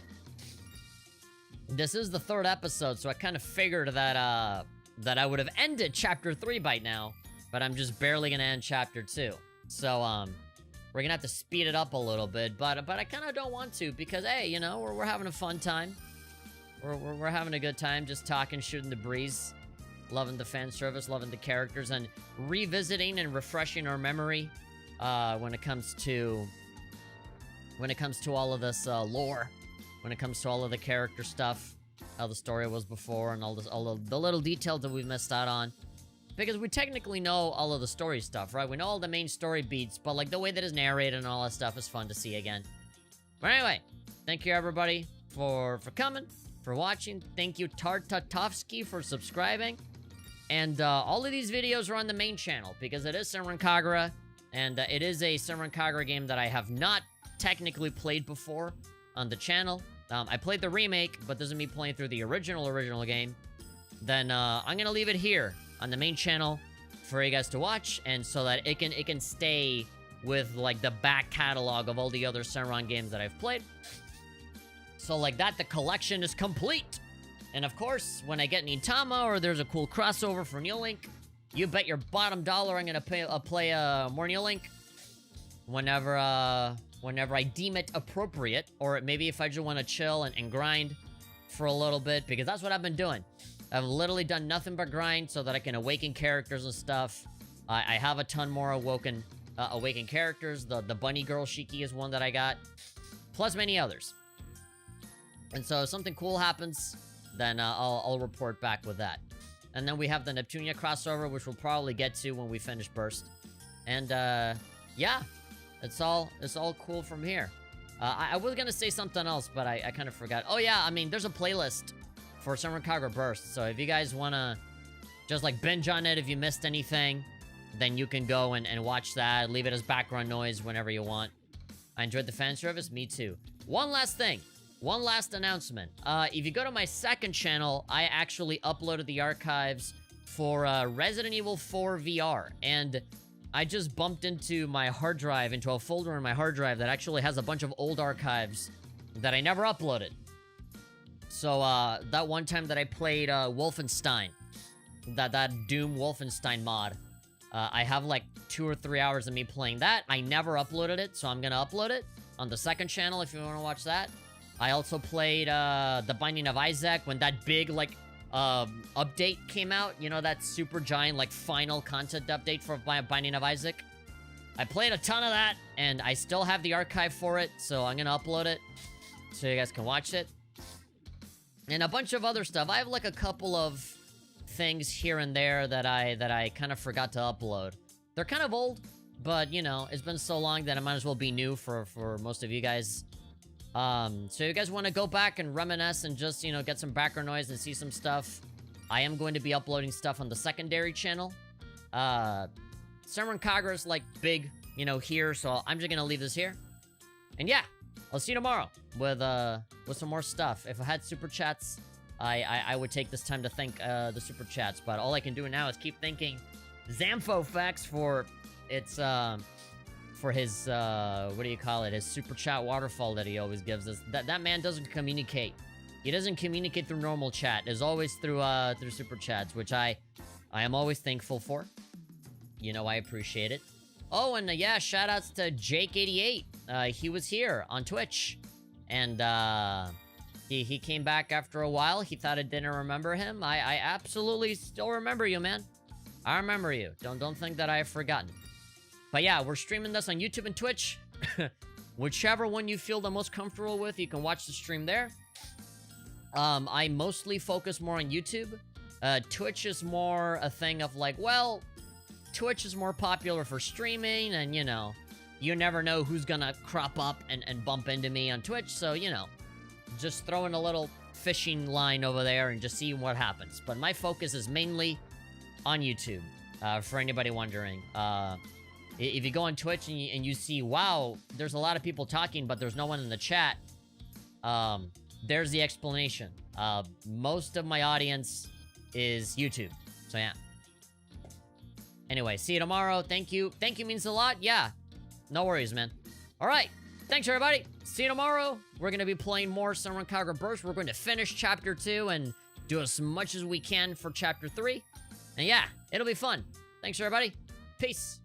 This is the 3rd episode, so I kind of figured that, that I would have ended Chapter 3 by now, but I'm just barely gonna end Chapter 2. So, we're gonna have to speed it up a little bit, but I kind of don't want to, because, hey, you know, we're having a fun time. We're having a good time, just talking, shooting the breeze, loving the fan service, loving the characters, and revisiting and refreshing our memory, when it comes to all of this, lore, when it comes to all of the character stuff, how the story was before, and all of the little details that we missed out on. Because we technically know all of the story stuff, right? We know all the main story beats, but like the way that is narrated and all that stuff is fun to see again. But anyway, thank you everybody for coming, for watching. Thank you Tartatovsky for subscribing. And all of these videos are on the main channel, because it is Senran Kagura, and it is a Senran Kagura game that I have not technically played before on the channel. I played the remake, but this is me playing through the original game. Then I'm gonna leave it here on the main channel for you guys to watch, and so that it can stay with like the back catalog of all the other Senran games that I've played. So like that, the collection is complete. And of course, when I get Nintama or there's a cool crossover for New Link, you bet your bottom dollar I'm gonna play more New Link whenever I deem it appropriate, or maybe if I just want to chill and grind for a little bit, because that's what I've been doing. I've literally done nothing but grind so that I can awaken characters and stuff. I have a ton more awaken characters. The bunny girl Shiki is one that I got, plus many others. And so if something cool happens, then I'll report back with that. And then we have the Neptunia crossover, which we'll probably get to when we finish Burst. And yeah, it's all cool from here. I was gonna say something else, but I kind of forgot. Oh yeah, I mean, there's a playlist for Senran Kagura Burst, so if you guys wanna just like binge on it if you missed anything, then you can go and watch that, leave it as background noise whenever you want. I enjoyed the fan service, me too. One last thing, one last announcement. If you go to my 2nd channel, I actually uploaded the archives for Resident Evil 4 VR, and I just bumped into my hard drive, into a folder in my hard drive that actually has a bunch of old archives that I never uploaded. So, that one time that I played, Wolfenstein, that Doom Wolfenstein mod, I have like 2 or 3 hours of me playing that. I never uploaded it, so I'm gonna upload it on the 2nd channel if you wanna watch that. I also played, The Binding of Isaac when that big, like, update came out. You know, that super giant, like, final content update for Binding of Isaac. I played a ton of that, and I still have the archive for it, so I'm gonna upload it so you guys can watch it. And a bunch of other stuff. I have like a couple of things here and there that I kind of forgot to upload. They're kind of old, but you know, it's been so long that it might as well be new for most of you guys. So you guys want to go back and reminisce and just, you know, get some background noise and see some stuff. I am going to be uploading stuff on the secondary channel. Senran Kagura is like big, you know, here, so I'm just gonna leave this here. And yeah, I'll see you tomorrow with some more stuff. If I had super chats, I would take this time to thank the super chats, but all I can do now is keep thanking Zamfofax for its for his what do you call it, his super chat waterfall that he always gives us. That man doesn't communicate. He doesn't communicate through normal chat. It's always through super chats, which I am always thankful for. You know, I appreciate it. Oh, and yeah, shoutouts to Jake88. He was here on Twitch, and he came back after a while. He thought I didn't remember him. I absolutely still remember you, man. I remember you. Don't think that I have forgotten. But yeah, we're streaming this on YouTube and Twitch. Whichever one you feel the most comfortable with, you can watch the stream there. I mostly focus more on YouTube. Twitch is more a thing of like, well, Twitch is more popular for streaming, and you know, you never know who's gonna crop up and bump into me on Twitch, so you know, just throwing a little fishing line over there and just seeing what happens. But my focus is mainly on YouTube, for anybody wondering. If you go on Twitch and you see, wow, there's a lot of people talking, but there's no one in the chat, there's the explanation. Most of my audience is YouTube, so yeah. Anyway, see you tomorrow. Thank you. Thank you means a lot. Yeah, no worries, man. All right, thanks everybody. See you tomorrow. We're gonna be playing more Senran Kagura Burst. We're going to finish Chapter 2 and do as much as we can for Chapter 3. And yeah, it'll be fun. Thanks everybody. Peace.